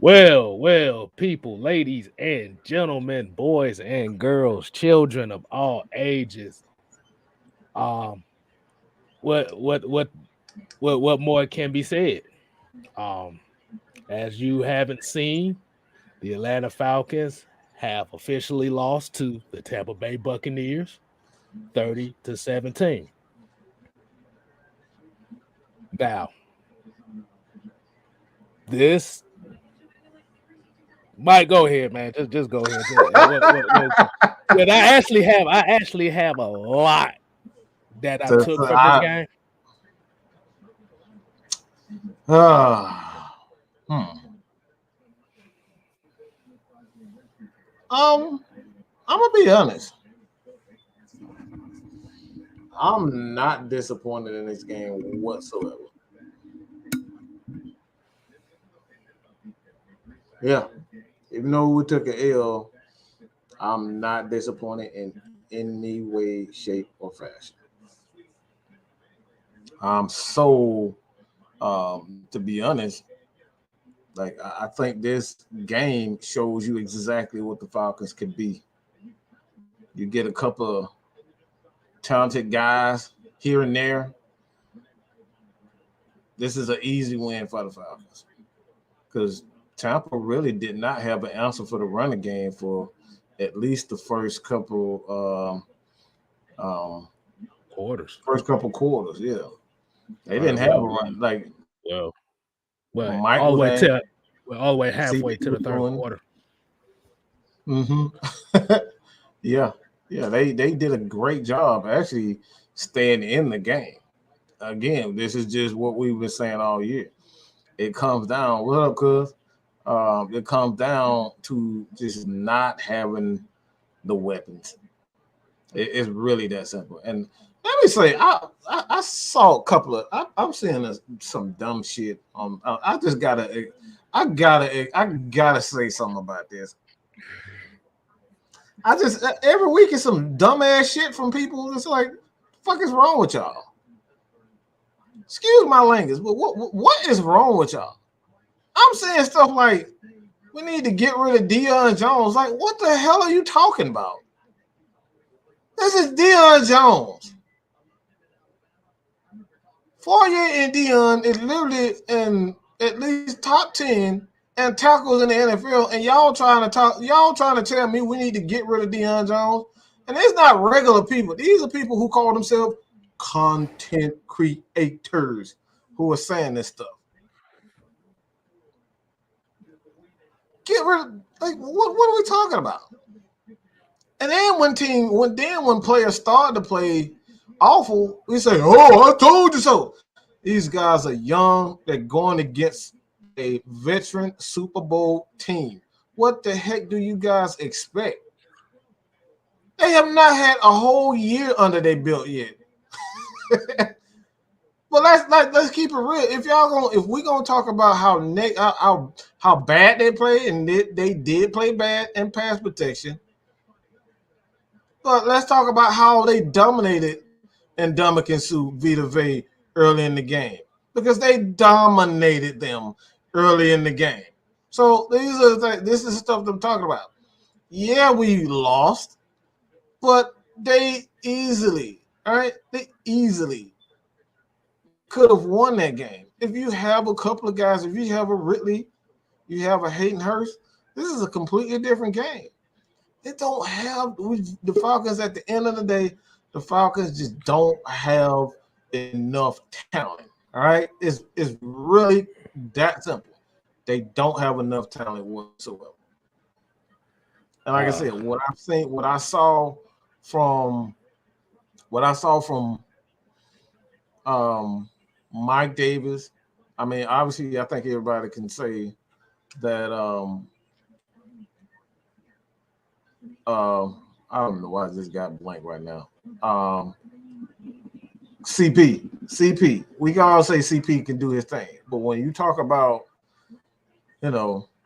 Well, people, ladies and gentlemen, boys and girls, children of all ages. Um, what what what what more can be said? Um, as you haven't seen, the Atlanta Falcons have officially lost to the Tampa Bay Buccaneers, 30-17. Now, this Mike, go ahead, man. Just go ahead. Well, I actually have a lot that I took So from this game. I, hmm. I'm gonna be honest. I'm not disappointed in this game whatsoever. Yeah, even though we took an L, I'm not disappointed in any way, shape, or fashion. So to be honest, like I think this game shows you exactly what the Falcons could be. You get a couple of talented guys here and there. This is an easy win for the Falcons because Tampa really did not have an answer for the running game for at least the Quarters. first couple quarters. Yeah, they Well, didn't have a well, run like well, well, Mike all the was way in, to all the way halfway CP to the was third doing. quarter. Mm-hmm. Yeah, yeah, they did a great job actually staying in the game. Again, this is just what we've been saying all year. It comes down, what up, cuz? It comes down to just not having the weapons. It's really that simple. And let me say, I saw a couple of. I'm seeing some dumb shit. I gotta say something about this. I just every week is some dumbass shit from people. It's like, fuck is wrong with y'all? Excuse my language, but what is wrong with y'all? I'm saying stuff like we need to get rid of Deion Jones. Like, what the hell are you talking about? This is Deion Jones. Fourier and Deion is literally in at least top 10 and tackles in the NFL, and y'all trying to tell me we need to get rid of Deion Jones. And it's not regular people. These are people who call themselves content creators who are saying this stuff. Get rid of, like, what are we talking about? And then when players start to play awful, we say, "Oh, I told you so." These guys are young. They're going against a veteran Super Bowl team. What the heck do you guys expect? They have not had a whole year under their belt yet. But let's keep it real. If we're gonna talk about how bad they play, and they did play bad in pass protection, but let's talk about how they dominated and Ndamukong Suh Vita Vea early in the game, because they dominated them early in the game. So this is stuff that I'm talking about. Yeah, we lost, but they easily could have won that game. If you have a couple of guys, if you have a Ridley, you have a Hayden Hurst, this is a completely different game. They don't have the Falcons at the end of the day. The Falcons just don't have enough talent. All right, it's really that simple. They don't have enough talent whatsoever. And like I Uh, said, from what I saw from um, Mike Davis. I mean, obviously, I think everybody can say that. I don't know why I just got blank right now. CP. We can all say CP can do his thing, but when you talk about,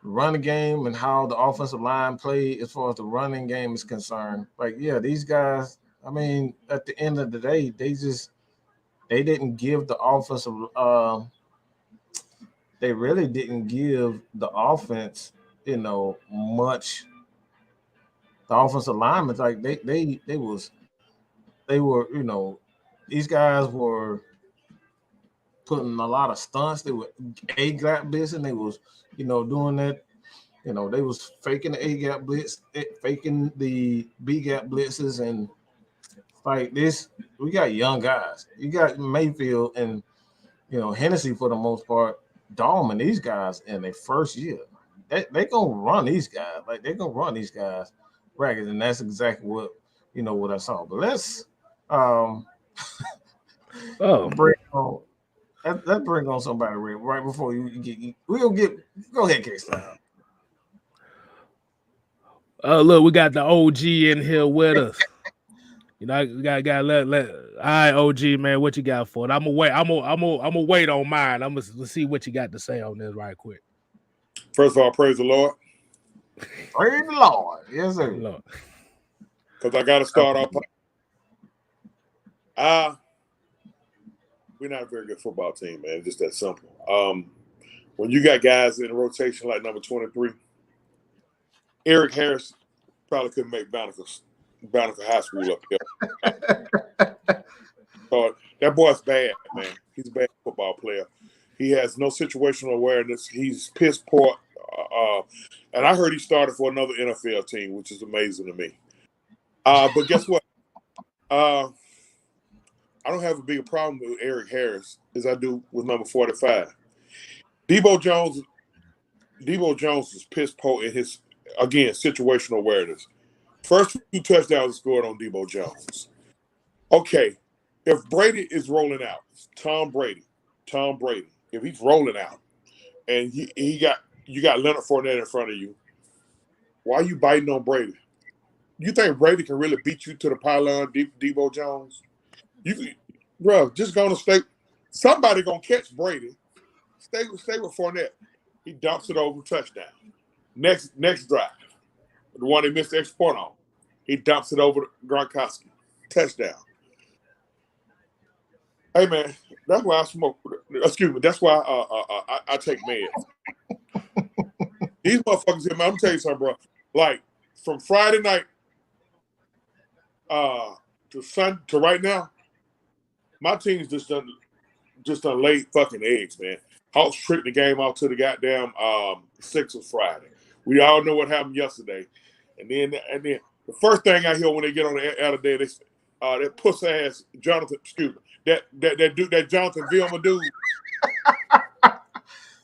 running game and how the offensive line play as far as the running game is concerned, like, yeah, these guys. I mean, at the end of the day, they didn't give the offensive they really didn't give the offense, much. The offensive linemen, like they were, these guys were putting a lot of stunts. They were A gap blitzing. They was, doing that. They was faking the A gap blitz, faking the B gap blitzes, and like this. We got young guys. You got Mayfield and Hennessy for the most part, Dahlman, these guys in their first year. They gonna run these guys. Like they gonna run these guys ragged, and that's exactly what I saw. But let's bring on let's bring on somebody right before you get we'll get go ahead, K-Style. Look, we got the OG in here with us. We got let. All right, OG man, what you got for it? I'm gonna wait. I'm gonna wait on mine. I'm gonna see what you got to say on this right quick. First of all, praise the Lord. Praise the Lord. Yes, sir. Lord. Because I got to start off. We're not a very good football team, man. Just that simple. When you got guys in a rotation like number 23, Eric Harris probably couldn't make Banneker High School up there. So that boy's bad, man. He's a bad football player. He has no situational awareness. He's piss poor. And I heard he started for another NFL team, which is amazing to me. But guess what? I don't have a bigger problem with Eric Harris as I do with number 45. Debo Jones is piss poor in his, again, situational awareness. First 2 touchdowns scored on Debo Jones. Okay, if Brady is rolling out, Tom Brady, if he's rolling out, and you got Leonard Fournette in front of you, why are you biting on Brady? You think Brady can really beat you to the pylon, Debo Jones? Just gonna stay. Somebody gonna catch Brady. Stay with Fournette. He dumps it over, touchdown. Next drive, the one he missed the extra point on, he dumps it over to Gronkowski, touchdown. Hey man, that's why I smoke. Excuse me. That's why I take meds. These motherfuckers here, man. I'm gonna tell you something, bro. Like from Friday night to right now, my team's just done laid fucking eggs, man. Hawks tricked the game off to the goddamn 6 of Friday. We all know what happened yesterday, and then the first thing I hear when they get on the other day, that pussy ass Jonathan, excuse me, that Jonathan Vilma dude.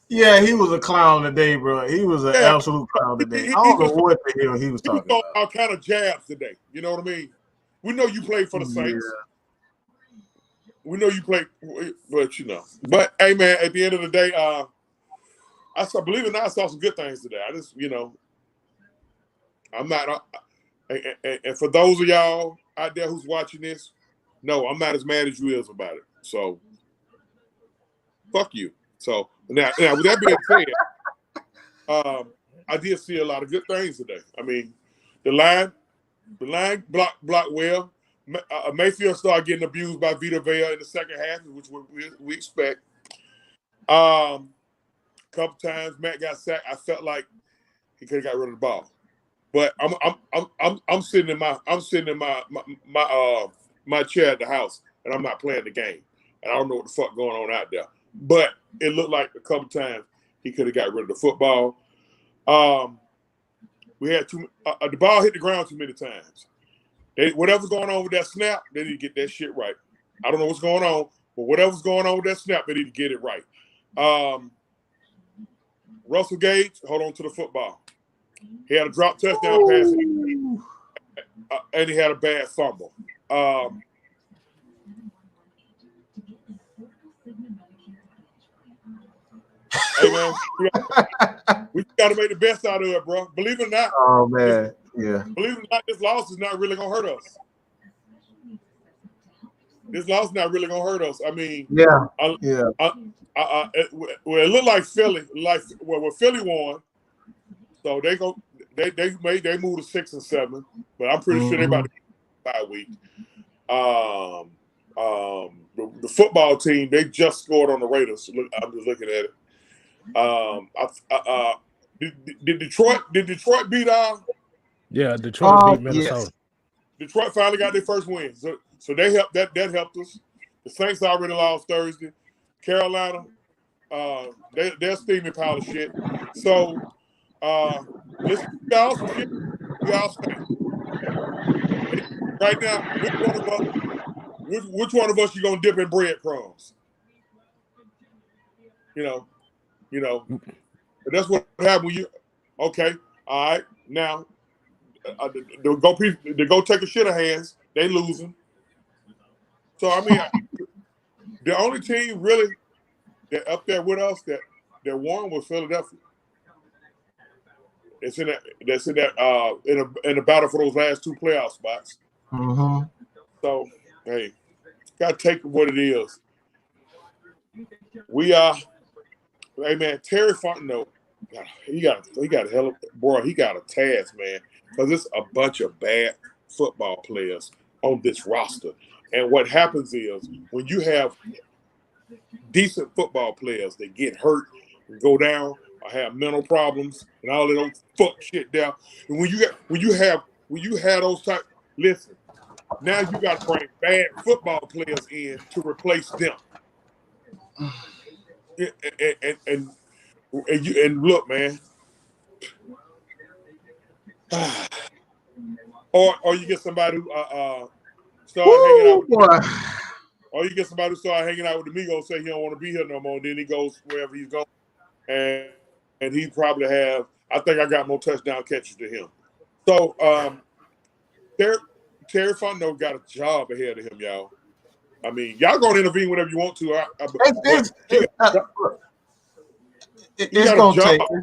Yeah, he was a clown today, bro. He was an absolute clown today. I don't know what the hell he was talking about. All kind of jabs today. You know what I mean? We know you played for the Saints. We know you played, but But hey, man, at the end of the day, believe it or not, I saw some good things today. I just, I'm not. And for those of y'all out there who's watching this, no, I'm not as mad as you is about it. So, fuck you. So now with that being said, I did see a lot of good things today. I mean, the line blocked well. Mayfield started getting abused by Vita Vea in the second half, which we expect. A couple times Matt got sacked. I felt like he could have got rid of the ball, but I'm sitting in my chair at the house, and I'm not playing the game, and I don't know what the fuck going on out there. But it looked like a couple times he could have got rid of the football. We had the ball hit the ground too many times. Whatever's going on with that snap, they need to get that shit right. I don't know what's going on, but whatever's going on with that snap, they need to get it right. Russell Gage, hold on to the football. He had a drop touchdown pass, and he had a bad fumble. Hey, man, we got to make the best out of it, bro. Believe it or not. Oh, man. Yeah. Believe it or not, this loss is not really going to hurt us. This loss is not really going to hurt us. I mean, it looked like Philly, well, Philly won. So they moved to 6 and 7, but I'm pretty sure they about to get 5 weeks. The football team, they just scored on the Raiders. I'm just looking at it. Did Detroit beat Yeah, Detroit beat Yes. Minnesota. Detroit finally got their first win. So they helped that helped us. The Saints already lost Thursday. Carolina, they're steaming pile of shit. So let's y'all some shit. Y'all say. Right now, which one of us you gonna dip in breadcrumbs? You know. But that's what happened when you. Okay, all right. Now, they go take a shit of hands. They losing. So I mean, the only team really that up there with us that won was Philadelphia. That's in a battle for those last two playoff spots. Mm-hmm. So hey, gotta take what it is. We are. Hey man, Terry Fontenot, he got a hell of boy. He got a task, man, because it's a bunch of bad football players on this roster. And what happens is when you have decent football players that get hurt and go down or have mental problems and all of those fuck shit down. And when you have those type, listen, now you got to bring bad football players in to replace them. And look, man, or you get somebody who start hanging out with, or you get somebody who start hanging out with the Migos, say he don't want to be here no more, and then he goes wherever he's going, and he probably have. I think I got more touchdown catches to him. So Terry Fontenot got a job ahead of him, y'all. I mean, y'all gonna intervene whenever you want to. It's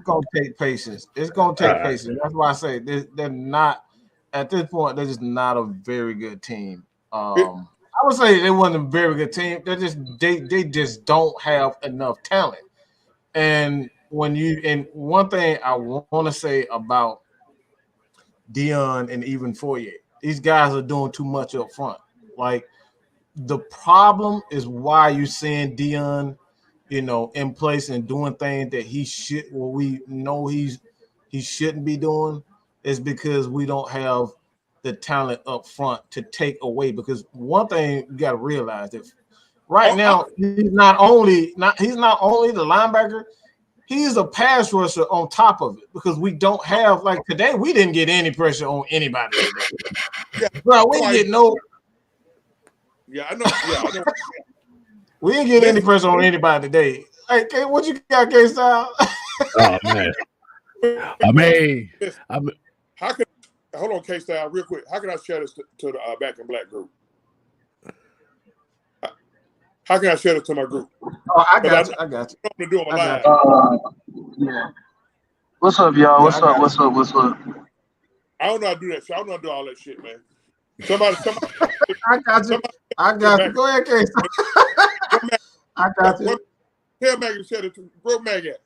gonna take patience. It's gonna take patience. That's why I say they're not at this point. They're just not a very good team. I would say they wasn't a very good team. They just don't have enough talent. And one thing I want to say about Dion and even Fourier, these guys are doing too much up front. Like the problem is why you're seeing Dion, in place and doing things that we know he shouldn't be doing, is because we don't have the talent up front to take away. Because one thing you got to realize that right now he's not only the linebacker, he's a pass rusher on top of it, because we don't have, like today, we didn't get any pressure on anybody today. Yeah, bro, we didn't get no. Yeah, I know. Yeah, I know. We didn't get any pressure on anybody today. Hey, what you got, K-Style? Oh man, I mean, how can hold on, K-Style, real quick? How can I share this to the Back in Black group? How can I share this to my group? Oh, I got you. I'm gonna do it live. Yeah. What's up, y'all? What's up? I don't know how to do that shit. I don't know how to do all that shit, man. Somebody. I got you. Go ahead, K-Style. I got you. Tell Maggie to share it to where Maggie at?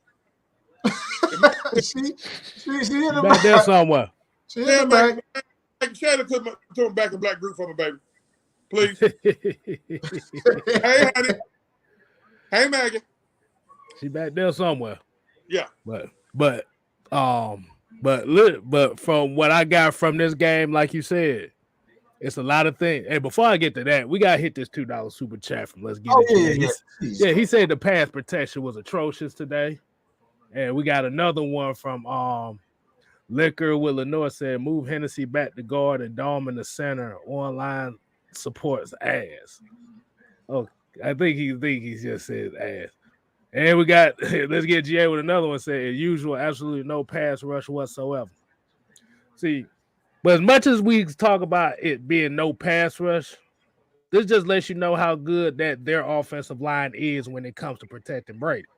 she in the back there somewhere. She in the back. Share it to my Back in Black group for me, baby. Please. Hey, honey. Hey, Maggie. She back there somewhere. Yeah. But from what I got from this game, like you said, it's a lot of things. Hey, before I get to that, we gotta hit this $2 super chat from Let's Get It. Yeah, he said the pass protection was atrocious today. And we got another one from Liquor with Lenore said, move Hennessy back to guard and Dom in the center. Online supports ass. Oh, I think he just says ass. And we got Let's Get GA with another one saying, usual, absolutely no pass rush whatsoever. See, but as much as we talk about it being no pass rush, this just lets you know how good that their offensive line is when it comes to protecting Brady.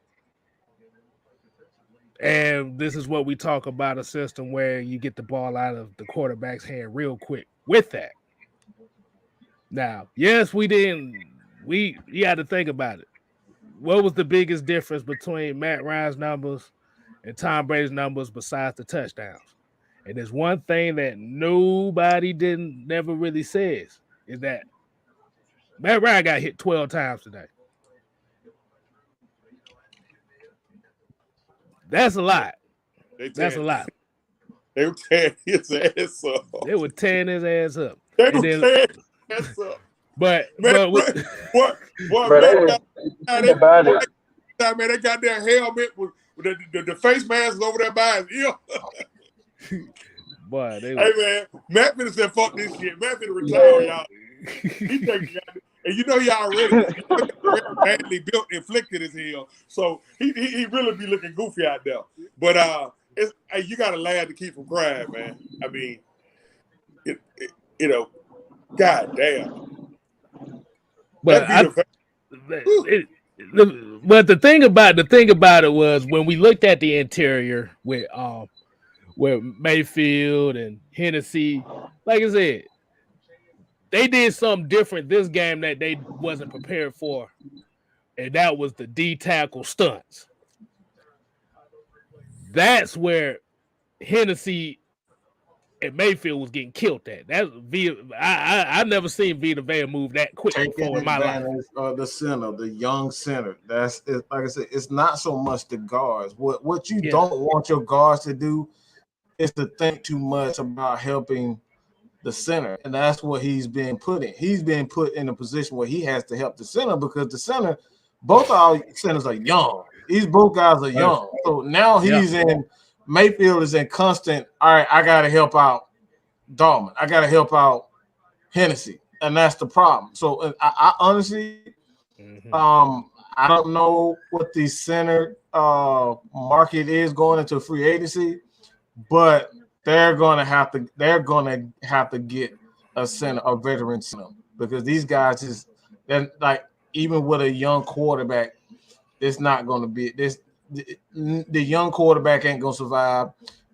And this is what we talk about, a system where you get the ball out of the quarterback's hand real quick with that. Now, yes, you had to think about it. What was the biggest difference between Matt Ryan's numbers and Tom Brady's numbers besides the touchdowns? And there's one thing that nobody never really says is that Matt Ryan got hit 12 times today. That's a lot. They That's a lot. They were tearing his ass up. They were tearing his ass up. They And were then, tearing his ass up. but Man, with, what? Bro, they about it. Man, they got their helmet with the face mask over there by his ear. boy, they Hey man, Matt finna said fuck this shit. Matt finna retire, y'all. He think, and you know he already badly built, inflicted as hell. So he really be looking goofy out there. But hey, you gotta laugh to keep from crying, man. I mean, you know, god damn. but but the thing about it was when we looked at the interior with Mayfield and Hennessy, like I said, they did something different this game that they wasn't prepared for, and that was the D tackle stunts. That's where Hennessy and Mayfield was getting killed at. That's I never seen Vita Vea move that quick before in my life. The center, the young center. Like I said, it's not so much the guards. What you don't want your guards to do is to think too much about helping the center, and that's what he's been put in. He's been put in a position where he has to help the center because the center, both our centers are young. These both guys are young, so now he's in. Mayfield is in constant. All right, I got to help out Dalman. I got to help out Hennessy, and that's the problem. So I honestly, I don't know what the center market is going into free agency, but they're going to have to get a center, a veteran center, because these guys is then like even with a young quarterback, it's not going to be this. The young quarterback ain't gonna survive,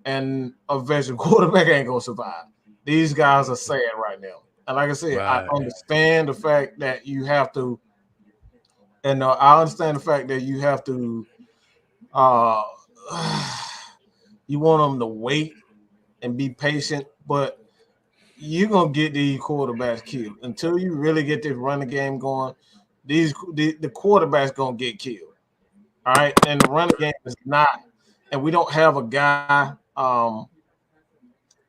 and a veteran quarterback ain't gonna survive. These guys are sad right now, and like I said, I understand the fact that you have to, and I understand the fact that you have to. You want them to wait and be patient, but you're gonna get these quarterbacks killed until you really get this running game going. The quarterback's gonna get killed. All right, and the running game is not, and we don't have a guy,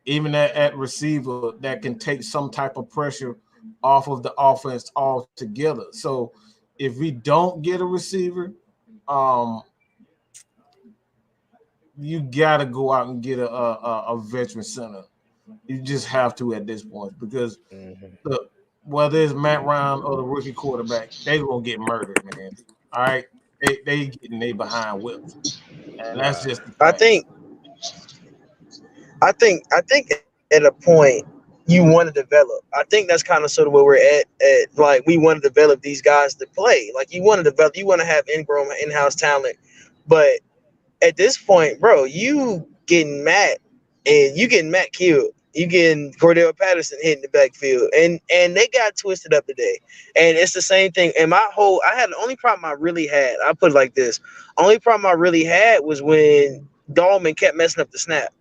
even at receiver, that can take some type of pressure off of the offense altogether. So if we don't get a receiver, you got to go out and get a veteran center. You just have to at this point because look, whether it's Matt Ryan or the rookie quarterback, they gonna get murdered, man. All right. They getting they behind whipped, and that's just. I think at a point you want to develop. I think that's kind of sort of where we're at. Like we want to develop these guys to play. Like you want to develop, you want to have ingrown in-house talent, but at this point, bro, you getting Matt killed. You getting Cordell Patterson hitting the backfield, and they got twisted up today. And it's the same thing. And the only problem I really had, I put it like this: only problem I really had was when Dalman kept messing up the snap.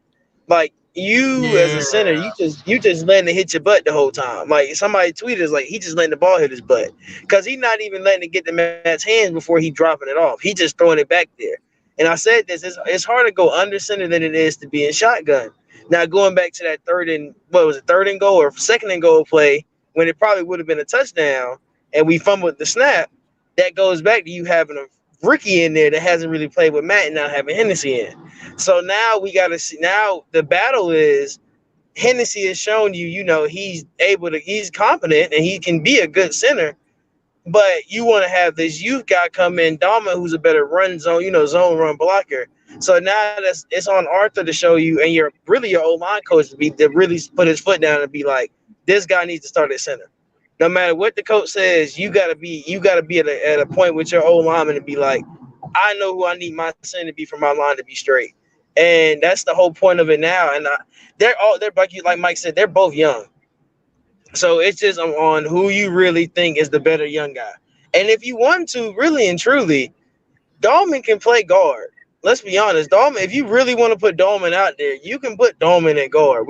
Like as a center, you just letting it hit your butt the whole time. Like somebody tweeted, is like he just letting the ball hit his butt because he's not even letting it get the man's hands before he dropping it off. He just throwing it back there. And I said this: it's harder to go under center than it is to be in shotgun. Now going back to that third and goal or second and goal play when it probably would have been a touchdown and we fumbled the snap, that goes back to you having a rookie in there that hasn't really played with Matt and now having Hennessy in. So now we got to see. Now the battle is Hennessy has shown he's competent and he can be a good center. But you want to have this youth guy come in, Dalman, who's a better run zone, zone run blocker. So now it's on Arthur to show you, and your O-line coach to really put his foot down and be like, this guy needs to start at center. No matter what the coach says, you gotta be at a point with your O-lineman to be like, I know who I need my center to be for my line to be straight. And that's the whole point of it now. And they're like Mike said, they're both young. So it's just on who you really think is the better young guy. And if you want to, really and truly, Dalman can play guard. Let's be honest, Dalman. If you really want to put Dalman out there, you can put Dalman at guard.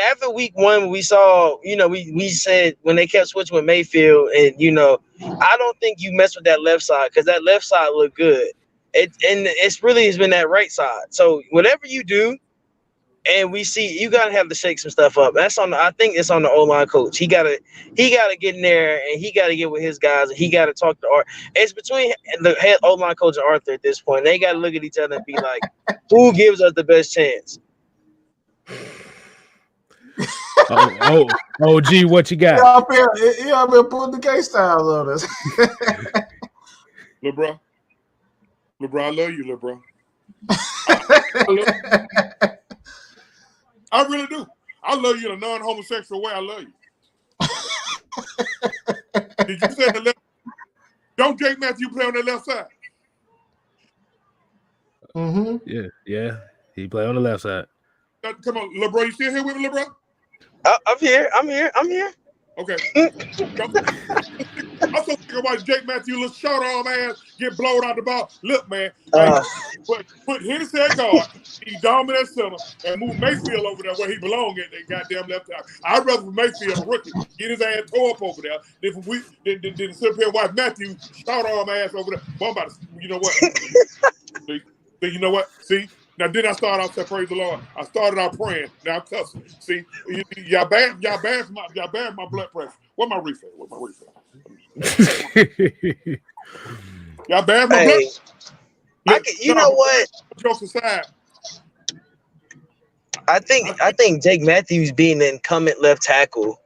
After week one, we saw, we said when they kept switching with Mayfield, and I don't think you mess with that left side because that left side looked good. it's really has been that right side. So whatever you do, and we see you gotta have to shake some stuff up. That's on. I think it's on the O-line coach. He gotta get in there and he gotta get with his guys and he gotta talk to Art. It's between the head O-line coach and Arthur at this point. They gotta look at each other and be like, who gives us the best chance? G, what you got? Y'all been putting the K styles on us. LeBron, I love you, LeBron. I really do. I love you in a non-homosexual way. I love you. Did you say the left? Don't Jake Matthew play on the left side? Mm-hmm. Yeah. He play on the left side. Come on, LeBron. You still here with me, LeBron? I'm here. Okay. I'm so sick of watching Jake Matthews, little short arm ass, get blown out the ball. Look, man, put Hennessy at guard, he dominant center, and move Mayfield over there where he belongs at that goddamn left tackle. I'd rather for Mayfield, a rookie, get his ass tore up over there than sit up here and watch Matthews, short arm ass over there. Well, you know what? See, you know what? See? Now, did I start off saying praise the Lord? I started out praying. Now I'm cussing. See, y'all bad my blood pressure. What my refill? Y'all bad my blood pressure. You know what? Jokes aside. I think Jake Matthews being the incumbent left tackle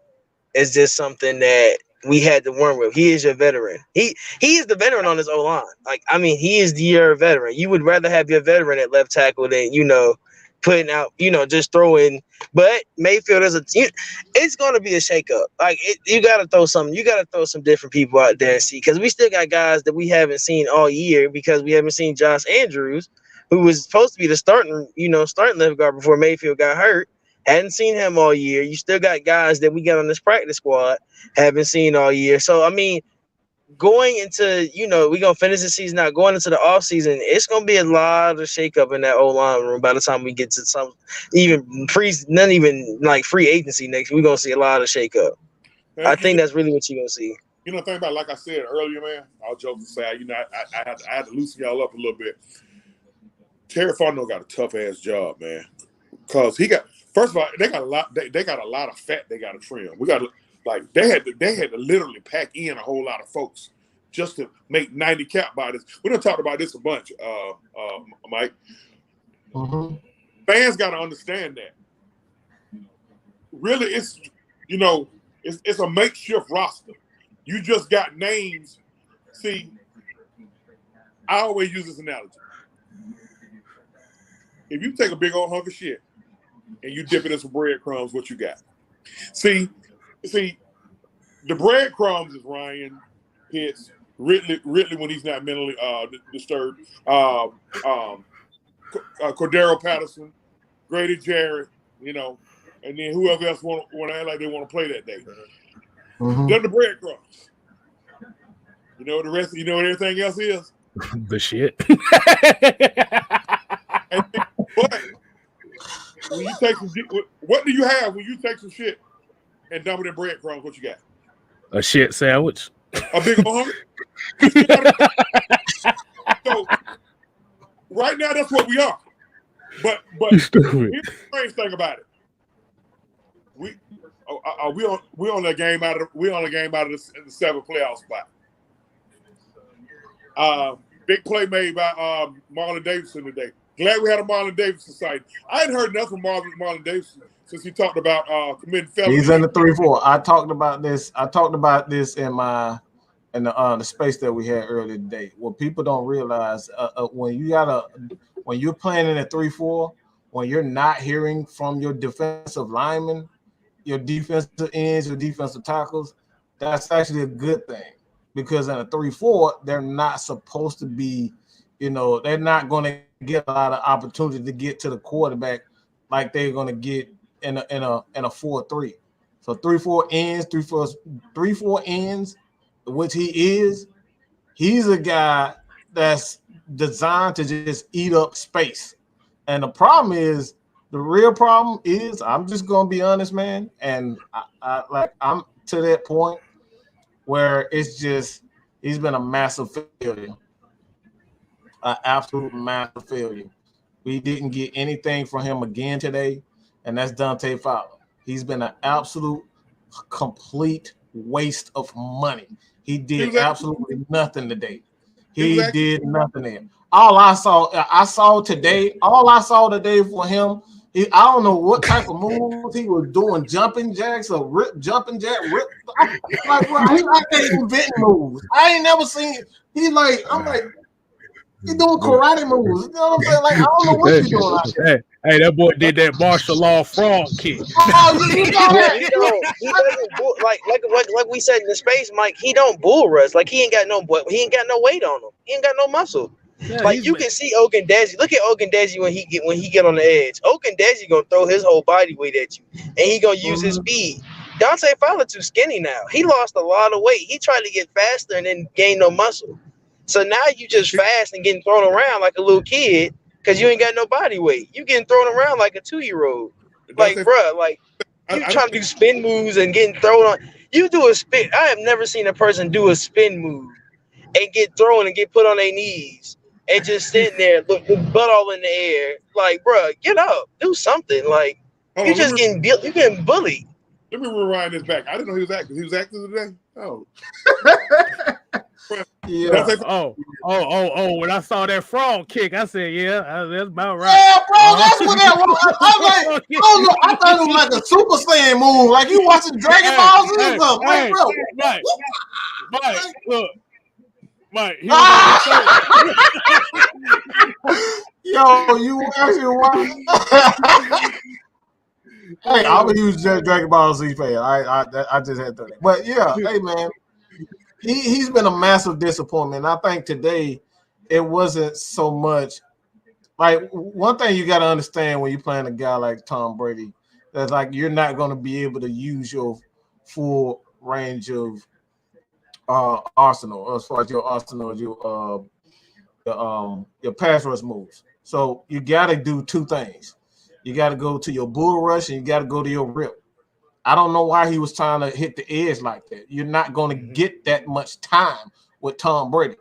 is just something that we had to work with. He is your veteran. He is the veteran on his O-line. Like, I mean, he is your veteran. You would rather have your veteran at left tackle than, putting out, just throwing. But Mayfield it's going to be a shakeup. Like, you got to throw something. You got to throw some different people out there and see, because we still got guys that we haven't seen all year, because we haven't seen Josh Andrews, who was supposed to be the starting left guard before Mayfield got hurt. Hadn't seen him all year. You still got guys that we got on this practice squad haven't seen all year. So, I mean, going into, we're going to finish the season out, going into the offseason, it's going to be a lot of shakeup in that O-line room by the time we get to some, not even like free agency next. We're going to see a lot of shakeup. I think that's really what you're going to see. You know, think about, like I said earlier, man, I'll joke aside, I had to loosen y'all up a little bit. Terry Fontenot got a tough-ass job, man, because he got – first of all, they got a lot. They got a lot of fat they got to trim. We got they had to literally pack in a whole lot of folks just to make 90 cap bodies. We done talked about this a bunch, Mike. Mm-hmm. Fans got to understand that. Really, it's a makeshift roster. You just got names. See, I always use this analogy. If you take a big old hunk of shit and you dip it in some breadcrumbs, what you got? See, the breadcrumbs is Ryan Pitts, Ridley when he's not mentally disturbed, Cordero Patterson, Grady Jarrett, and then whoever else want to act like they want to play that day. Mm-hmm. They're the breadcrumbs. The rest. You know what everything else is? The shit. But when you take some, what do you have when you take some shit and dump it in breadcrumbs? What you got? A shit sandwich. A big old So right now, that's what we are. But here's the strange thing about it. We on a game out of the 7th playoff spot. Big play made by Marlon Davidson today. Glad we had a Marlon Davidson site. I hadn't heard nothing from Marlon Davidson since he talked about committing felonies. He's in the 3-4. I talked about this in the space that we had earlier today. What people don't realize, when you're playing in a 3-4, when you're not hearing from your defensive linemen, your defensive ends, your defensive tackles, that's actually a good thing, because in a 3-4, they're not supposed to be, they're not going to get a lot of opportunity to get to the quarterback like they're going to get in a 4-3. So 3-4 ends, which he's a guy that's designed to just eat up space. And the real problem is, I'm just going to be honest, man, and I'm to that point where it's just, he's been a massive failure. an absolute massive failure. We didn't get anything from him again today, and that's Dante Fowler. He's been an absolute, complete waste of money. He did absolutely nothing today. He did nothing there. All I saw today for him, I don't know what type of moves he was doing, jumping jacks or jumping jack, like, bro, he's not inventing moves. I ain't never seen. I'm like, he doing karate moves. You know what I'm saying? Like, I don't know what he's doing out there. Hey, that boy did that martial law frog kick. Oh, you saw that? He doesn't like we said in the space, Mike. He don't bull rush. Like he ain't got no weight on him. He ain't got no muscle. Yeah, like you can see Ogundeji. Look at Ogundeji when he get on the edge. Ogundeji gonna throw his whole body weight at you, and he gonna use his speed. Dante Fowler too skinny now. He lost a lot of weight. He tried to get faster and then gain no muscle. So now you just fast and getting thrown around like a little kid because you ain't got no body weight. You getting thrown around like a 2-year-old. Like, bruh, like you trying to do spin moves and getting thrown on. You do a spin. I have never seen a person do a spin move and get thrown and get put on their knees and just sitting there with butt all in the air. Like, bruh, get up, do something. Like you just getting bullied. Let me rewind this back. I didn't know he was acting. He was acting today. Oh. Yeah. When I saw that frog kick, I said, yeah, that's about right. Yeah, bro, that's what that was. I thought it was like a Super Saiyan move. Like you watching Dragon Ball Z or something. Like, bro. Mike, look. Mike, yo, you actually watching. Hey, I'm a huge Dragon Ball Z fan. I just had to. But yeah, hey man. He's been a massive disappointment. I think today it wasn't so much like one thing you got to understand when you're playing a guy like Tom Brady, that's like you're not going to be able to use your full range of arsenal as far as your arsenal, your pass rush moves. So you got to do two things. You got to go to your bull rush and you got to go to your rip. I don't know why he was trying to hit the edge like that. You're not going to get that much time with Tom Brady.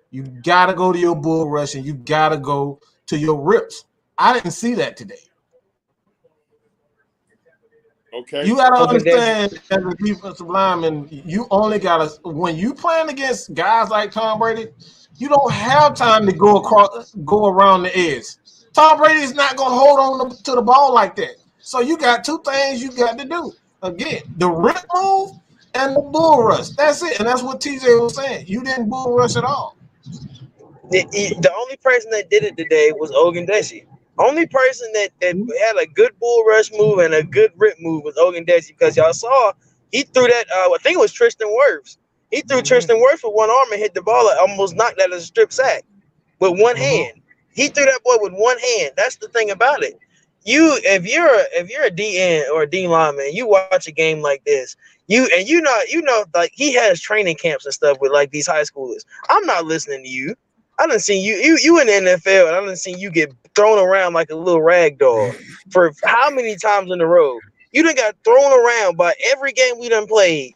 You got to go to your bull rush and you got to go to your rips. I didn't see that today. Okay. You got to understand as a defensive lineman, you only got to, when you playing against guys like Tom Brady, you don't have time to go around the edge. Tom Brady is not going to hold on to the ball like that. So you got two things you got to do. Again, the rip move and the bull rush. That's it. And that's what TJ was saying. You didn't bull rush at all. The only person that did it today was Ogundeji. Only person that had a good bull rush move and a good rip move was Ogundeji, because y'all saw he threw that. I think it was Tristan Wirfs. He threw Tristan Wirfs with one arm and hit the ball. Almost knocked that as a strip sack with one hand. He threw that boy with one hand. That's the thing about it. If you're a DN or a D lineman, you watch a game like this, you know, like he has training camps and stuff with like these high schoolers. I'm not listening to you. I done seen you in the NFL, and I done seen you get thrown around like a little rag doll for how many times in a row? You done got thrown around by every game we done played.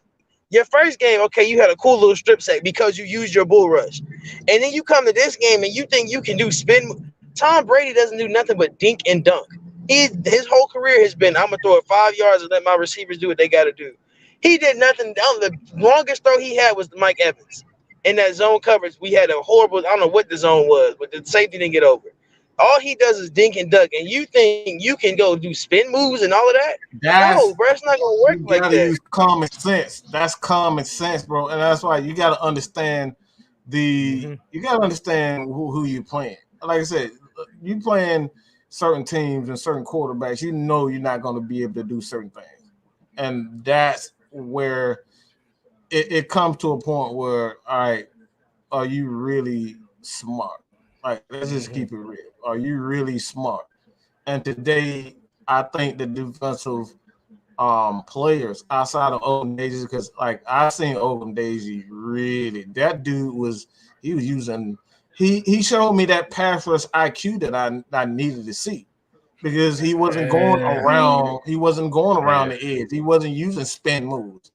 Your first game, okay, you had a cool little strip sack because you used your bull rush, and then you come to this game and you think you can do spin. Tom Brady doesn't do nothing but dink and dunk. His whole career has been, I'm gonna throw it 5 yards and let my receivers do what they got to do. He did nothing. The longest throw he had was Mike Evans in that zone coverage. We had a horrible. I don't know what the zone was, but the safety didn't get over. All he does is dink and dunk, and you think you can go do spin moves and all of that? No, bro, it's not gonna work like that. You gotta use common sense. That's common sense, bro, and that's why you gotta understand you gotta understand who you playing. Like I said, you playing certain teams and certain quarterbacks, you know you're not going to be able to do certain things. And that's where it comes to a point where, all right, are you really smart? Like, let's just keep it real. Are you really smart? And today, I think the defensive players outside of Ogundeji, because like I seen Ogundeji really, that dude was using. He showed me that pass rush IQ that I needed to see, because he wasn't going around. He wasn't going around the edge. He wasn't using spin moves.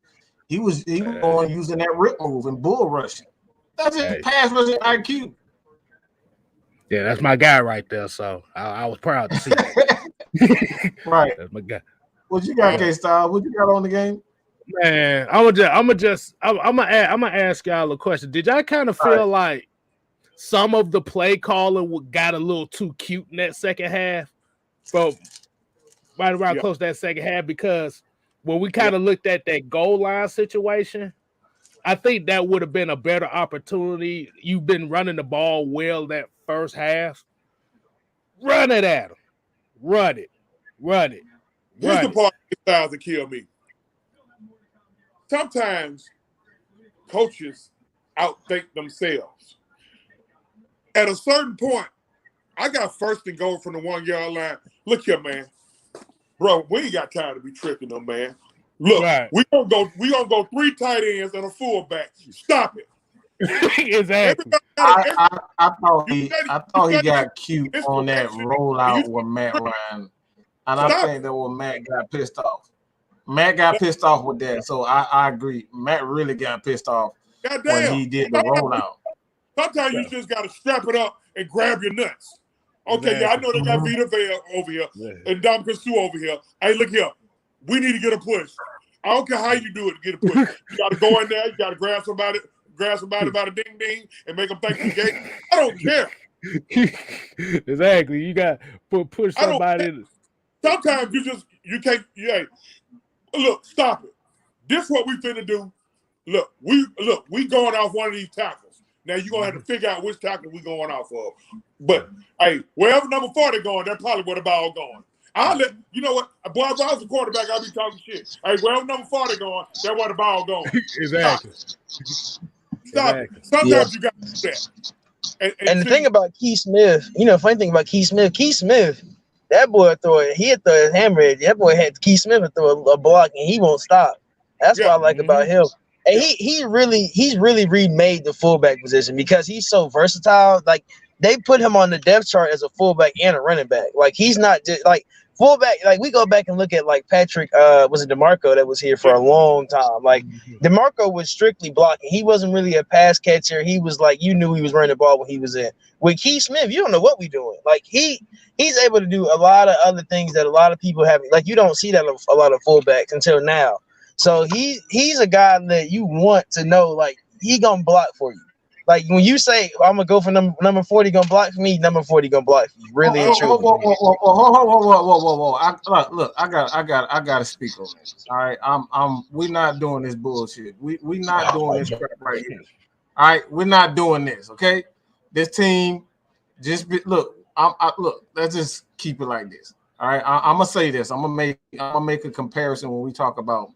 He was going using that rip move and bull rushing. That's his pass rushing IQ. Yeah, that's my guy right there. So I was proud to see that. Right. That's my guy. What you got, K-Star? What you got on the game? Man, I'm gonna ask y'all a question. Did y'all kind of feel like some of the play calling got a little too cute in that second half? From right around close to that second half, because when we kind of looked at that goal line situation, I think that would have been a better opportunity. You've been running the ball well that first half. Run it at them. Run it. Here's the part that styles that kill me. Sometimes coaches outthink themselves. At a certain point, I got first and goal from the 1 yard line. Look here, man. Bro, we ain't got time to be tricking them, man. Look, we gonna go 3 tight ends and a fullback. Stop it. Exactly. I thought he got cute on that rollout with Matt Ryan. And I think that when Matt got pissed off. Matt got pissed off with that. So I agree. Matt really got pissed off when he did the rollout. Sometimes you just got to strap it up and grab your nuts. Okay, yeah, I know they got Vita Vea over here and Dom Sue over here. Hey, look here. We need to get a push. I don't care how you do it to get a push. You got to go in there. You got to grab somebody by the ding ding and make them think you gay. I don't care. Exactly. You got to push somebody. Sometimes you can't. Yeah. Look, stop it. This is what we finna do. Look, we going off one of these tackles. Now you're gonna have to figure out which tackle we going off of. But hey, wherever number 40 going, that's probably where the ball going. I'll let you know what, boy, if I was a quarterback, I'll be talking shit. Hey, wherever number 40 going, that's where the ball going. Exactly. Stop it. Sometimes you got to do that. And the thing about Keith Smith, funny thing about Keith Smith, that boy he'd throw his hammer. That boy had Keith Smith would throw a block and he won't stop. That's what I like about him. And he's really remade the fullback position because he's so versatile. Like they put him on the depth chart as a fullback and a running back. Like he's not just like fullback. Like we go back and look at like Patrick, was it DeMarco that was here for a long time? Like DeMarco was strictly blocking. He wasn't really a pass catcher. He was like, you knew he was running the ball when he was in. With Keith Smith, you don't know what we're doing. Like he's able to do a lot of other things that a lot of people haven't. Like you don't see that a lot of fullbacks until now. So he's a guy that you want to know, like he gonna block for you. Like when you say I'm gonna go for number 40 gonna block for me, number 40 gonna block for you. Really and truly. Whoa. I gotta speak on this. All right, we're not doing this bullshit. We not doing this crap right here. All right, we're not doing this. Okay, this team look. Let's just keep it like this. All right, I'm gonna say this. I'm gonna make a comparison when we talk about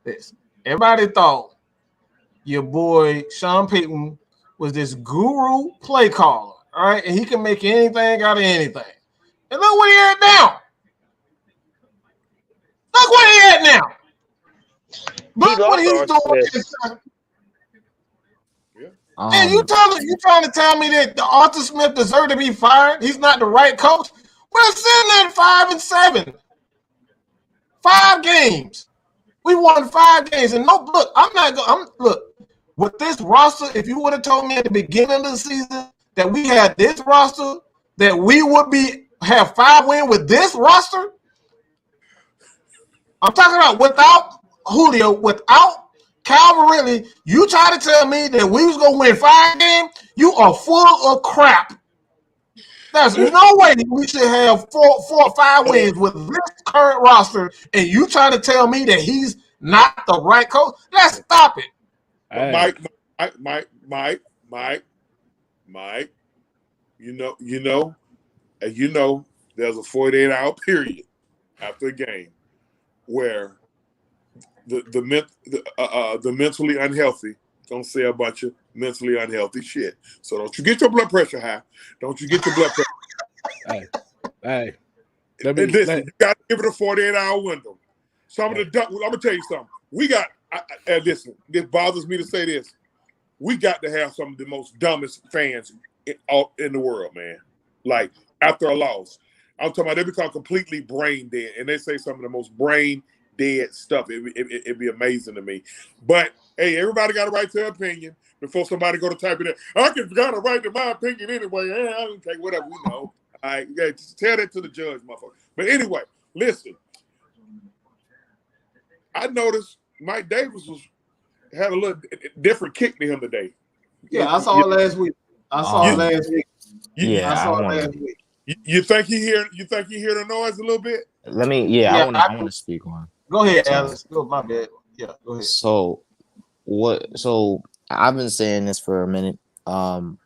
this. Everybody thought your boy Sean Payton was this guru play caller, all right, and he can make anything out of anything. And look what he at now. Look what he at now. Look what he's doing. And you trying to tell me that the Arthur Smith deserved to be fired? He's not the right coach. We're sitting at 5-7. 5 games. We won 5 games. And look, with this roster, if you would have told me at the beginning of the season that we had this roster, that we would have 5 wins with this roster, I'm talking about without Julio, without Calvin Ridley, you try to tell me that we was going to win 5 games? You are full of crap. There's no way we should have 4 or 5 wins with this current roster, and you trying to tell me that he's not the right coach? Let's stop it. Hey. Mike, you know, there's a 48-hour period after a game where the mentally unhealthy don't say a bunch of mentally unhealthy shit. So don't you get your blood pressure high. Don't you get your blood pressure. Hey. Listen, you got to give it a 48-hour window. I'm going to tell you something. We got, listen, this bothers me to say this. We got to have some of the most dumbest fans in the world, man. Like, after a loss. I'm talking about they become completely brain dead, and they say some of the most brain dead stuff. It'd be amazing to me. But, hey, everybody got a right to their opinion. before somebody go to type it in. I can got a right to my opinion anyway. I don't take whatever we know. All right, yeah, just tell that to the judge, motherfucker. But anyway, listen. I noticed Mike Davis had a little different kick to him today. Yeah, I saw it last week. I saw it last week. You think he hear the noise a little bit? Let me. Yeah, I want to speak on. Go ahead, Alex. Go, my bad. Yeah, go ahead. So I've been saying this for a minute. For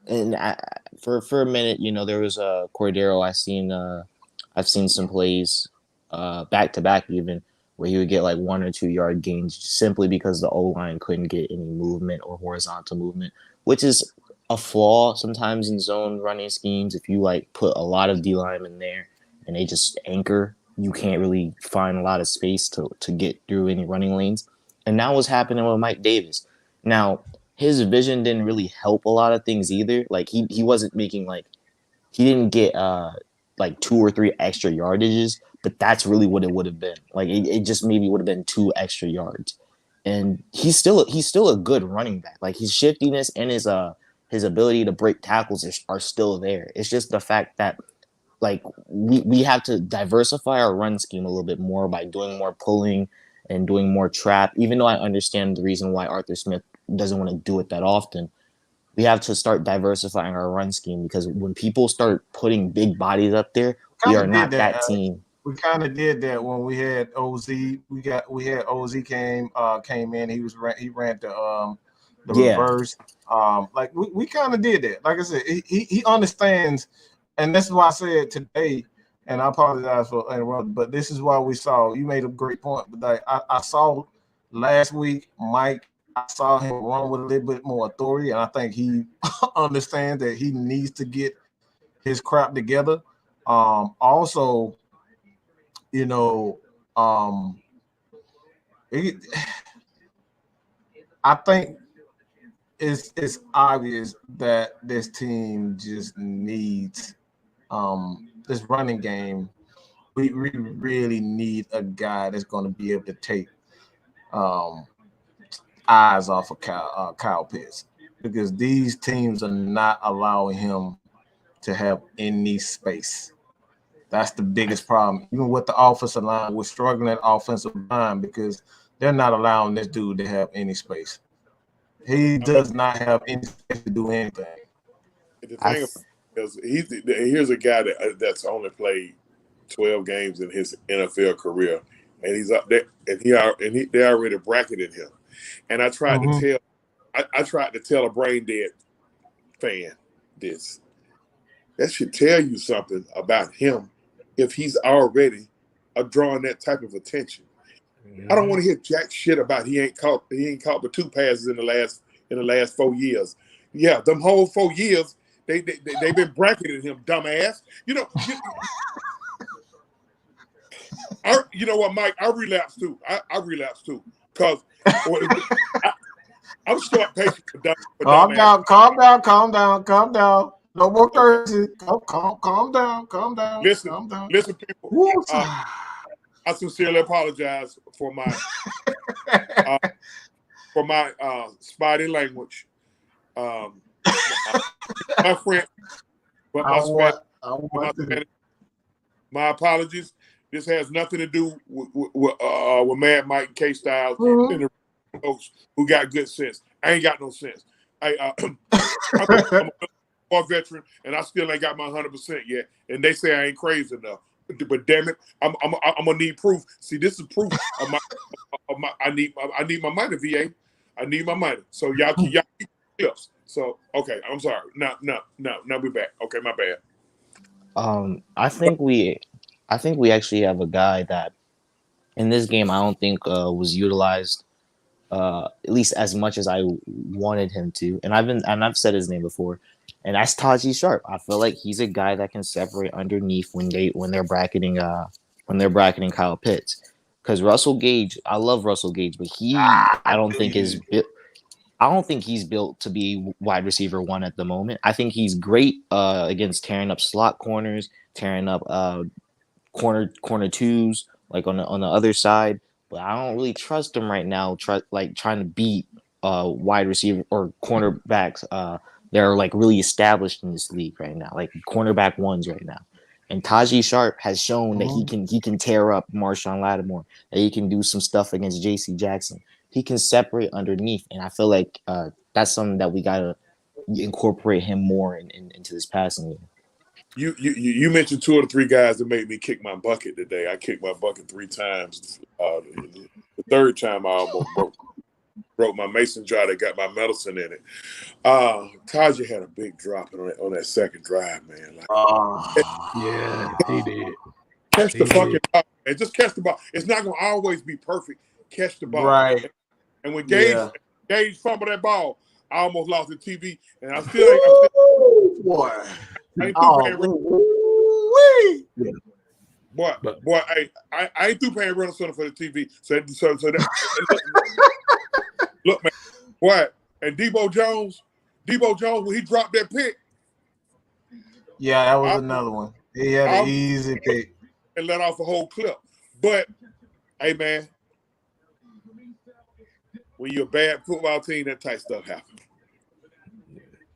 a minute, there was a Cordero. I've seen some plays, back to back even, where he would get like 1 or 2 yard gains simply because the O-line couldn't get any movement or horizontal movement, which is a flaw sometimes in zone running schemes. If you like put a lot of D linemen there and they just anchor, you can't really find a lot of space to get through any running lanes. And that was happening with Mike Davis. Now, his vision didn't really help a lot of things either. Like he wasn't making he didn't get like 2 or 3 extra yardages, but that's really what it would have been. Like it just maybe would have been 2 extra yards. And he's still a good running back. Like his shiftiness and his ability to break tackles are still there. It's just the fact that like we have to diversify our run scheme a little bit more by doing more pulling and doing more trap. Even though I understand the reason why Arthur Smith doesn't want to do it that often, we have to start diversifying our run scheme, because when people start putting big bodies up there, we are not that team. We kind of did that when we had OZ. We had OZ came in. He ran the reverse. Like we kind of did that. Like I said, he understands, and that's why I said today. And I apologize for interrupting, but this is why we saw. You made a great point. But like I saw last week, Mike. I saw him run with a little bit more authority, and I think he understands that he needs to get his crap together. Also, I think it's obvious that this team just needs this running game. We really need a guy that's going to be able to take eyes off of Kyle Pitts, because these teams are not allowing him to have any space. That's the biggest problem. Even with the offensive line, we're struggling at offensive line because they're not allowing this dude to have any space. He does not have any space to do anything. The thing is, here's a guy that's only played 12 games in his NFL career, and he's up there, and they already bracketed him. And I tried to tell a brain dead fan this. That should tell you something about him if he's already drawing that type of attention. I don't want to hear jack shit about he ain't caught but 2 passes in the last 4 years. Yeah, them whole 4 years they've been bracketing him, dumbass. You know what, Mike? I relapsed too. I relapsed too, because I'm short patient for dumbass. Calm down. No more crazy. Calm down. Listen, people. I sincerely apologize for my spotty language. My friend, but my apologies. This has nothing to do with Mad Mike and K Styles and the folks who got good sense. I ain't got no sense. I'm a veteran, and I still ain't got my 100% yet. And they say I ain't crazy enough. But damn it, I'm gonna need proof. See, this is proof of my I need my money, VA. I need my money. So y'all keep tips. So okay, I'm sorry. No, we're back. Okay, my bad. I think we actually have a guy that in this game I don't think was utilized at least as much as I wanted him to. And I've said his name before, and that's Taji Sharp. I feel like he's a guy that can separate underneath when they're bracketing Kyle Pitts. Because Russell Gage, I love Russell Gage, but I don't think he's built to be wide receiver 1 at the moment. I think he's great against tearing up slot corners, tearing up corner 2s, like on the other side. But I don't really trust him right now. Trying to beat wide receiver or cornerbacks that are like really established in this league right now, like cornerback ones right now. And Tajee Sharp has shown that he can tear up Marshawn Lattimore, that he can do some stuff against J.C. Jackson. He can separate underneath, and I feel like that's something that we gotta incorporate him more into this passing game. You mentioned 2 or 3 guys that made me kick my bucket today. I kicked my bucket 3 times. The third time I almost broke my mason jar that got my medicine in it. Tajee had a big drop on that second drive, man. Yeah, he did. Catch the fucking ball, and just catch the ball. It's not gonna always be perfect. Catch the ball, right? And when Gage fumbled that ball, I almost lost the TV, and I still ain't. Boy. Boy, I ain't through paying rental center for the TV. So that look, man, what? And Debo Jones, when he dropped that pick. Yeah, that was another one. He had an easy pick. And let off a whole clip. But, hey, man, when you're a bad football team, that type stuff happens.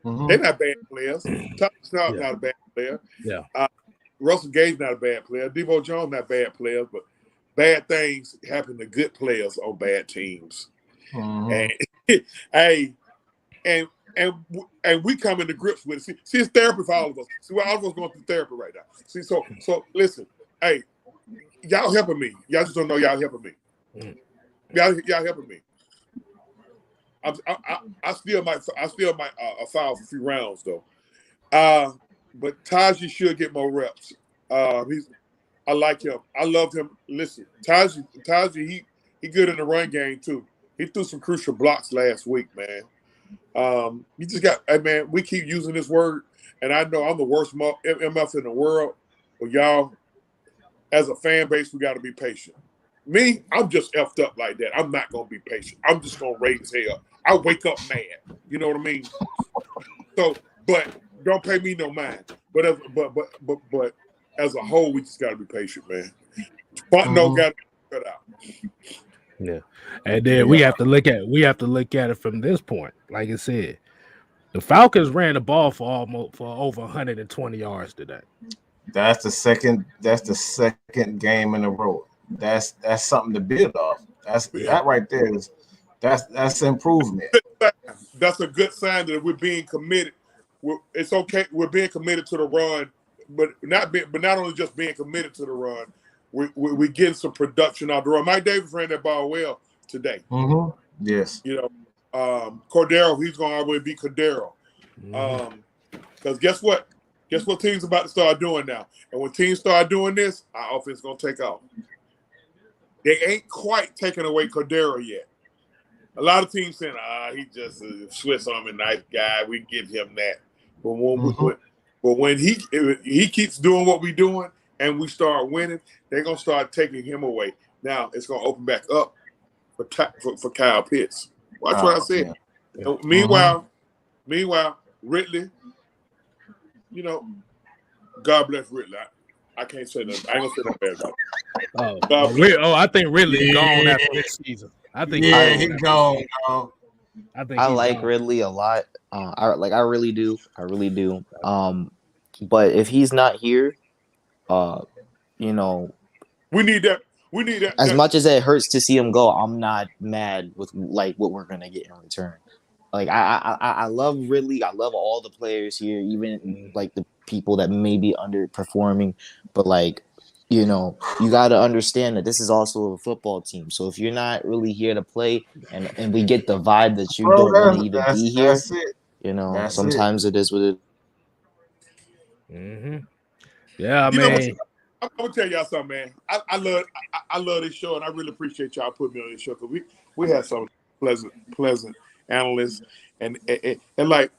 Mm-hmm. They're not bad players. Thomas Snell's not a bad player. Yeah. Russell Gage not a bad player. Debo Jones not bad players, but bad things happen to good players on bad teams. Mm-hmm. And we come into grips with it. See, it's therapy for all of us. See, all of us going through therapy right now. See, so listen, hey, y'all helping me. Y'all just don't know y'all helping me. Y'all helping me. I still might foul for a few rounds though. But Tajee should get more reps. I like him. I love him. Listen, Tajee, he good in the run game too. He threw some crucial blocks last week, man. You just got, hey man, we keep using this word, and I know I'm the worst MF in the world. But y'all, as a fan base, we got to be patient. Me, I'm just effed up like that. I'm not gonna be patient. I'm just gonna raise hell. I wake up mad. You know what I mean? So, but don't pay me no mind. But as a whole, we just gotta be patient, man. But no, got to cut out. Yeah, and then we have to look at it from this point. Like I said, the Falcons ran the ball for over 120 yards today. That's the second game in a row. That's something to build off. That right there that's improvement. That's a good sign that we're being committed. It's okay. We're being committed to the run, but not only just being committed to the run. We're getting some production out the run. Mike Davis ran that ball well today. Mm-hmm. Yes. You know, Cordero, he's going to always be Cordero. Because guess what? Guess what teams about to start doing now? And when teams start doing this, our offense is going to take off. They ain't quite taking away Cordero yet. A lot of teams saying, he's just a Swiss Army knife guy. We give him that. But when he keeps doing what we're doing and we start winning, they're going to start taking him away. Now it's going to open back up for Kyle Pitts. Watch what I said. Yeah. Meanwhile, Ridley, you know, God bless Ridley. I can't say that. I ain't gonna say that bad about it. I think Ridley's gone after this season. I think he's gone. I like Ridley a lot. I really do. But if he's not here, you know, we need that. As much as it hurts to see him go, I'm not mad with like what we're gonna get in return. Like I love Ridley. I love all the players here, even like the people that may be underperforming. But like, you know, you got to understand that this is also a football team. So if you're not really here to play, and we get the vibe that you don't want to even be here, you know, sometimes it is what it. Mm-hmm. Yeah, man. I'm gonna tell y'all something, man. I love this show, and I really appreciate y'all putting me on this show because we have some pleasant analysts, and like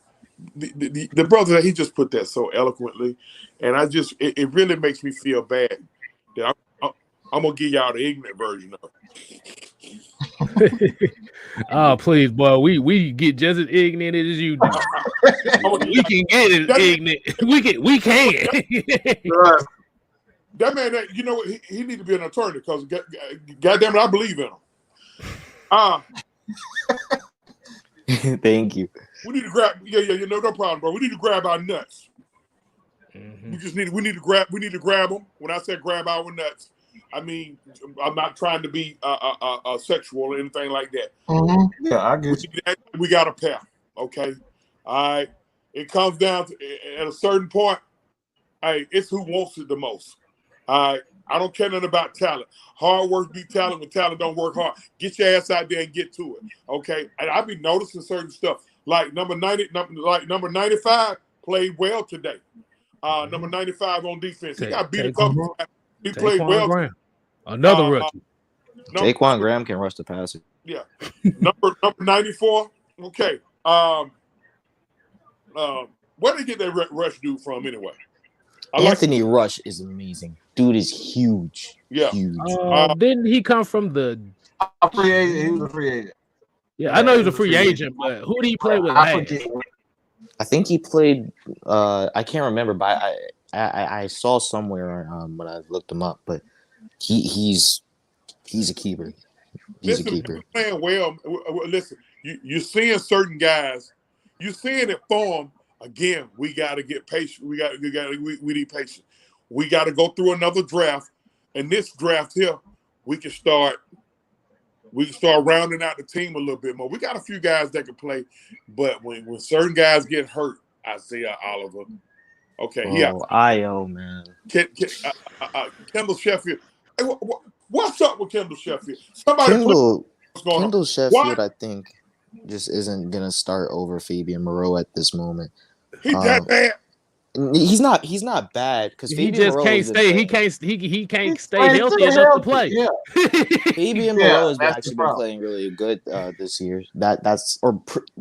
the brother, he just put that so eloquently, and it really makes me feel bad that I'm gonna give y'all the ignorant version of it. Oh, please, boy, we get just as ignorant as you do. We can get as ignorant. We can. That man, you know what? He need to be an attorney because, goddamn it, I believe in him. Thank you. We need to grab. No problem, bro. We need to grab our nuts. Mhm. We need to grab them. When I say grab our nuts, I mean I'm not trying to be sexual or anything like that. Yeah, I guess. We got a pair. Okay, all right. It comes down to at a certain point. Hey, it's who wants it the most. All right. I don't care nothing about talent. Hard work beat talent when talent don't work hard. Get your ass out there and get to it. Okay. And I be noticing certain stuff. Like number 95 played well today. Number 95 on defense. He got beat a couple times. He played well. Graham. Another rookie. Taquan Graham can rush the passer. Yeah. Number 94. Okay. Where did they get that rush dude from anyway? Anthony Rush is amazing. Dude is huge. Yeah. Huge. Didn't he come from the free agent? He was a free agent. Yeah, I know he's a free agent, but who did he play with last? I think he played. I can't remember, but I saw somewhere when I looked him up. But he's a keeper. He's a keeper. Playing well. Listen, you're seeing certain guys. You're seeing it form. Again, we got to get patient. We need patience. We got to go through another draft, and this draft here, we can start rounding out the team a little bit more. We got a few guys that can play, but when certain guys get hurt, Isaiah Oliver, okay, IO man, Kendall Sheffield. Hey, what's up with Kendall Sheffield? Kendall Sheffield, I think, just isn't gonna start over Fabian Moreau at this moment. He's that bad. He's not bad because he just can't stay. He can't stay healthy enough to play. Yeah. Fabian Moreau has actually been playing really good this year. That's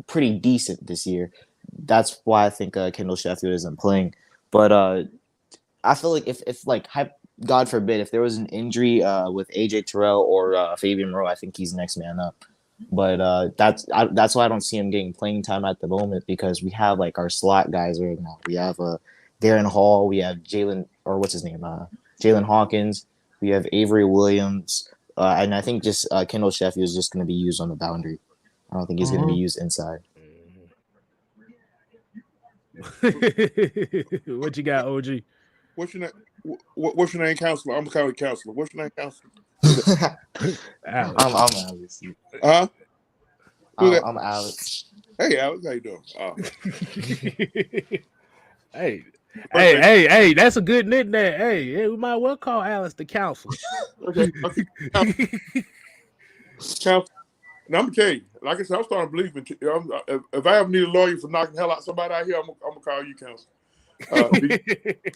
pretty decent this year. That's why I think Kendall Sheffield isn't playing. But I feel like if God forbid if there was an injury with AJ Terrell or Fabian Moreau, I think he's next man up. But that's why I don't see him getting playing time at the moment because we have like our slot guys right now. We have Darren Hall, we have Jalen Hawkins, we have Avery Williams, and I think just Kendall Sheffield is just going to be used on the boundary. I don't think he's going to be used inside. What you got, OG? What's your name? What's your name, counselor? I'm calling counselor. What's your name, counselor? I'm Alex. Huh? I'm Alex. Hey, Alex, how you doing? Hey, that's a good nickname. Hey, we might well call Alex the counselor. Okay. Counselor. Now, I'm gonna tell you, like I said, I'm starting to believe if I ever need a lawyer for knocking the hell out somebody out here, I'm gonna call you counselor.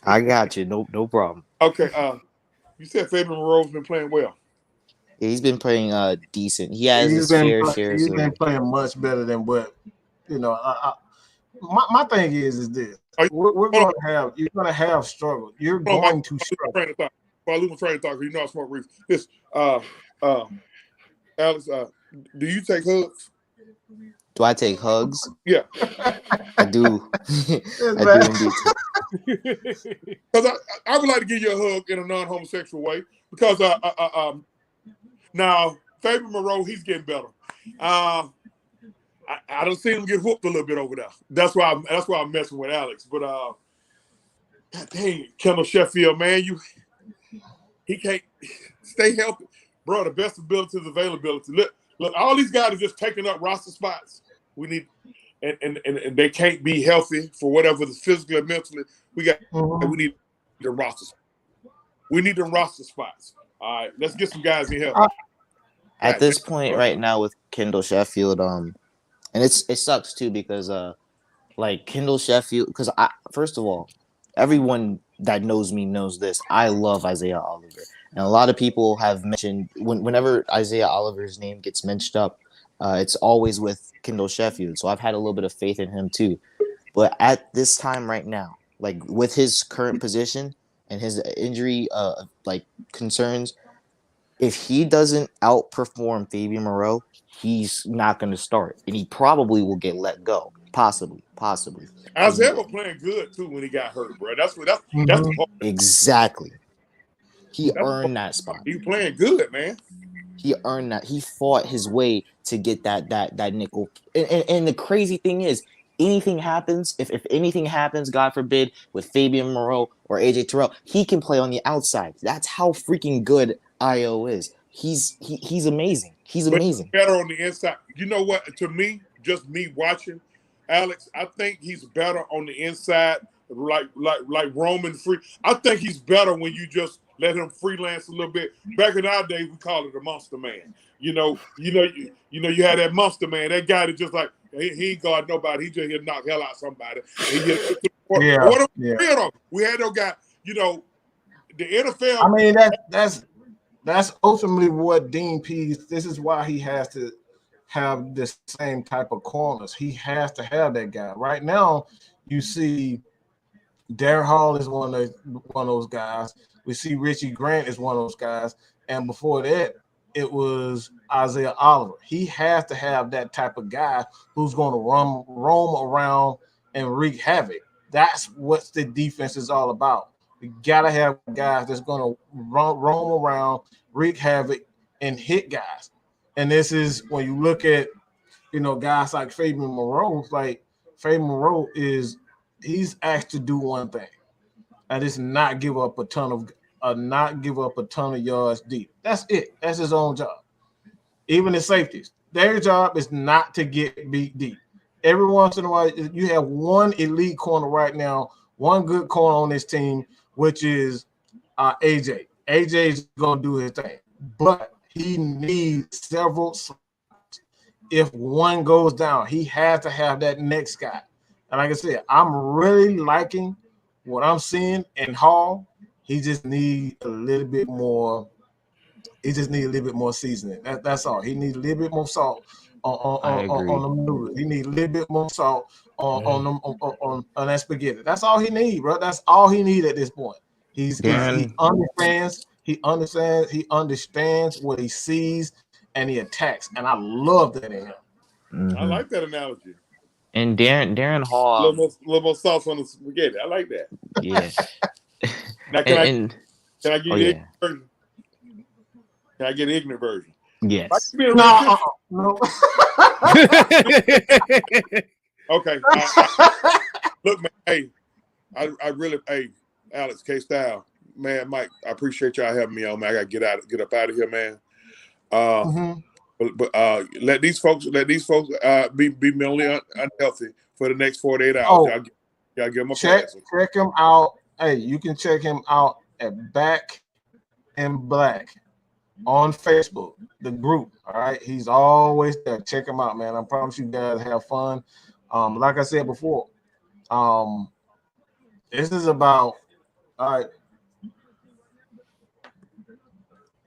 I got you. No problem. Okay. You said Fabian Moreau's been playing well. Yeah, he's been playing decent. He has his fair share. He's been playing much better than what my thing is this. We're going to have you're going to have struggle. You're going to struggle. I lose my train of thought because you know I smoke reef. This Alex, do you take hugs? Do I take hugs? Yeah. I do. I do indeed. Because I would like to give you a hug in a non-homosexual way. Because now Fabian Moreau, he's getting better. I don't see him get whooped a little bit over there. That's why I'm messing with Alex. But God dang, Kendall Sheffield, man, he can't stay healthy. Bro, the best ability is availability. Look, all these guys are just taking up roster spots. We need and they can't be healthy for whatever the physically or mentally. We need the roster. We need the roster spots. All right, let's get some guys in here. At this point right now with Kendall Sheffield, and it sucks too because like Kendall Sheffield, because first of all, everyone that knows me knows this. I love Isaiah Oliver. And a lot of people have mentioned whenever Isaiah Oliver's name gets mentioned up, it's always with Kendall Sheffield. So I've had a little bit of faith in him too. But at this time right now, like with his current position and his injury concerns, if he doesn't outperform Fabian Moreau, he's not going to start. And he probably will get let go. Possibly. Isaiah was playing good too when he got hurt, bro. That's the exactly. He earned that spot. He playing good, man. He earned that. He fought his way to get that nickel. And the crazy thing is, anything happens, if anything happens, God forbid, with Fabian Moreau or AJ Terrell, he can play on the outside. That's how freaking good Io is. He's amazing. He's But amazing. better on the inside. You know what? To me, just me watching, Alex, I think he's better on the inside, like Roman free. I think he's better when you just let him freelance a little bit. Back in our days, we called it a monster man. You had that monster man, that guy that just like he ain't guard nobody. He just here knock hell out somebody. We had no guy. The NFL. I mean, that's ultimately what Dean Pease. This is why he has to have the same type of corners. He has to have that guy. Right now, you see Darren Hall is one of those guys. We see Richie Grant is one of those guys. And before that, it was Isaiah Oliver. He has to have that type of guy who's going to roam around and wreak havoc. That's what the defense is all about. You got to have guys that's going to roam around, wreak havoc, and hit guys. And this is when you look at, guys like Fabian Moreau. Like Fabian Moreau he's asked to do one thing, and it's not give up a ton of yards deep. That's it. That's his own job. Even the safeties, their job is not to get beat deep. Every once in a while, you have one elite corner right now, one good corner on this team, which is AJ. AJ is going to do his thing, but he needs several slots. If one goes down, he has to have that next guy. And like I said, I'm really liking what I'm seeing in Hall. He just needs a little bit more. He just needs a little bit more seasoning. That's all. He needs a little bit more salt on the noodles. He needs a little bit more salt on that spaghetti. That's all he needs, bro. That's all he needs at this point. He understands. He understands what he sees, and he attacks. And I love that in him. Mm-hmm. I like that analogy. And Darren Hall, a little more sauce on the spaghetti. I like that. Yeah. Now, can I give you the ignorant version? Can I get the ignorant version? Yes. No. Okay. Look, man. Hey, I really, Alex K-Style, man, Mike, I appreciate y'all having me on, man. I gotta get up out of here, man. But let these folks be mentally unhealthy for the next 48 hours. Y'all give them a pass. Check him out. Hey, you can check him out at Back in Black on Facebook, the group. All right, he's always there. Check him out, man. I promise you guys have fun. Like I said before, this is about all right.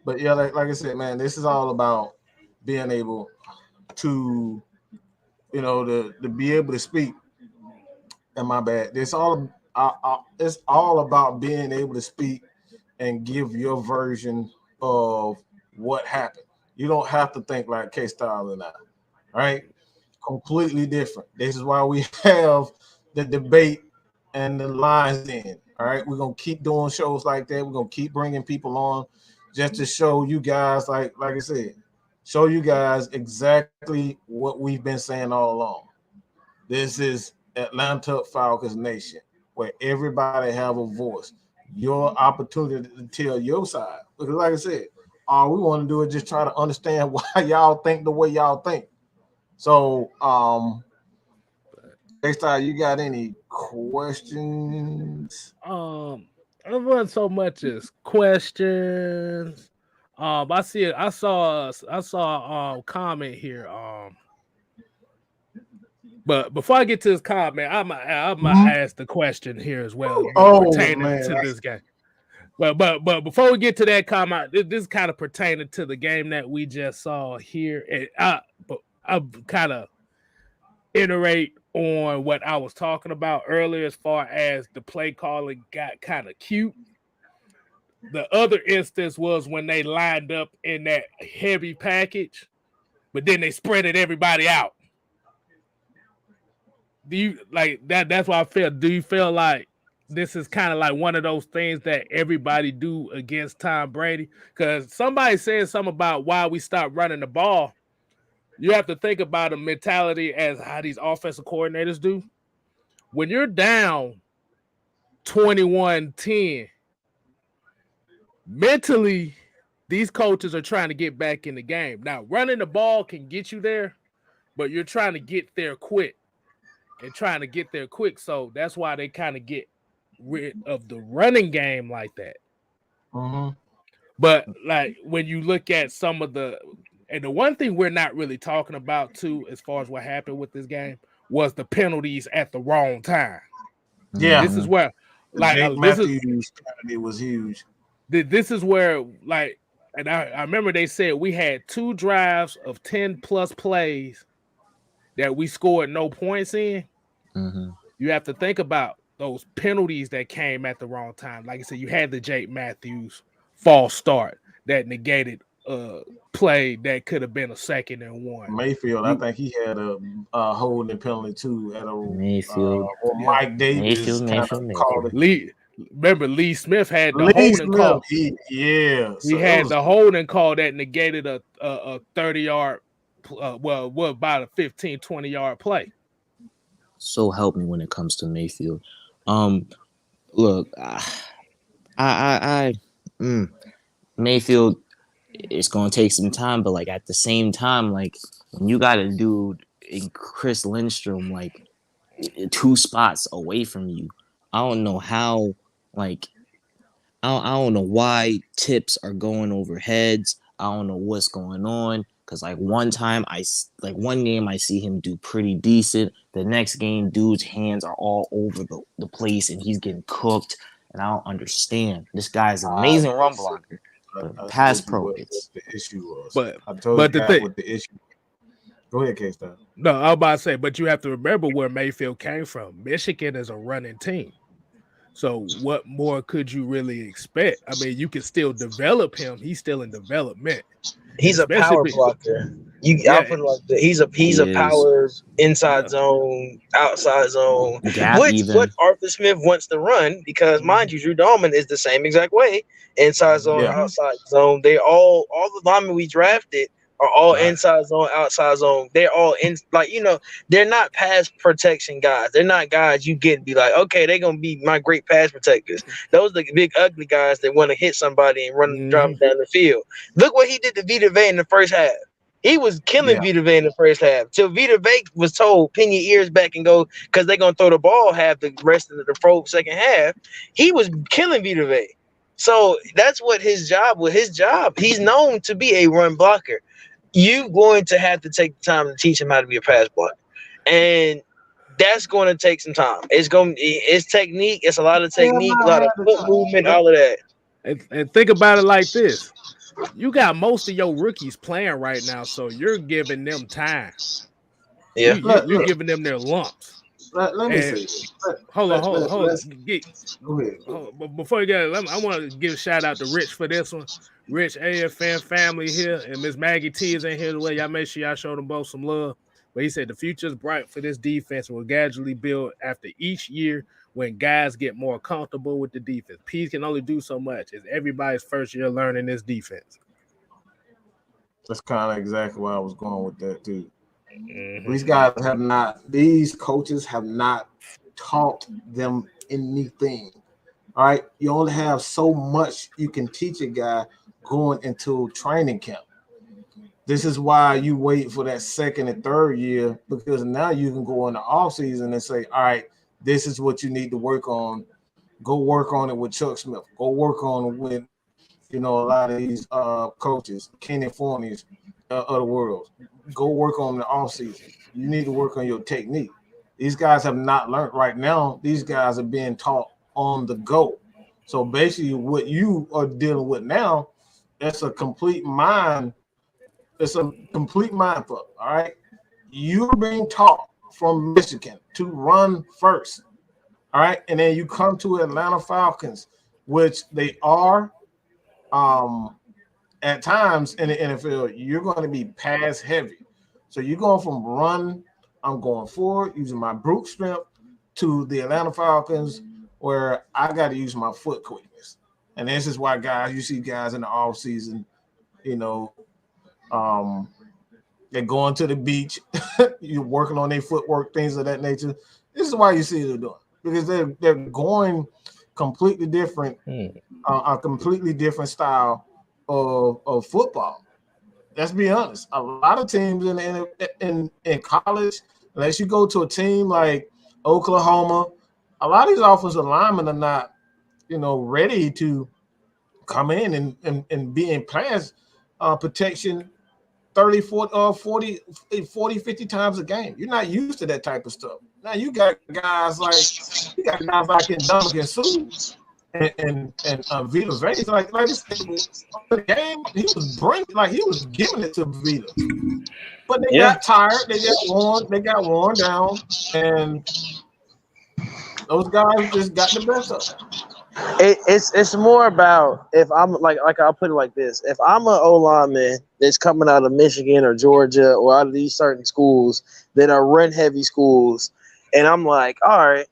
But yeah, like I said, man, this is all about being able to, to be able to speak. And my bad. It's all about being able to speak and give your version of what happened. You don't have to think like K-Style and I, right? Completely different. This is why we have the debate and the lines in. All right, we're gonna keep doing shows like that. We're gonna keep bringing people on just to show you guys, like I said, show you guys exactly what we've been saying all along. This is Atlanta Falcons Nation, where everybody have a voice. Your opportunity to tell your side. Because like I said, all we want to do is just try to understand why y'all think the way y'all think. So, next time, you got any questions? It wasn't so much as questions. I saw a comment here. But before I get to this comment, I'm gonna ask the question here as well, pertaining to this game. But before we get to that comment, this is kind of pertaining to the game that we just saw here. And I'll kind of iterate on what I was talking about earlier as far as the play calling got kind of cute. The other instance was when they lined up in that heavy package, but then they spreaded everybody out. Do you like that? That's why I feel. Do you feel like this is kind of like one of those things that everybody do against Tom Brady? Because somebody said something about why we stopped running the ball. you have to think about a mentality as how these offensive coordinators do. When you're down 21-10, mentally, these coaches are trying to get back in the game. Now, running the ball can get you there, but you're trying to get there quick. So that's why they kind of get rid of the running game like that. Mm-hmm. But like when you look at some of the one thing we're not really talking about too, as far as what happened with this game, was the penalties at the wrong time. Yeah, This is where, like, Jake Matthews penalty was huge. This is where, like, and I remember they said we had 2 drives of 10 plus plays that we scored no points in. Mm-hmm. You have to think about those penalties that came at the wrong time. Like I said, you had the Jake Matthews false start that negated play that could have been a 2nd and 1. Mayfield, I think he had a holding penalty too at a Mayfield. Mike Davis called it. Remember Lee Smith had the holding call. He had the holding call that negated a 30-yard, about a 15, 20-yard play. So help me when it comes to Mayfield. Look, Mayfield, it's gonna take some time, but like at the same time, like when you got a dude in Chris Lindstrom like 2 spots away from you, I don't know how. Like, I don't know why tips are going over heads. I don't know what's going on. Cause like one game I see him do pretty decent. The next game, dude's hands are all over the place and he's getting cooked. And I don't understand. This guy's an amazing run blocker. But pass pro, it's the issue was. But I told but you the thing, what the issue. Go ahead, K-Star. No, I was about to say, but you have to remember where Mayfield came from. Michigan is a running team. So what more could you really expect? I mean, you can still develop him. He's still in development. He's a power blocker. I'll put it like that. He's a power inside zone, outside zone, what Arthur Smith wants to run, because mind you, Drew Dahlman is the same exact way. Inside zone, outside zone. They all the linemen we drafted are all inside zone, outside zone. They're all in, like, they're not pass protection guys. They're not guys you get and be like, okay, they're gonna be my great pass protectors. Those are the big ugly guys that want to hit somebody and run drive down the field. Look what he did to Vita Vea in the first half. He was killing Vita Vea in the first half. Till Vita Vea was told, pin your ears back and go, because they're gonna throw the ball half the rest of the second half. He was killing Vita Vea. So that's what his job was. His job, he's known to be a run blocker. You're going to have to take the time to teach him how to be a pass blocker. And that's going to take some time. It's technique. It's a lot of technique, a lot of foot movement, all of that. And think about it like this. You got most of your rookies playing right now, so you're giving them time. Yeah. You're giving them their lumps. Let me see. Hold on. Go ahead. Before you get it, I want to give a shout out to Rich for this one. Rich, AFN family here, and Miss Maggie T is in here. The way y'all make sure y'all show them both some love. But he said the future is bright for this defense and will gradually build after each year when guys get more comfortable with the defense. Pease can only do so much. It's everybody's first year learning this defense. That's kind of exactly where I was going with that too. These coaches have not taught them anything. All right, you only have so much you can teach a guy going into training camp. This is why you wait for that second and third year, because now you can go in the offseason and say, all right, this is what you need to work on. Go work on it with Chuck Smith. Go work on it with, a lot of these coaches, Kenny Forney's of the world. Go work on the offseason. You need to work on your technique. These guys have not learned right now. These guys are being taught on the go. So basically what you are dealing with now, that's a complete mind. It's a complete mind fuck. All right. You're being taught from Michigan to run first. All right. And then you come to Atlanta Falcons, which they are at times in the NFL, you're going to be pass heavy. So you're going from run, I'm going forward using my brute strength, to the Atlanta Falcons where I got to use my foot quickness. And this is why you see guys in the off season, They're going to the beach. You're working on their footwork, things of that nature. This is why you see they're doing, because they're going completely different, a completely different style of football. Let's be honest. A lot of teams in college, unless you go to a team like Oklahoma, a lot of these offensive linemen are not, ready to come in and be in pass protection 30, 40, 50 times a game. You're not used to that type of stuff. Now you got guys like Dominican Sue and Vita Vase. Like the game, he was giving it to Vita. But they got tired, they got worn down, and those guys just got the best of it. It's more about, if I'm like I'll put it like this: if I'm an O lineman that's coming out of Michigan or Georgia or out of these certain schools that are run heavy schools, and I'm like, all right,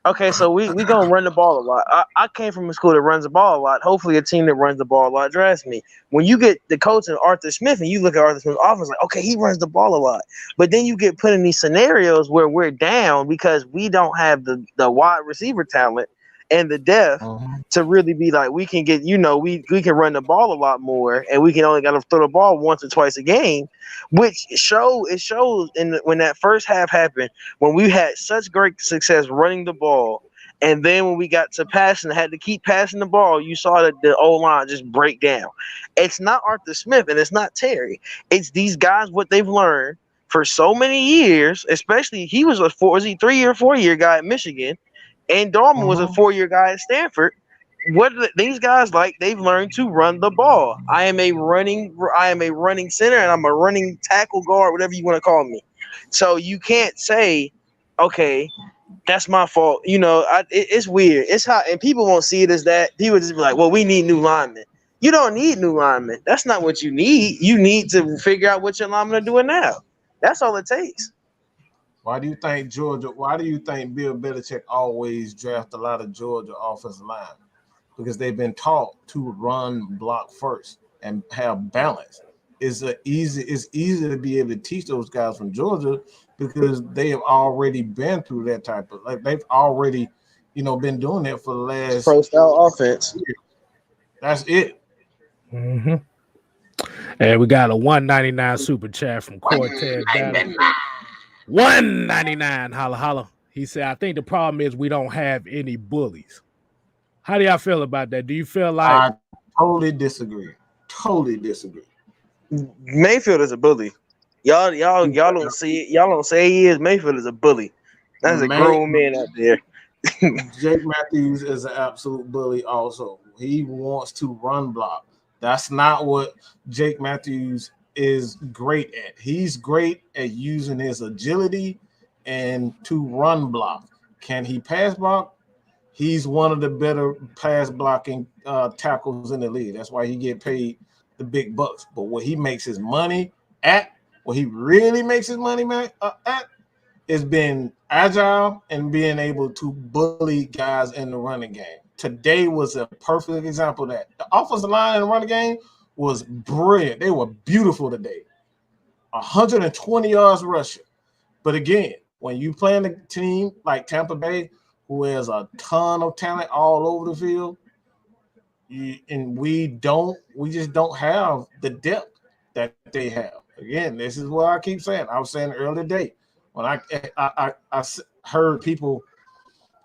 okay, so we gonna run the ball a lot. I came from a school that runs the ball a lot. Hopefully, a team that runs the ball a lot drafts me. When you get the coach and Arthur Smith, and you look at Arthur Smith's offense, like, okay, he runs the ball a lot. But then you get put in these scenarios where we're down because we don't have the wide receiver talent and the depth to really be like, we can get, we can run the ball a lot more, and we can only got to throw the ball once or twice a game, which shows when that first half happened, when we had such great success running the ball, and then when we got to passing, had to keep passing the ball, you saw that the O-line just break down. It's not Arthur Smith and it's not Terry. It's these guys, what they've learned for so many years, especially he was a 3-year, 4-year guy at Michigan, and Darman was a 4-year guy at Stanford. What these guys like? They've learned to run the ball. I am a running center, and I'm a running tackle guard, whatever you want to call me. So you can't say, okay, that's my fault. It's weird. It's how, and people won't see it as that. People just be like, well, we need new linemen. You don't need new linemen. That's not what you need. You need to figure out what your linemen are doing now. That's all it takes. Why do you think Bill Belichick always draft a lot of Georgia offensive line? Because they've been taught to run block first and have balance. It's easy to be able to teach those guys from Georgia because they have already been through that type of, like, they've already, been doing that for the last pro style offense. Year. That's it. Mm-hmm. And we got a $1.99 super chat from Cortez Battle. $1.99, holla holla. He said, I think the problem is we don't have any bullies. How do y'all feel about that? Do you feel like... I totally disagree. Mayfield is a bully. Y'all don't see it. Y'all don't say he is. Mayfield is a bully. That's a grown man out there. Jake Matthews is an absolute bully also. He wants to run block. That's not what Jake Matthews is great at. He's great at using his agility and to run block. Can he pass block? He's one of the better pass blocking tackles in the league. That's why he get paid the big bucks. But what he makes his money at, what he really makes his money at, is being agile and being able to bully guys in the running game. Today was a perfect example of that. The offensive line in the running game was brilliant. They were beautiful today. 120 yards rushing. But again, when you play in a team like Tampa Bay, who has a ton of talent all over the field, we just don't have the depth that they have. Again, this is what I keep saying. I was saying earlier today when I heard people,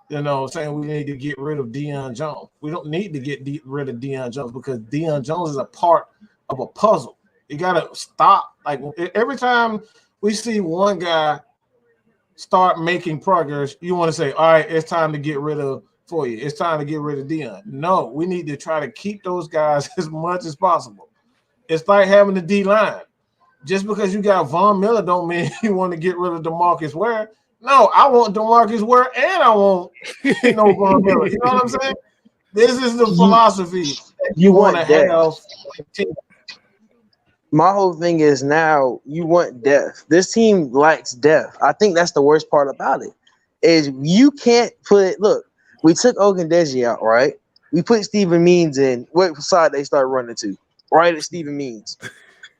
saying we need to get rid of Deion Jones. We don't need to get rid of Deion Jones because Deion Jones is a part of a puzzle. You got to stop. Like, every time we see one guy start making progress, you want to say, all right, it's time to get rid of Foye. It's time to get rid of Deion. No, we need to try to keep those guys as much as possible. It's like having the D-line. Just because you got Von Miller don't mean you want to get rid of DeMarcus Ware. No, I want DeMarcus Ware and I want Von Miller. You know what I'm saying? This is the philosophy you want to have. My whole thing is now you want depth. This team lacks depth. I think that's the worst part about it. Is you can't look, we took Ogundeji out, right? We put Steven Means in. What side they start running to? Right at Steven Means.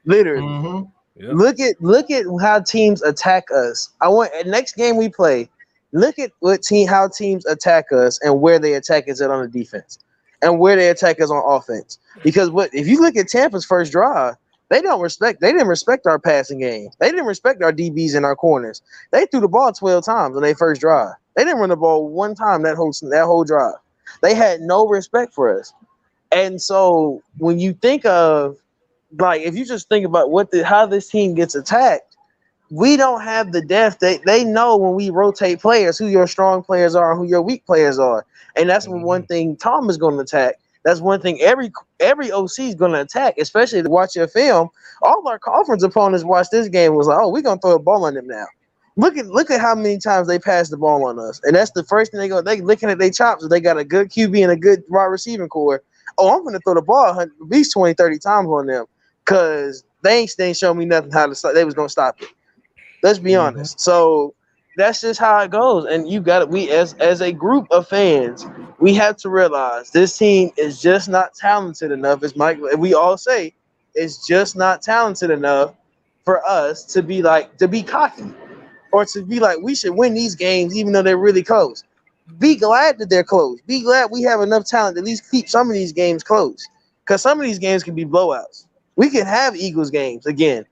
Literally. Yep. Look at how teams attack us. I want next game we play. Look at how teams attack us and where they attack us at on the defense, and where they attack us on offense. Because if you look at Tampa's first drive, they didn't respect our passing game. They didn't respect our DBs and our corners. They threw the ball 12 times on their first drive. They didn't run the ball one time that whole drive. They had no respect for us. And so when you think of, like, if you just think about how this team gets attacked, we don't have the depth. They know when we rotate players who your strong players are and who your weak players are. And that's one thing Tom is going to attack. That's one thing every OC is going to attack, especially to watch your film. All our conference opponents watched this game and was like, oh, we're going to throw a ball on them now. Look at how many times they passed the ball on us. And that's the first thing they looking at their chops. If they got a good QB and a good wide receiving core, oh, I'm going to throw the ball at least 20, 30 times on them because they ain't show me nothing how to stop. They was going to stop it. Let's be honest. So that's just how it goes. And you got it. We as a group of fans, we have to realize this team is just not talented enough. As we all say, it's just not talented enough for us to be cocky or to be like, we should win these games even though they're really close. Be glad that they're close. Be glad we have enough talent to at least keep some of these games close. Because some of these games can be blowouts. We can have Eagles games again.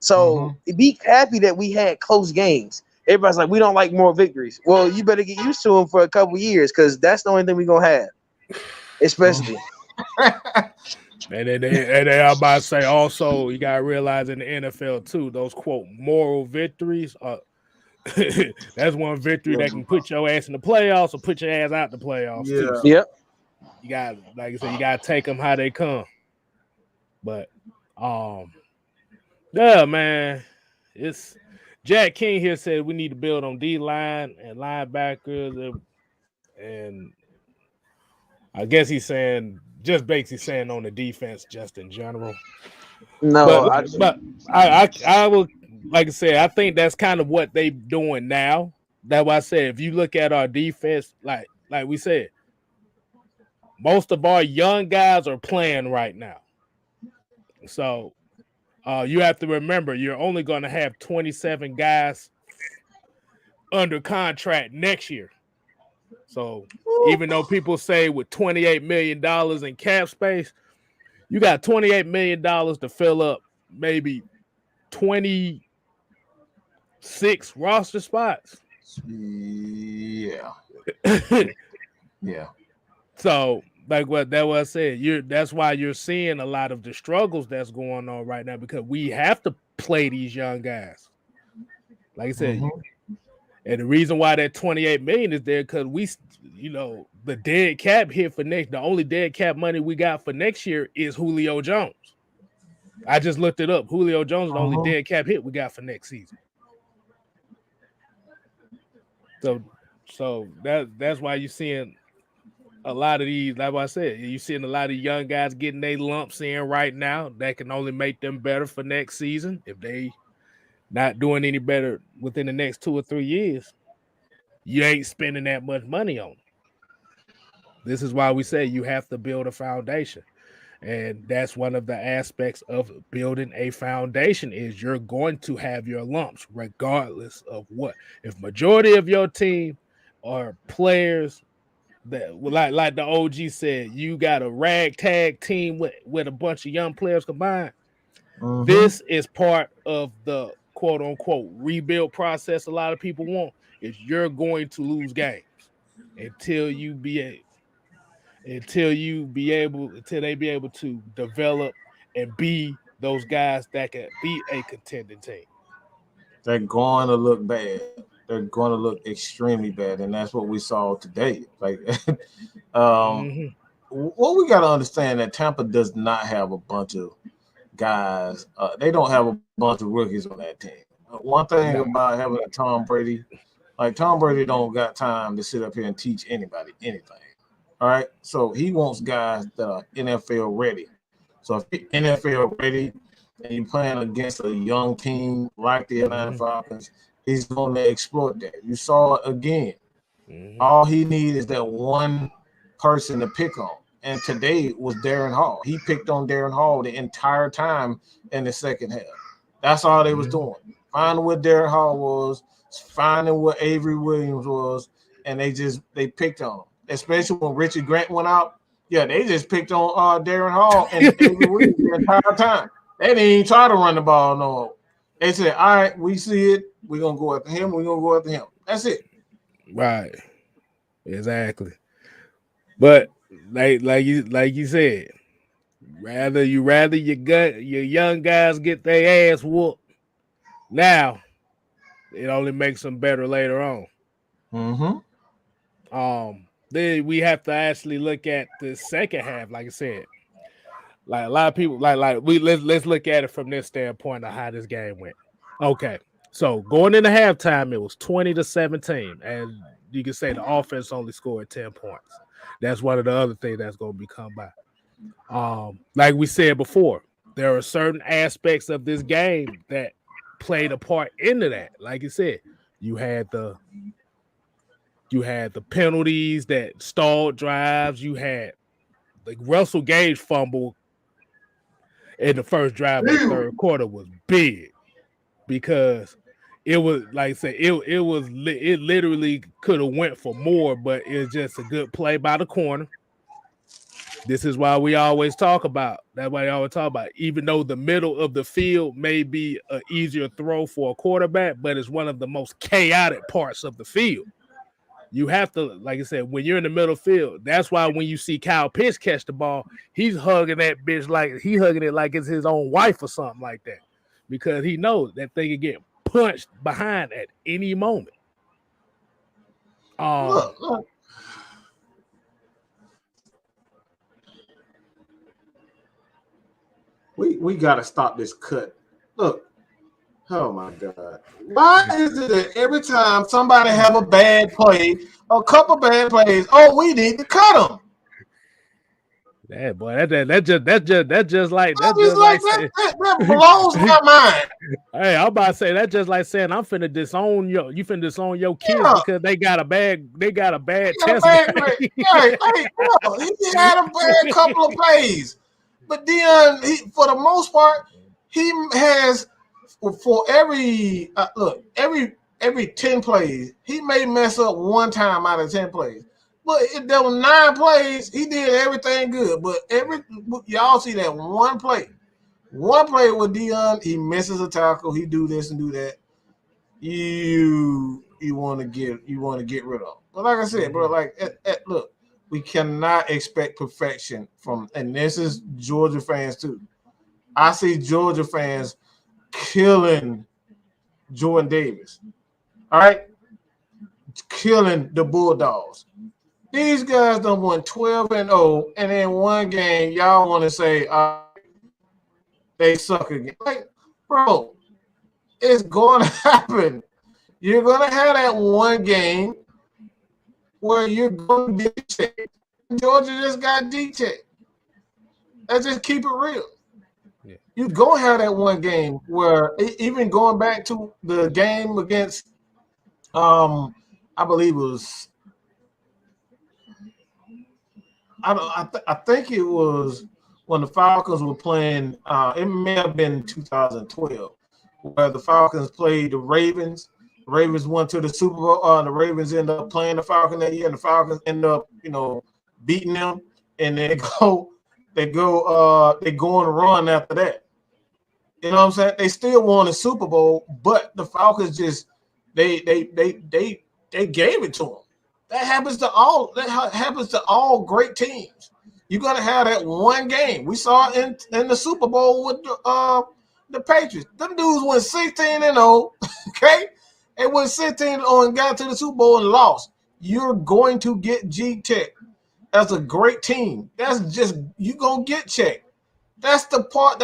So be happy that we had close games. Everybody's like, we don't like more victories. Well, you better get used to them for a couple years because that's the only thing we're going to have. Especially. And they are about to say also, you got to realize in the NFL too, those quote moral victories are that's one victory that can put your ass in the playoffs or put your ass out the playoffs too. So yep. You got, like I said, you got to take them how they come. But yeah, man, it's Jack King here said we need to build on D line and linebackers, and I guess he's saying just basically saying on the defense just in general. No, but I will, like I said, I think that's kind of what they doing now. That's why I said if you look at our defense, like we said, most of our young guys are playing right now. So you have to remember you're only going to have 27 guys under contract next year. So even though people say with $28 million in cap space, you got $28 million to fill up maybe 26 roster spots. Yeah. Yeah. So like what I said, that's why you're seeing a lot of the struggles that's going on right now because we have to play these young guys. Like I said, and the reason why that 28 million is there because we, the dead cap hit for the only dead cap money we got for next year is Julio Jones. I just looked it up. Julio Jones is the only dead cap hit we got for next season. So that's why you're seeing a lot of these, like I said, you're seeing a lot of young guys getting their lumps in right now that can only make them better for next season. If they not doing any better within the next 2 or 3 years, you ain't spending that much money on them. This is why we say you have to build a foundation. And that's one of the aspects of building a foundation is you're going to have your lumps regardless of what. If majority of your team are players that, like the OG said, you got a ragtag team with a bunch of young players combined. This is part of the quote unquote rebuild process a lot of people want is you're going to lose games until they be able to develop and be those guys that can be a contending team. They're going to look bad. They're going to look extremely bad, and that's what we saw today. Like, what we got to understand that Tampa does not have a bunch of guys. They don't have a bunch of rookies on that team. One thing about having a Tom Brady, like Tom Brady don't got time to sit up here and teach anybody anything. All right, so he wants guys that are NFL ready. So if you're NFL ready and you're playing against a young team like the Atlanta Falcons, he's going to exploit that. You saw it again. All he needs is that one person to pick on. And today was Darren Hall. He picked on Darren Hall the entire time in the second half. That's all they was doing. Finding what Derek Hall was, finding what Avery Williams was, and they picked on him. Especially when Richard Grant went out. Yeah, they just picked on Darren Hall and Avery Williams the entire time. They didn't even try to run the ball no more. They said, all right, we see it. We're gonna go after him, we're gonna go after him. That's it. Right. Exactly. But like you said, rather your young guys get their ass whooped now, it only makes them better later on. Then we have to actually look at the second half, like I said. Like a lot of people, let's look at it from this standpoint of how this game went. Okay, so going into halftime, it was 20-17, and you can say the offense only scored 10 points. That's one of the other things that's going to become by. Like we said before, there are certain aspects of this game that played a part into that. Like you said, you had the penalties that stalled drives. You had the Russell Gage fumble in the first drive of the third quarter was big because it was, like I said, it literally could have went for more, but it's just a good play by the corner. This is why we always talk about, even though the middle of the field may be an easier throw for a quarterback, but it's one of the most chaotic parts of the field. You have to, like I said, when you're in the middle field, that's why when you see Kyle Pitts catch the ball, he's hugging that bitch like it's his own wife or something like that, because he knows that thing can get punched behind at any moment. Look. We gotta stop this cut. Look. Oh my God. Why is it that every time somebody have a bad play, a couple bad plays, we need to cut them? Yeah, boy, that blows my mind. Hey, I'm about to say that just like saying I'm finna disown you finna disown your kids because they got a bad test. He had a bad couple of plays. But then for the most part, he has for every 10 plays, he may mess up one time out of 10 plays. But if there were 9 plays, he did everything good. But y'all see that one play with Deion, he misses a tackle, he do this and do that. You want to get rid of him. But like I said, bro, look, we cannot expect perfection and this is Georgia fans too. I see Georgia fans killing Jordan Davis. All right? Killing the Bulldogs. These guys done won 12-0, and in one game, y'all want to say they suck again. Like, bro, it's going to happen. You're going to have that one game where you're going to get checked. Georgia just got D-checked. Let's just keep it real. Yeah. You're going to have that one game where, even going back to the game against, I believe it was, I think it was when the Falcons were playing. It may have been 2012, where the Falcons played the Ravens. The Ravens went to the Super Bowl. The Ravens ended up playing the Falcons that year, and the Falcons ended up, beating them. And they go on a run after that. You know what I'm saying? They still won the Super Bowl, but the Falcons just they gave it to them. That happens to all great teams. You're gonna have that one game. We saw it in the Super Bowl with the Patriots. Them dudes went 16-0. Okay, they went 16-0 and got to the Super Bowl and lost. You're going to get G-Tech. That's a great team. That's just, you're gonna get checked. That's a part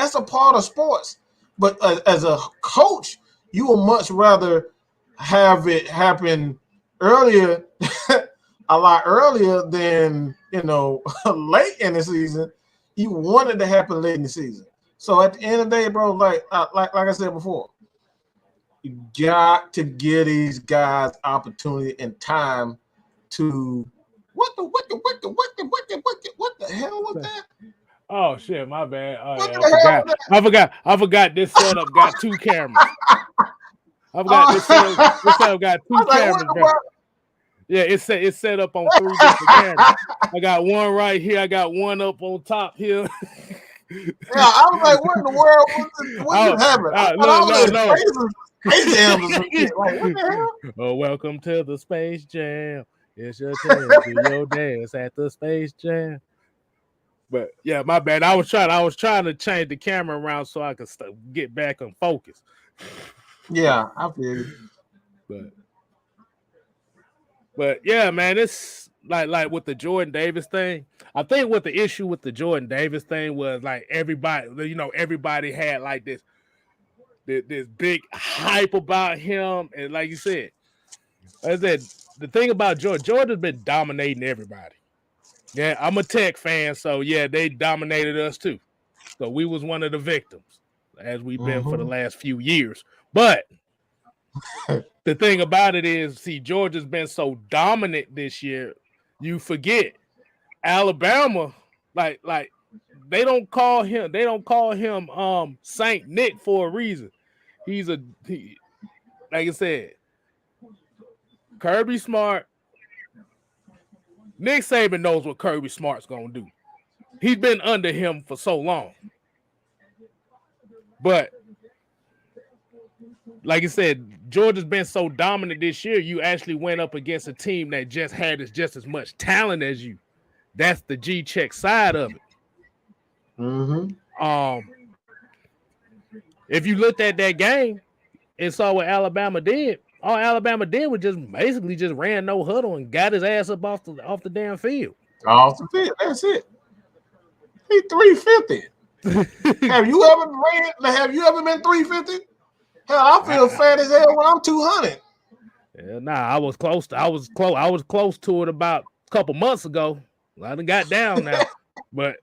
of sports. But as a coach, you will much rather have it happen earlier, a lot earlier than late in the season. You want it to happen late in the season. So at the end of the day, bro, like I said before, you got to give these guys opportunity and time to what the hell was that? Oh shit, my bad. Oh What yeah, the hell was that? I forgot this setup got 2 cameras. I forgot this setup got I 2 was like, what cameras, the bro. fuck? Yeah, it's set up on 3 different cameras. I got one right here. I got one up on top here. Yeah, I was like, what in the world? What just happened? I thought I was in Space Jam or some shit. Like, what the hell? Oh, welcome to the Space Jam. It's your chance to do your dance at the Space Jam. But yeah, my bad. I was trying to change the camera around so I could get back on focus. Yeah, I feel you. But yeah, man, it's like with the Jordan Davis thing. I think what the issue with the Jordan Davis thing was like everybody had like this big hype about him, and like you said, I said the thing about Jordan's been dominating everybody. Yeah, I'm a Tech fan, so yeah, they dominated us too. So we was one of the victims, as we've been for the last few years. But the thing about it is, see, Georgia's been so dominant this year, you forget Alabama, like they don't call him Saint Nick for a reason. Like I said, Kirby Smart. Nick Saban knows what Kirby Smart's gonna do. He's been under him for so long. But like I said, Georgia's been so dominant this year, you actually went up against a team that just had just as much talent as you. That's the G-check side of it. If you looked at that game and saw what Alabama did, all Alabama did was just basically just ran no huddle and got his ass up off the damn field. Off the field, that's it. He 350. Have you ever been 350? Hell, I feel fat as hell when I'm 200. Yeah, nah, I was close to it about a couple months ago. I done got down now, but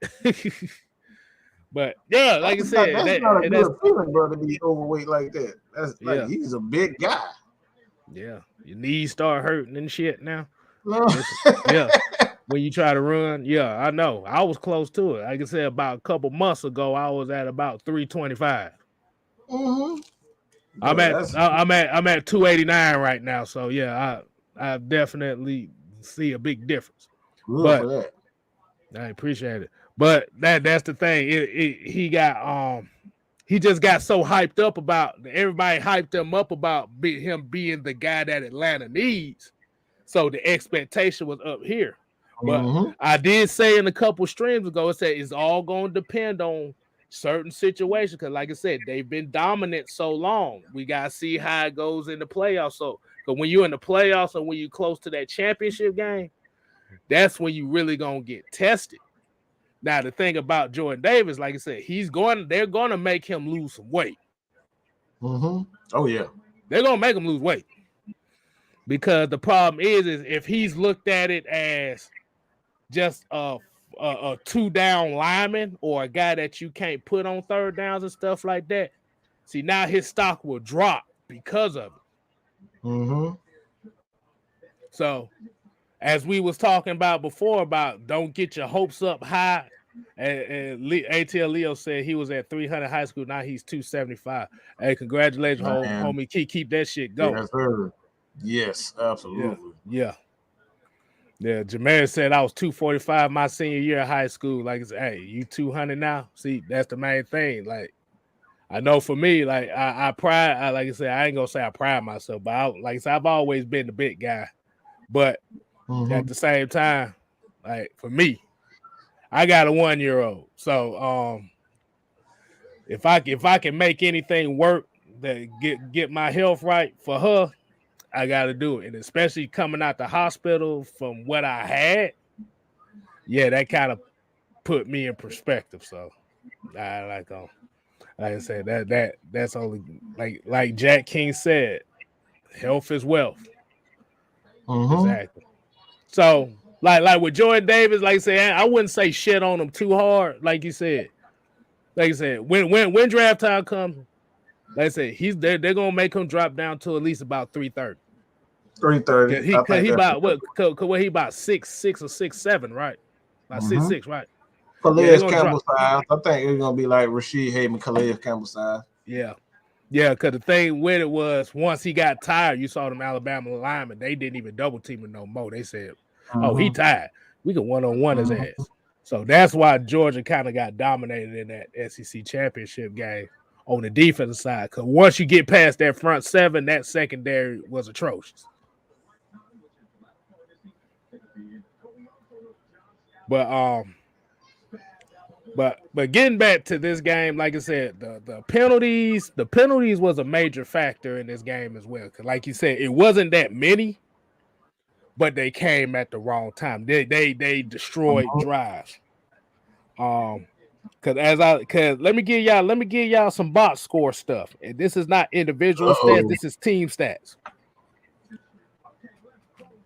yeah, like I said, that's not a good feeling, bro, to be overweight like that. That's like he's a big guy. Yeah, your knees start hurting and shit now. Yeah, when you try to run, yeah, I know. I was close to it. Like I said, about a couple months ago, I was at about 325. I'm at 289 right now. So yeah, I definitely see a big difference. Good but for that. I appreciate it. But that's the thing. He just got so hyped up about everybody hyped him up about him being the guy that Atlanta needs. So the expectation was up here. But I did say in a couple streams ago, it said it's all going to depend on certain situations. Because like I said, they've been dominant so long. We got to see how it goes in the playoffs. So because when you're in the playoffs and when you're close to that championship game, that's when you really going to get tested. Now, the thing about Jordan Davis, like I said, they're going to make him lose some weight. Oh, yeah. They're going to make him lose weight. Because the problem is if he's looked at it as just a 2-down lineman or a guy that you can't put on third downs and stuff like that, see, now his stock will drop because of it. So, as we was talking about before about don't get your hopes up high, and ATL Leo said he was at 300 high school. Now he's 275. Hey, congratulations, homie. Keep that shit going. Yes, sir. Yes, absolutely. Yeah. Jameer said I was 245 my senior year of high school. Like, hey, you 200 now? See, that's the main thing. Like, I know for me, like I pride. Like I said, I ain't gonna say I pride myself, but like I said, I've always been the big guy. But at the same time, like for me, I got a 1-year-old. So if I can make anything work that get my health right for her, I gotta do it. And especially coming out the hospital from what I had, yeah, that kind of put me in perspective. So like I said, that's only like Jack King said, health is wealth. Exactly. So like with Jordan Davis, like I said, I wouldn't say shit on him too hard. Like you said, when draft time comes, like I said, they're gonna make him drop down to at least about 330. 330. He about what he about 6'6" or 6'7", right? About 6'6", right? Calais Campbell size. I think it's gonna be like Rashid Hayman, Calais Campbell size. Yeah. Yeah, because the thing with it was once he got tired, you saw them Alabama linemen, they didn't even double team him no more. They said, oh, he tired. We can one-on-one his ass. So that's why Georgia kind of got dominated in that SEC championship game on the defensive side. Because once you get past that front seven, that secondary was atrocious. But getting back to this game, like I said, the penalties was a major factor in this game as well. Because like you said, it wasn't that many, but they came at the wrong time. They destroyed drives. Because let me give y'all some box score stuff. And this is not individual stats, this is team stats.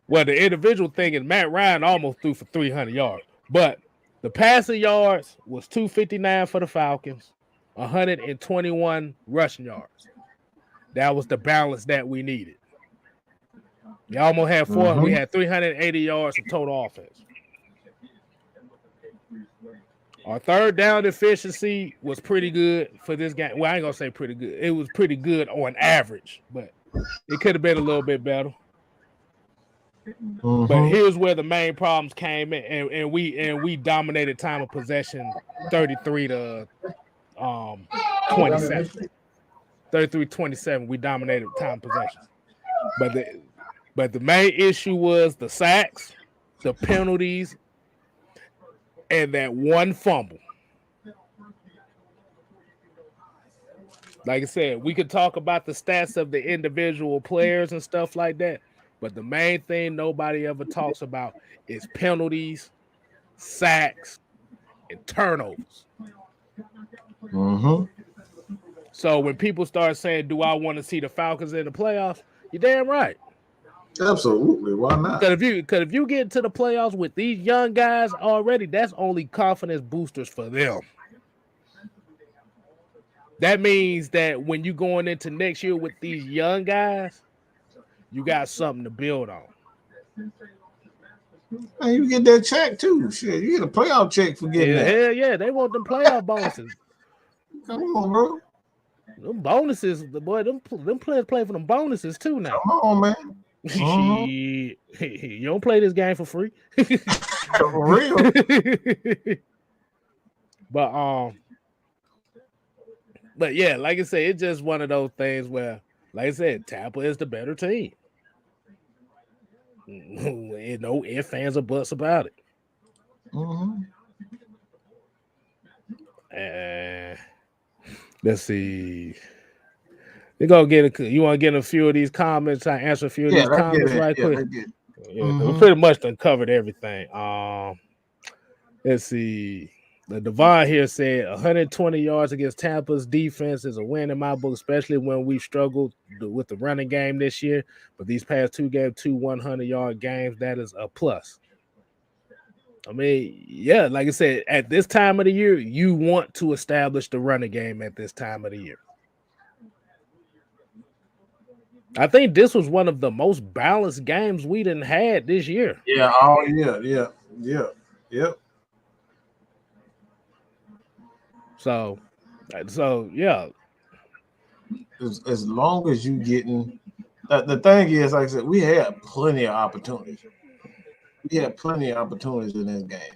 Well, the individual thing is Matt Ryan almost threw for 300 yards, but the passing yards was 259 for the Falcons, 121 rushing yards. That was the balance that we needed. We almost had four. We had 380 yards of total offense. Our third down efficiency was pretty good for this game. Well, I ain't gonna say pretty good. It was pretty good on average, but it could have been a little bit better. But here's where the main problems came in, and we dominated time of possession 33 to 27. 33-27. We dominated time possession. But the main issue was the sacks, the penalties, and that one fumble. Like I said, we could talk about the stats of the individual players and stuff like that. But the main thing nobody ever talks about is penalties, sacks, and turnovers. So when people start saying, do I want to see the Falcons in the playoffs? You're damn right. Absolutely. Why not? Because if you get into the playoffs with these young guys already, that's only confidence boosters for them. That means that when you're going into next year with these young guys, you got something to build on. And you get that check too. Shit, you get a playoff check for getting that. Hell yeah, they want them playoff bonuses. Come on, bro. Them bonuses, boy, them players play for them bonuses too now. Come on, man. You don't play this game for free. For real. But yeah, like I said, it's just one of those things where, like I said, Tampa is the better team. No ifs, ands, or buts about it. Let's see. You want to get a few of these comments? I answer a few of these comments right quick. We pretty much done covered everything. Let's see. The Devon here said 120 yards against Tampa's defense is a win in my book, especially when we struggled with the running game this year. But these past two games, 2 100-yard games, that is a plus. I mean, yeah, like I said, at this time of the year, you want to establish the running game at this time of the year. I think this was one of the most balanced games we done had this year. Yeah, yep. So yeah. As long as you getting the thing is, like I said, we had plenty of opportunities. We had plenty of opportunities in this game.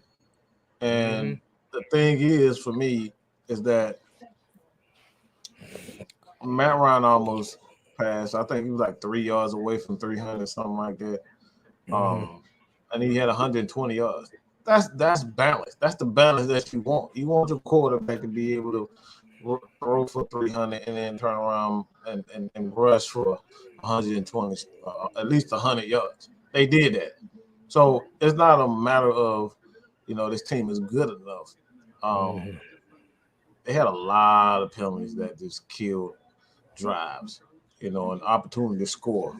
And the thing is, for me, is that Matt Ryan almost passed. I think he was like 3 yards away from 300, something like that. And he had 120 yards. That's balance. That's the balance that you want. You want your quarterback to be able to throw for 300 and then turn around and rush for 120, at least 100 yards. They did that. So it's not a matter of, this team is good enough. They had a lot of penalties that just killed drives, an opportunity to score.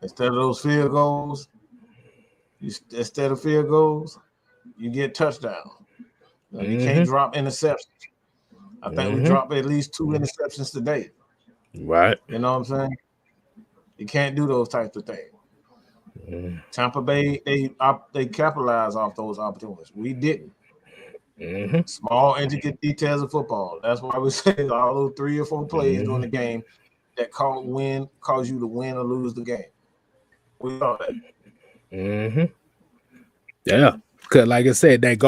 Instead of those field goals, you get touchdowns. You can't drop interceptions. I think we dropped at least 2 interceptions today. Right. You know what I'm saying? You can't do those types of things. Tampa Bay, they capitalized off those opportunities. We didn't. Small intricate details of football. That's why we say all those 3 or 4 plays during the game that cause you to win or lose the game. We saw that. Yeah. Cause like I said, that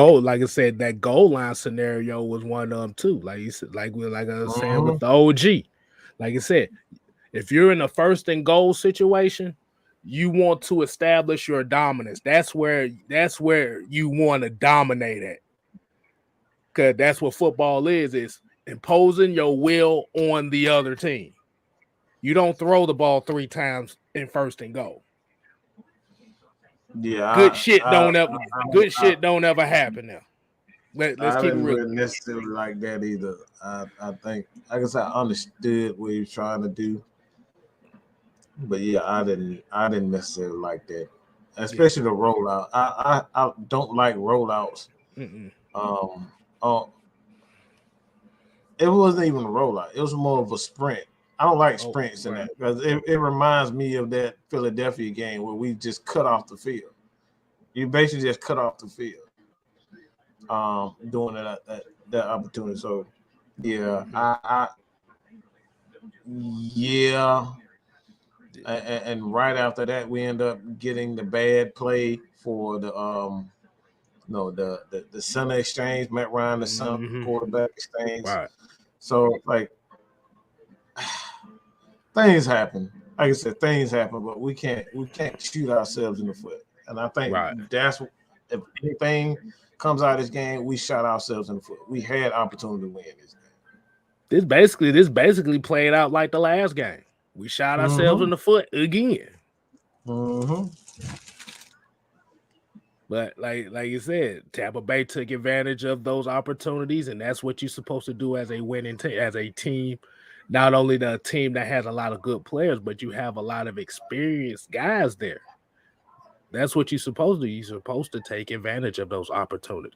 goal line scenario was one of them too. Like you said, like I was saying with the OG. Like I said, if you're in a first and goal situation, you want to establish your dominance. That's where you want to dominate at. Cause that's what football is imposing your will on the other team. You don't throw the ball 3 times in first and goal. Yeah, good shit don't ever happen now. Let's keep it real. I didn't necessarily like that either. I think, like I said, I understood what he was trying to do, but yeah, I didn't necessarily like that, especially the rollout. I don't like rollouts. It wasn't even a rollout. It was more of a sprint. I don't like sprints in that because it reminds me of that Philadelphia game where we just cut off the field. You basically just cut off the field, doing that opportunity. So, yeah, and right after that, we end up getting the bad play for the center exchange, Matt Ryan, the center quarterback exchange. Right. So, like, things happen. Like I said, things happen, but we can't shoot ourselves in the foot. And I think that's, if anything comes out of this game, we shot ourselves in the foot. We had opportunity to win this game. This basically played out like the last game. We shot ourselves in the foot again. But like you said, Tampa Bay took advantage of those opportunities, and that's what you're supposed to do as a winning as a team. Not only the team that has a lot of good players, but you have a lot of experienced guys there. That's what you're supposed to do. You're supposed to take advantage of those opportunities.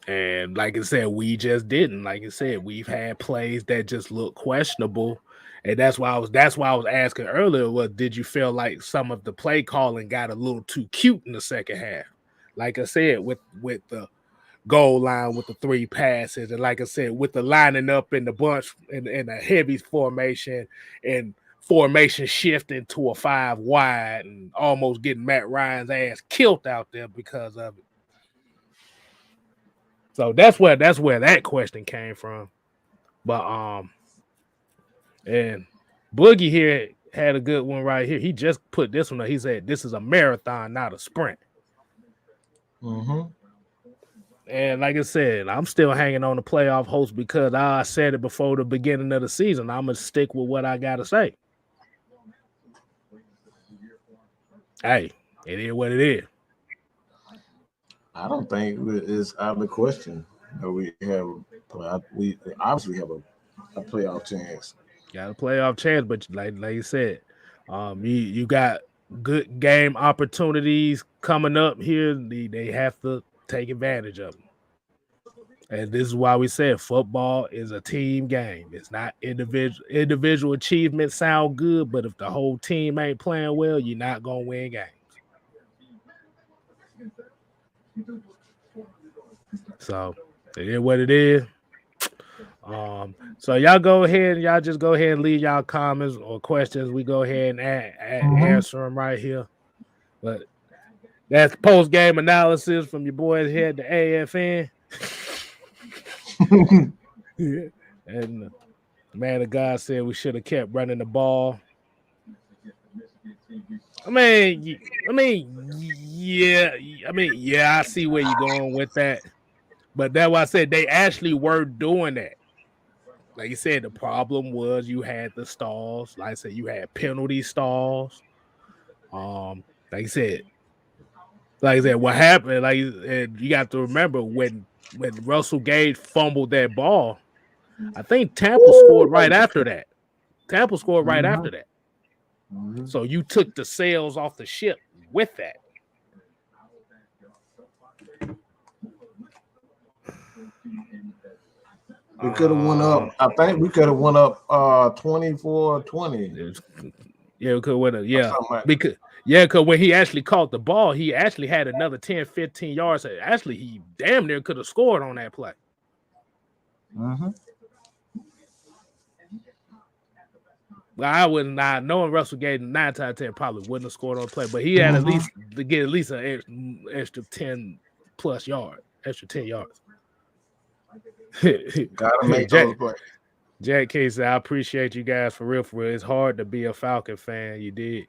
And like I said, we just didn't. Like I said, we've had plays that just look questionable. And that's why I was asking earlier, did you feel like some of the play calling got a little too cute in the second half? Like I said, with the goal line with the 3 passes, and like I said, with the lining up in the bunch in a heavy formation and formation shifting to a 5 wide and almost getting Matt Ryan's ass killed out there because of it. So that's where that question came from. But and Boogie here had a good one right here. He just put this one up. He said, "This is a marathon, not a sprint." And like I said, I'm still hanging on the playoff hopes because I said it before the beginning of the season. I'm going to stick with what I got to say. Hey, it is what it is. I don't think it's out of the question that we obviously have a playoff chance. Got a playoff chance, but like you said, you got good game opportunities coming up here. They have to take advantage of them. And this is why we said football is a team game. It's not individual achievements sound good, but if the whole team ain't playing well, you're not gonna win games. So it is what it is. So y'all go ahead and just go ahead and leave y'all comments or questions. We go ahead and answer them right here. But that's post-game analysis from your boys here at the AFN. And the man of God said we should have kept running the ball. I mean, I see where you're going with that. But that's why I said they actually were doing that. Like you said, the problem was you had the stalls. Like I said, you had penalty stalls. Like I said, what happened? Like you got to remember when Russell Gage fumbled that ball, I think Tampa scored right after that. After that. So you took the sails off the ship with that. We could have went up. I think we could have went up 24-20. Yeah, Like because when he actually caught the ball, he actually had another 10, 15 yards. Actually, he damn near could have scored on that play. mm-hmm. Well, I would not knowing Russell Gage 9 out of 10 probably wouldn't have scored on the play, but he had at least to get at least an extra 10 plus yards, extra 10 yards. Gotta make those plays. Jack Casey, I appreciate you guys for real. It's hard to be a Falcon fan. You did,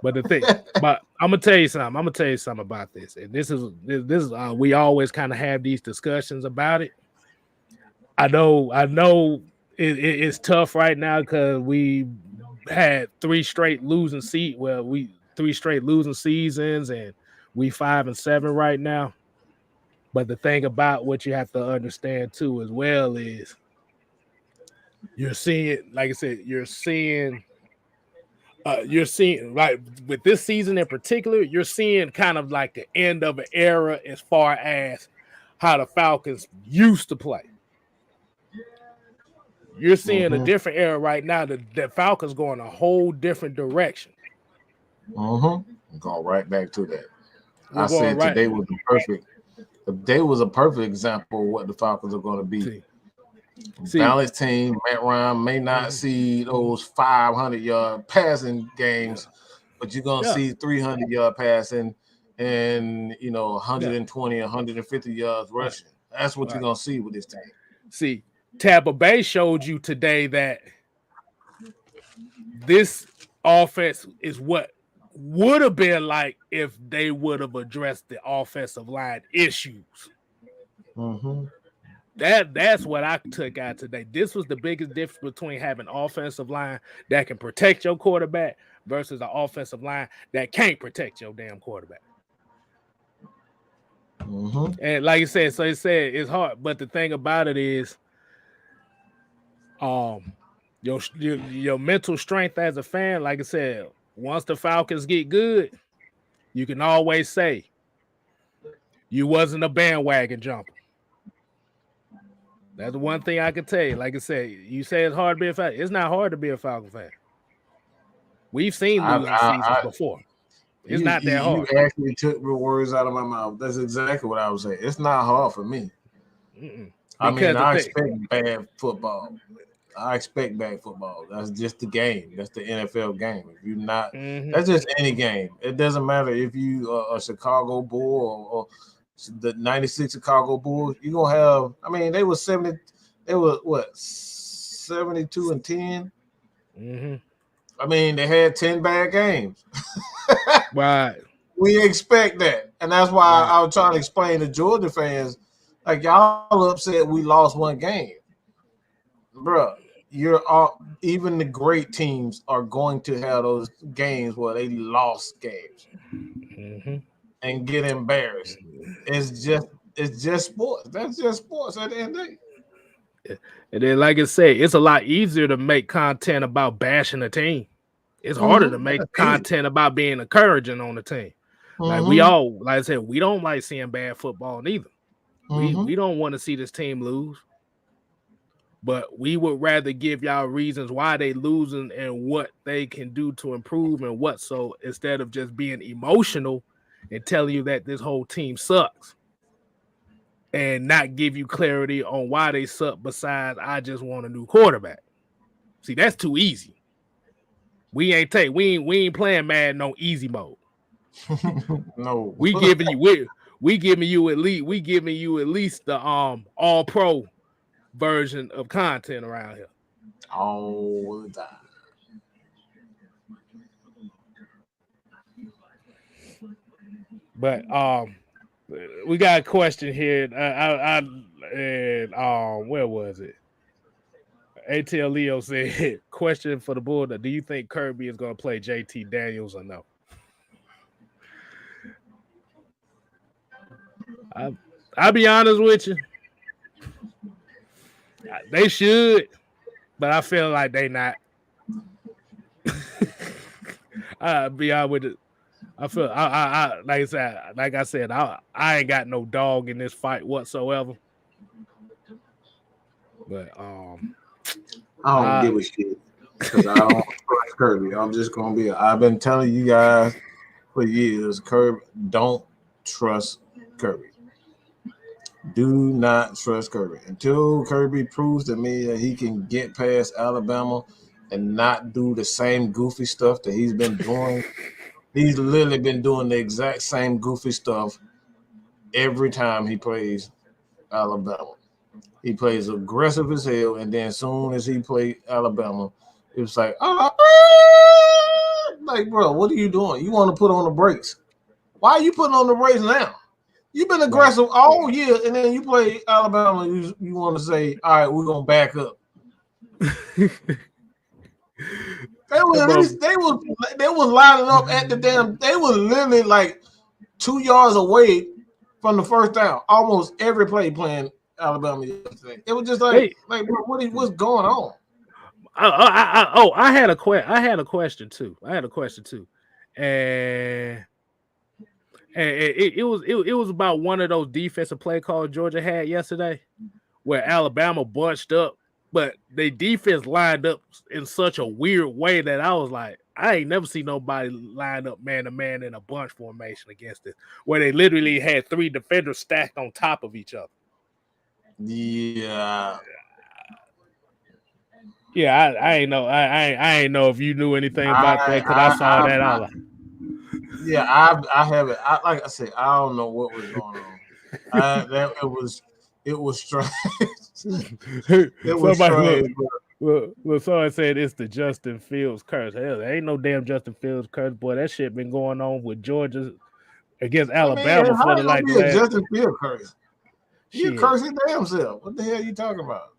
but the thing, but I'm gonna tell you something about this. And this is we always kind of have these discussions about it. I know it's tough right now because we had 3 straight losing seasons, and we 5-7 right now. But the thing about what you have to understand too as well is you're seeing, like I said, you're seeing like with this season in particular, you're seeing kind of like the end of an era as far as how the Falcons used to play. You're seeing a different era right now. The Falcons going a whole different direction. Go right back to that. I said today was a perfect example of what the Falcons are going to be. Balanced team. Matt Ryan may not see those 500-yard passing games, but you're going to see 300-yard passing and 120, 150 yards rushing. That's what you're going to see with this team. See, Tampa Bay showed you today that this offense is what would have been like if they would have addressed the offensive line issues. That's what I took out today. This was the biggest difference between having an offensive line that can protect your quarterback versus an offensive line that can't protect your damn quarterback. And like you said, it's hard. But the thing about it is, your mental strength as a fan, like I said, once the Falcons get good, you can always say you wasn't a bandwagon jumper. That's the one thing I can tell you. Like I said, you say it's hard to be a Falcon. It's not hard to be a Falcon fan. We've seen losing seasons before. It's not that hard. You actually took the words out of my mouth. That's exactly what I was saying. It's not hard for me. I expect bad football. That's just the game. That's the NFL game. If you're not, that's just any game. It doesn't matter if you are a Chicago Bull or the 96 Chicago Bulls. You're going to have, they were 72-10. They had 10 bad games. Right. We expect that. And that's why I was trying to explain to Georgia fans, like, y'all upset we lost one game. Bruh, even the great teams are going to have those games where they lost games and get embarrassed. It's just sports. That's just sports at the end of the day. And then, like I said, it's a lot easier to make content about bashing a team. It's harder to make content about being encouraging on the team. Like we all, like I said, we don't like seeing bad football neither. We don't want to see this team lose. But we would rather give y'all reasons why they losing and what they can do to improve and what. So instead of just being emotional and telling you that this whole team sucks and not give you clarity on why they suck besides I just want a new quarterback. See, that's too easy. We ain't playing Madden on easy mode. No. We giving you at least the all pro version of content around here all the time. But we got a question here. Where was it? ATL Leo said, question for the Bulldogs. Do you think Kirby is going to play JT Daniels or no? I'll be honest with you. They should, but I feel like they not. I'll be honest with it. I feel I like I said, I ain't got no dog in this fight whatsoever. But I don't give a shit. because I don't trust Kirby. I'm just gonna be. I've been telling you guys for years, Kirby, don't trust Kirby. Do not trust Kirby until Kirby proves to me that he can get past Alabama and not do the same goofy stuff that he's been doing. He's literally been doing the exact same goofy stuff every time he plays Alabama. He plays aggressive as hell, and then as soon as he played Alabama, it was like, like, bro, what are you doing? You want to put on the brakes? Why are you putting on the brakes now? You've been aggressive all year, and then you play Alabama. You want to say, all right, we're gonna back up. They was lining up at the damn. They was literally like 2 yards away from the first down. Almost every play playing Alabama yesterday. It was just like bro, what's going on? I had a question too. And it was about one of those defensive play calls Georgia had yesterday, where Alabama bunched up, but they defense lined up in such a weird way that I was like, I ain't never seen nobody line up man to man in a bunch formation against it, where they literally had 3 defenders stacked on top of each other. Yeah. Yeah, I ain't know. I ain't know if you knew anything about that because I saw that out. Yeah, I haven't. Like I said, I don't know what was going on. It was strange. It was strange. Well, someone said it's the Justin Fields curse. Hell, there ain't no damn Justin Fields curse, boy. That shit been going on with Georgia against Alabama for the like last. Justin Fields curse. You curse his damn self. What the hell are you talking about?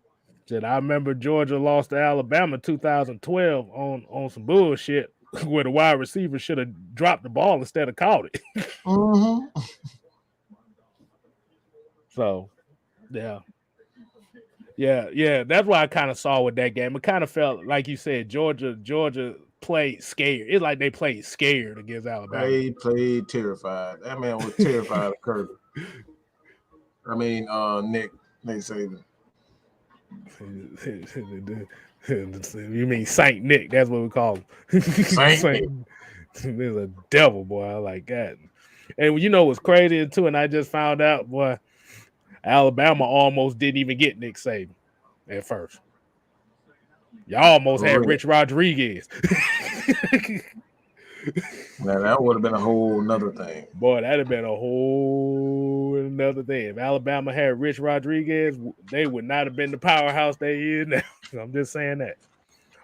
Shit, I remember Georgia lost to Alabama 2012 on some bullshit where the wide receiver should have dropped the ball instead of caught it. Mm-hmm. So, yeah. That's what I kind of saw with that game. It kind of felt like you said, Georgia played scared. It's like they played scared against Alabama. They played terrified. That man was terrified of Kirby. I mean, Nick Saban. You mean Saint Nick? That's what we call him. Saint. There's a devil, boy. I like that. And you know what's crazy too? And I just found out, boy, Alabama almost didn't even get Nick Saban at first. Y'all almost had Rich Rodriguez. Now that would have been a whole nother thing. Boy, that'd have been a whole another thing. If Alabama had Rich Rodriguez, they would not have been the powerhouse they is now. I'm just saying that.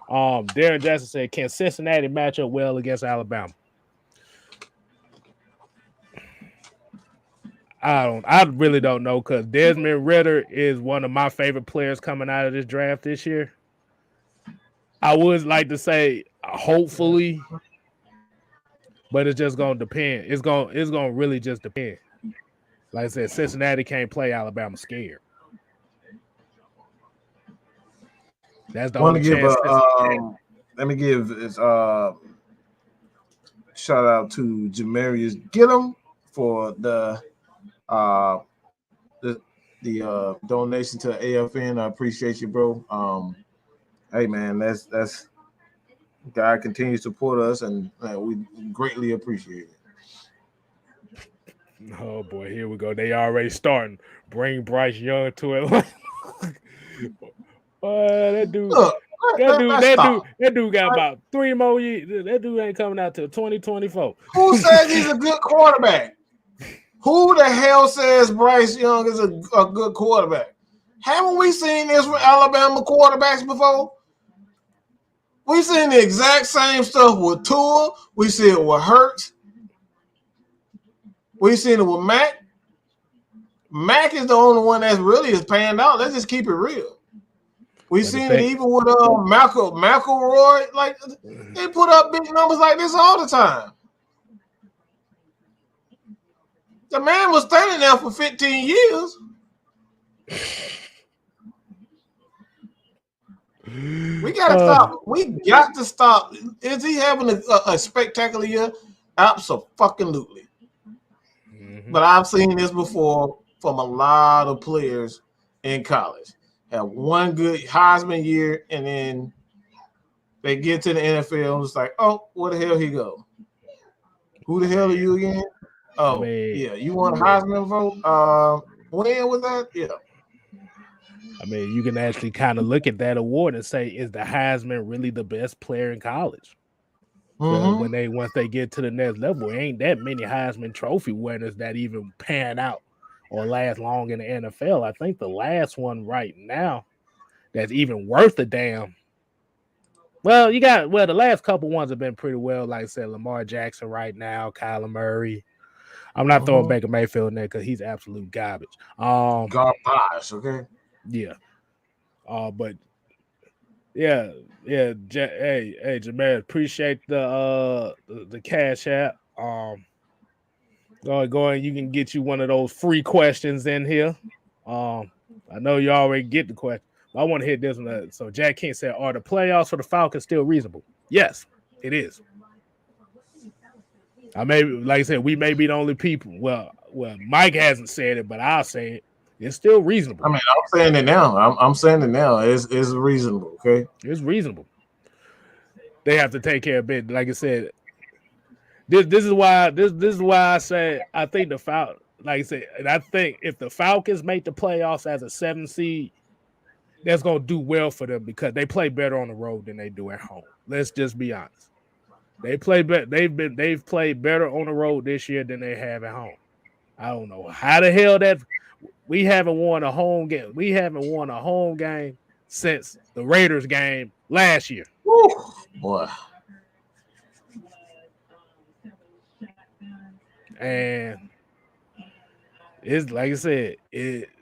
Darren Jackson said, can Cincinnati match up well against Alabama? I really don't know, because Desmond Ridder is one of my favorite players coming out of this draft this year. I would like to say hopefully, but it's just gonna depend. It's gonna really just depend. Like I said, Cincinnati can't play Alabama scared. That's the only chance. Let me give shout out to Jamarius Gillum for the donation to AFN. I appreciate you, bro. Hey man, that's God continues to support us, and we greatly appreciate it. Oh boy, here we go. They already starting. Bring Bryce Young to it. That dude got about 3 more years. That dude ain't coming out till 2024. Who says he's a good quarterback? Who the hell says Bryce Young is a good quarterback? Haven't we seen this with Alabama quarterbacks before? We've seen the exact same stuff with Tua. We see it with Hurts. We've seen it with Mac. Mac is the only one that's really is panned out. Let's just keep it real. We've seen it even with McElroy. Like, they put up big numbers like this all the time. The man was standing there for 15 years. We gotta stop. We got to stop. Is he having a spectacular year? Absolutely. Mm-hmm. But I've seen this before from a lot of players in college. Have one good Heisman year, and then They get to the NFL, it's like, oh, where the hell he go? Who the hell are you again? Oh, yeah, you want a Heisman vote? When was that? Yeah. I mean, you can actually kind of look at that award and say, is the Heisman really the best player in college? Once they get to the next level, ain't that many Heisman Trophy winners that even pan out or last long in the NFL. I think the last one right now that's even worth a damn. Well, the last couple ones have been pretty well, like I said, Lamar Jackson right now, Kyler Murray. I'm not throwing Baker Mayfield in there because he's absolute garbage. Garbage, okay? Yeah. But yeah. Hey, Jameer, appreciate the cash app. Go and you can get you one of those free questions in here. I know you already get the question. But I want to hit this one. So Jack King said, are the playoffs for the Falcons still reasonable? Yes, it is. Like I said, we may be the only people. Well, Mike hasn't said it, but I'll say it. It's still reasonable. I mean, I'm saying it now. I'm saying it now. It's reasonable, okay? It's reasonable. They have to take care of it. Like I said, this is why I say I think the Falcons, like I said, and I think if the Falcons make the playoffs as a 7 seed, that's gonna do well for them because they play better on the road than they do at home. Let's just be honest. They've played better on the road this year than they have at home. I don't know how the hell that we haven't won a home game. We haven't won a home game since the Raiders game last year. Woo, boy. And it's like I said,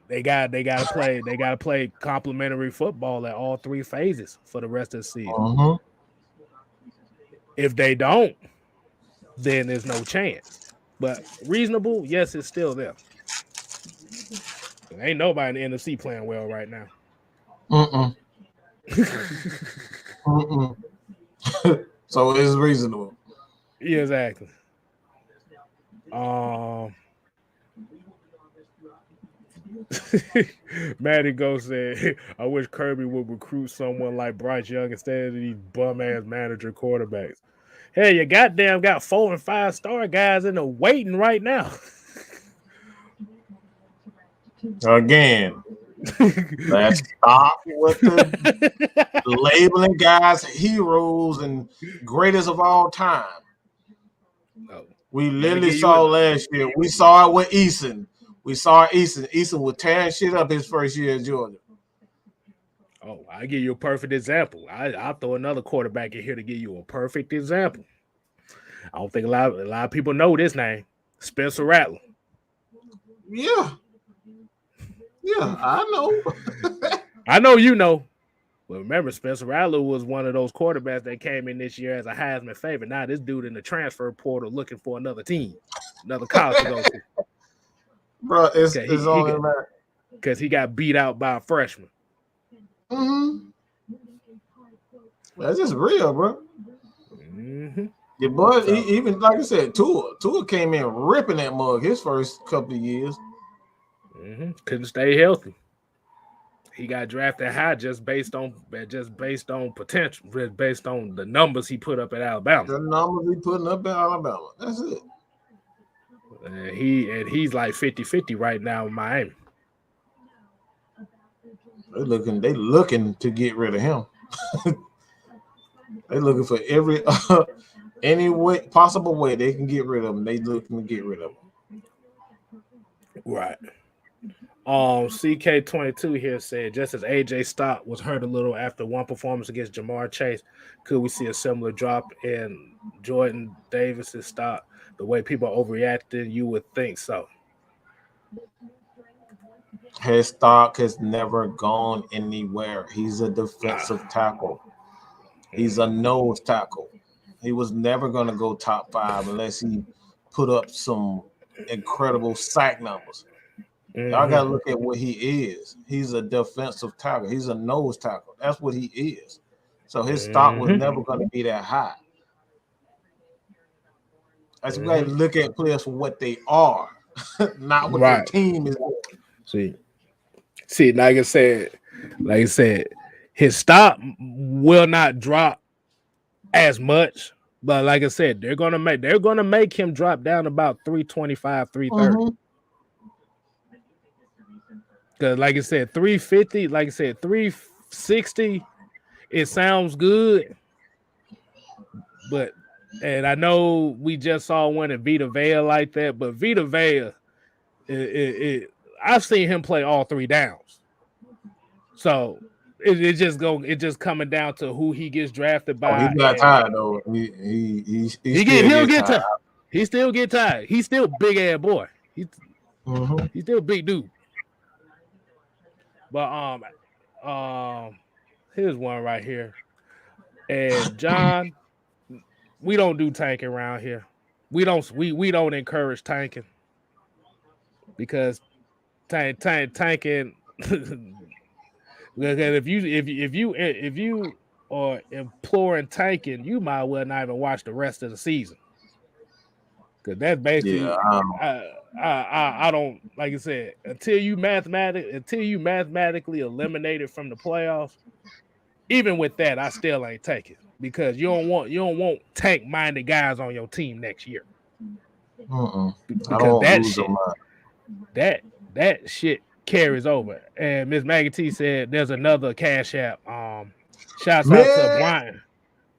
they got to play complimentary football at all three phases for the rest of the season. If they don't, then there's no chance. But reasonable, yes, it's still there. There ain't nobody in the NFC playing well right now. So it's reasonable. Yeah, exactly. Matty Go said, I wish Kirby would recruit someone like Bryce Young instead of these bum-ass manager quarterbacks. Hey, you goddamn got 4 and 5 star guys in the waiting right now. Again, let's stop with the labeling guys heroes and greatest of all time. No. We literally saw last year. We saw it with Eason. We saw Eason. Eason was tearing shit up his first year at Georgia. Oh, I give you a perfect example. I'll throw another quarterback in here to give you a perfect example. I don't think a lot of people know this name, Spencer Rattler. Yeah, I know. I know you know. But remember, Spencer Rattler was one of those quarterbacks that came in this year as a Heisman favorite. Now this dude in the transfer portal looking for another team, another college to go to. Bro, it's only that. Because he got beat out by a freshman. That's just real, bro. Your boy, even like I said, Tua came in ripping that mug his first couple of years. Couldn't stay healthy. He got drafted high just based on potential, based on the numbers he put up at Alabama. The numbers he putting up at Alabama. That's it. And he's like 50-50 right now in Miami. They looking to get rid of him. They looking for any way possible way they can get rid of him. They looking to get rid of him. Right. CK22 here said, just as AJ Stott was hurt a little after one performance against Jamar Chase, could we see a similar drop in Jordan Davis's stock? The way people overreacted, you would think so. His stock has never gone anywhere. He's a defensive tackle. He's a nose tackle. He was never going to go top 5 unless he put up some incredible sack numbers. Y'all got to look at what he is. He's a defensive tackle. He's a nose tackle. That's what he is. So his stock was never going to be that high. That's why you look at players for what they are, not what their team is. See, like I said, his stock will not drop as much. But like I said, they're gonna make him drop down about 325, 330. Because like I said, 350, like I said, 360, it sounds good. But and I know we just saw one at Vita Vea like that, but Vita Vea, I've seen him play all three downs. So it just coming down to who he gets drafted by. He got tired though. He He'll get tired. He still get tired. He's still big ass boy. He's still a big dude. But here's one right here. And John, we don't do tanking around here. We don't encourage tanking because tanking. If you are imploring tanking, you might well not even watch the rest of the season. Because that's basically I don't, like I said, until you mathematically eliminate it from the playoffs. Even with that, I still ain't taking because you don't want tank minded guys on your team next year. Because that shit carries over. And Miss Maggie T said there's another Cash App. Shouts out to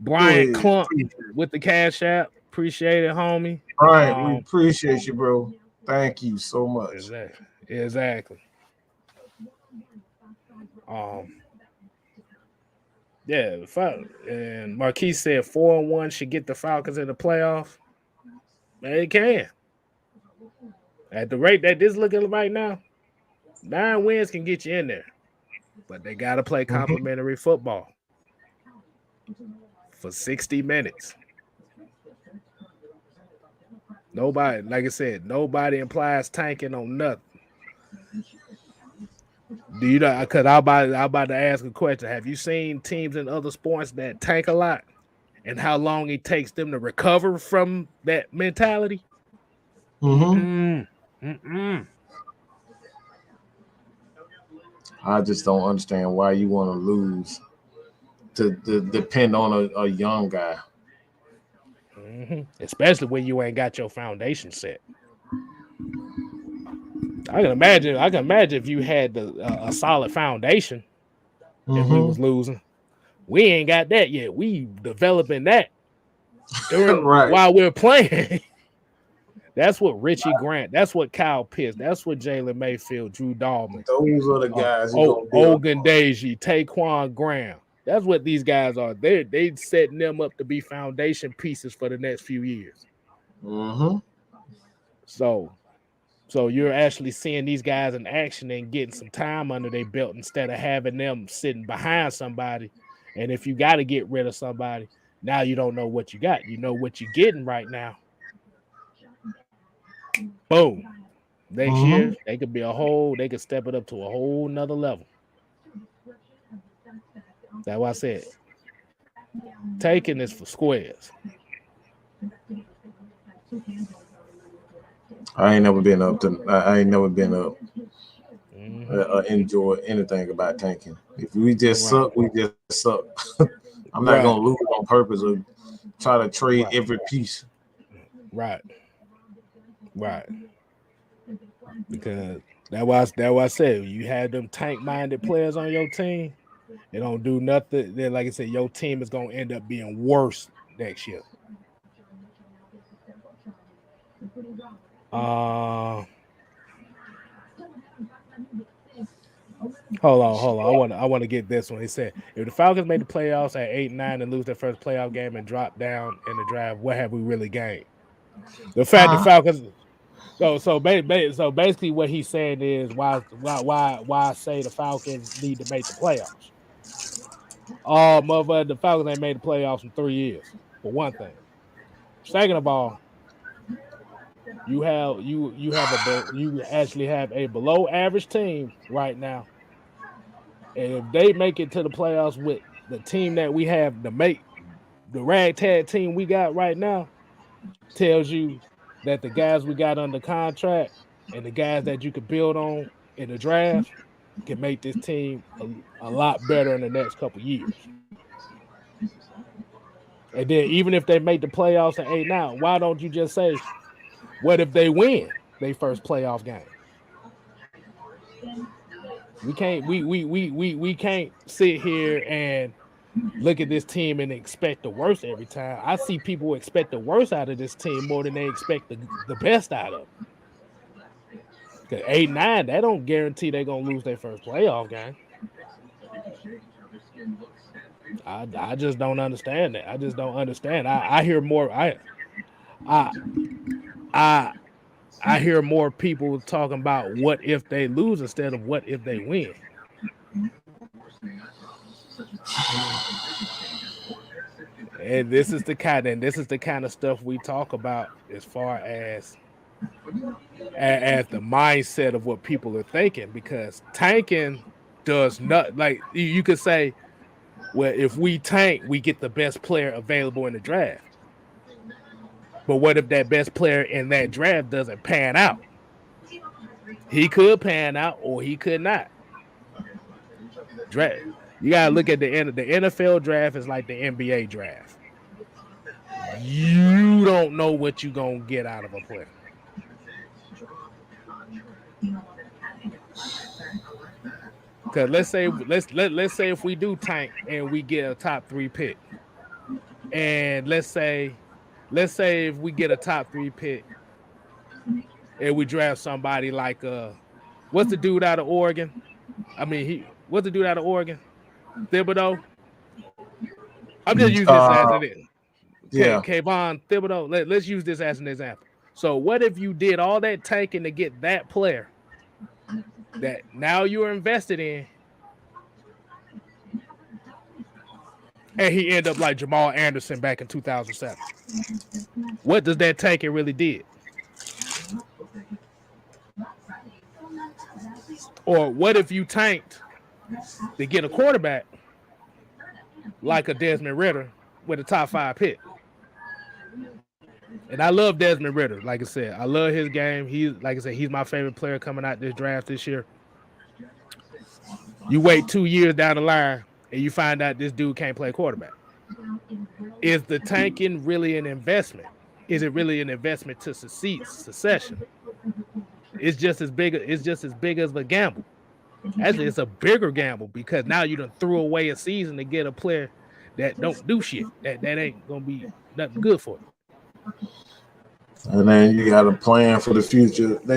Brian Clump with the Cash App. Appreciate it, homie. Brian, we appreciate you, bro. Thank you so much. Exactly. Yeah, and Marquise said 4-1 should get the Falcons in the playoff. They can. At the rate that this looking right now, 9 wins can get you in there. But they got to play complimentary football for 60 minutes. Nobody, like I said, nobody implies tanking on nothing. Do you know? Because I'm about to ask a question. Have you seen teams in other sports that tank a lot, and how long it takes them to recover from that mentality? I just don't understand why you want to lose to depend on a young guy. Especially when you ain't got your foundation set. I can imagine if you had a solid foundation and we was losing. We ain't got that yet. We developing that while we're playing. That's what Richie Grant. That's what Kyle Pitts. That's what Jalen Mayfield, Drew Dahlman. Those are the guys. Ogundeji, Taquan Graham. That's what these guys are. They setting them up to be foundation pieces for the next few years. So you're actually seeing these guys in action and getting some time under their belt instead of having them sitting behind somebody. And if you got to get rid of somebody, now you don't know what you got. You know what you're getting right now. Boom. Next year, they could step it up to a whole nother level. That's why I said taking this for squares. I ain't never been up. Enjoy anything about tanking. If we just suck, we just suck. I'm not gonna lose on purpose or try to trade every piece. Right. Because that's why I said you had them tank-minded players on your team. They don't do nothing. Then, like I said, your team is gonna end up being worse next year. Hold on. I want to get this one. He said, if the Falcons made the playoffs at 8-9 and lose their first playoff game and drop down in the draft, what have we really gained? The fact the Falcons. So basically, what he's saying is why I say the Falcons need to make the playoffs. Motherfucker, the Falcons ain't made the playoffs in 3 years. For one thing. Second of all, you actually have a below average team right now. And if they make it to the playoffs with the team that we have to make, the ragtag team we got right now, tells you that the guys we got under contract and the guys that you could build on in the draft can make this team a lot better in the next couple years. And then even if they make the playoffs at 8-9, why don't you just say, what if they win their first playoff game? We can't sit here and look at this team and expect the worst every time. I see people expect the worst out of this team more than they expect the best out of them. Because 8-9, that don't guarantee they're gonna lose their first playoff game. I just don't understand that. I just don't understand. I hear more. I hear more people talking about what if they lose instead of what if they win. And this is the kind of stuff we talk about as far as the mindset of what people are thinking, because tanking does not, like you could say, well, if we tank, we get the best player available in the draft. But what if that best player in that draft doesn't pan out? He could pan out or he could not. Draft. You gotta look at the end of the NFL draft is like the NBA draft. You don't know what you're gonna get out of a player. Because let's say if we do tank and we get a top 3 pick, and let's say if we get a top 3 pick and we draft somebody like what's the dude out of Oregon? What's the dude out of Oregon? Thibodeau. I'm just using this as an example. Yeah. Kayvon Thibodeau. Let's use this as an example. So what if you did all that tanking to get that player that now you're invested in, and he ended up like Jamal Anderson back in 2007? What does that tanking really did? Or what if you tanked to get a quarterback like a Desmond Ridder with a top 5 pick? And I love Desmond Ridder. Like I said, I love his game. He's my favorite player coming out this draft this year. You wait 2 years down the line and you find out this dude can't play quarterback. Is the tanking really an investment? Is it really an investment to succession? It's just as big as a gamble. Actually, it's a bigger gamble because now you done threw away a season to get a player that don't do shit. That ain't gonna be nothing good for you. And then you got a plan for the future. Because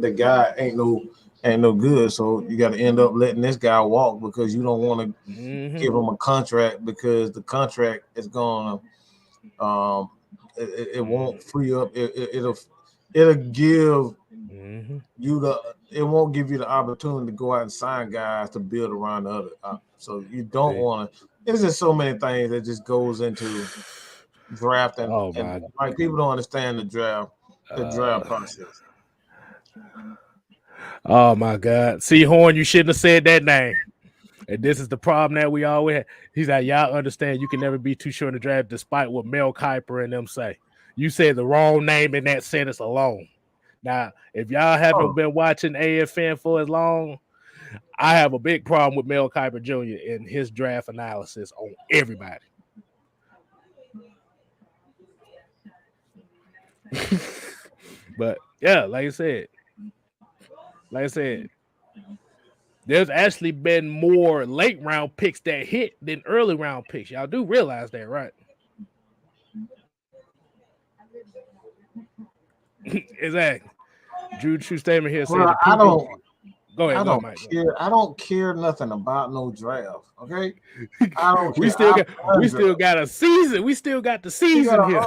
the guy ain't no good. So you got to end up letting this guy walk because you don't want to give him a contract, because the contract is gonna it won't free up. It'll give you it won't give you the opportunity to go out and sign guys to build around the other. So you don't want to. There's just so many things that just goes into drafting, and like people don't understand the draft process. Oh my God! See, Horn, you shouldn't have said that name. And this is the problem that we always have. He's like, y'all understand you can never be too sure in the draft, despite what Mel Kiper and them say. You said the wrong name in that sentence alone. Now, if y'all haven't been watching AFN for as long, I have a big problem with Mel Kiper Jr. and his draft analysis on everybody. But yeah, like I said, there's actually been more late round picks that hit than early round picks. Y'all do realize that, right? Exactly. Drew, true statement here. Well, I don't care nothing about no draft. Okay, I don't care. We still got a season. We still got the season here.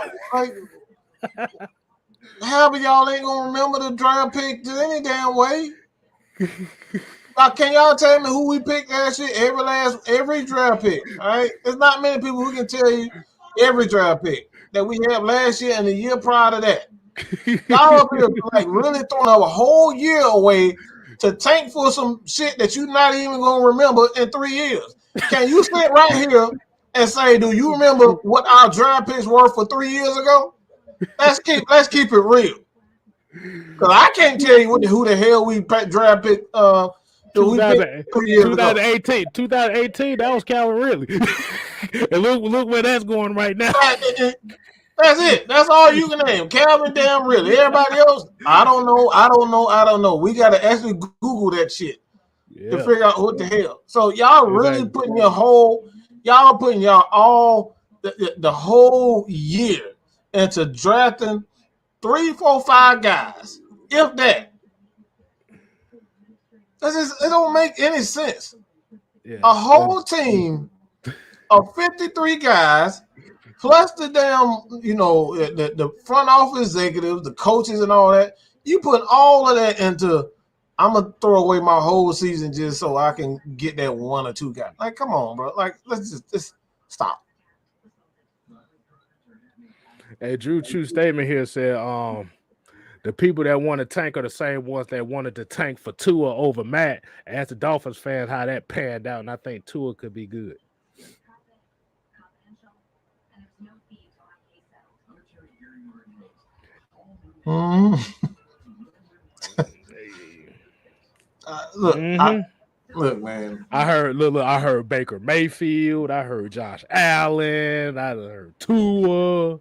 Half of y'all ain't gonna remember the draft pick any damn way. Can y'all tell me who we picked last year? Every draft pick. All right, there's not many people who can tell you every draft pick that we had last year and the year prior to that. Y'all up here like really throwing a whole year away to tank for some shit that you're not even gonna remember in 3 years. Can you sit right here and say, do you remember what our draft picks were for 3 years ago? Let's keep it real. Because I can't tell you who the hell we draft pick So 2018, that was Calvin Ridley. And look where that's going right now. That's it. That's all you can name. Calvin damn Ridley. Everybody else, I don't know. We got to actually Google that shit to figure out what the hell. So y'all really putting the whole year into drafting 3, 4, 5 guys, if that. It don't make any sense. Yeah. A whole team of 53 guys, plus the damn, the front office executives, the coaches and all that. You put all of that into, I'm going to throw away my whole season just so I can get that 1 or 2 guys. Like, come on, bro. Like, let's just stop. Hey, Drew True statement here said, the people that want to tank are the same ones that wanted to tank for Tua over Matt. Ask the Dolphins fans how that panned out, and I think Tua could be good. Look, man. I heard Baker Mayfield. I heard Josh Allen. I heard Tua.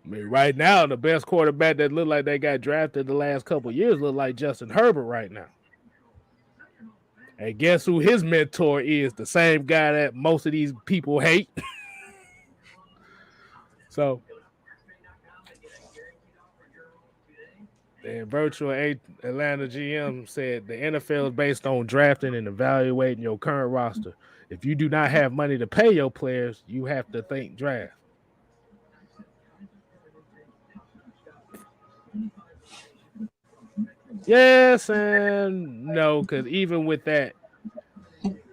I mean, right now, the best quarterback that look like they got drafted the last couple of years look like Justin Herbert right now. And guess who his mentor is? The same guy that most of these people hate. So, and virtual Atlanta GM said the NFL is based on drafting and evaluating your current roster. If you do not have money to pay your players, you have to think draft. Yes and no, because even with that,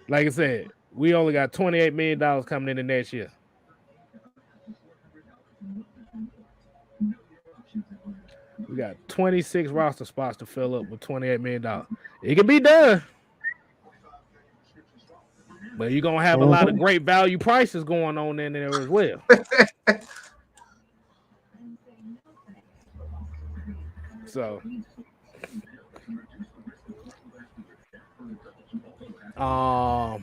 like I said, we only got $28 million coming in the next year. We got 26 roster spots to fill up with $28 million. It can be done. But you're going to have a lot of great value prices going on in there as well. So, oh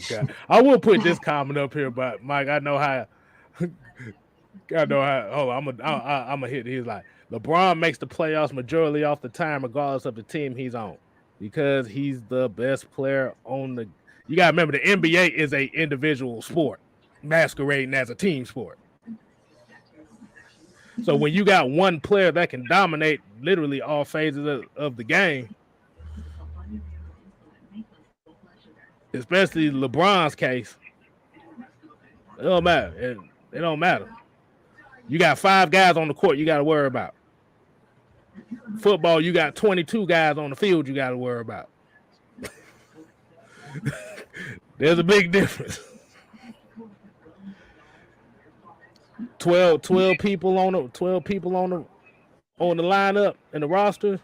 God, I will put this comment up here, but Mike, I know how. Hold on, I'm gonna hit. He's like, LeBron makes the playoffs majority off the time, regardless of the team he's on, because he's the best player on the. You gotta remember, the NBA is a individual sport, masquerading as a team sport. So when you got one player that can dominate literally all phases of the game, especially LeBron's case, it don't matter. It don't matter. You got 5 guys on the court you got to worry about. Football, you got 22 guys on the field you got to worry about. There's a big difference. 12 people on the lineup in the roster.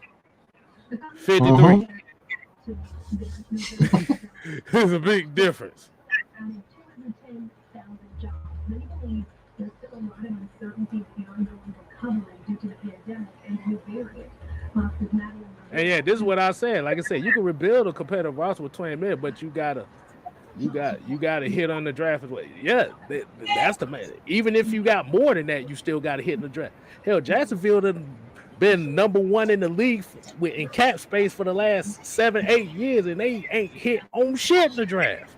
53. There's a big difference. And yeah, this is what I said. Like I said, you can rebuild a competitive roster with 20 million, but you gotta hit on the draft as well. Yeah, that's the man. Even if you got more than that, you still gotta hit in the draft. Hell, Jacksonville has been number 1 in the league in cap space for the last 7-8 years, and they ain't hit on shit in the draft.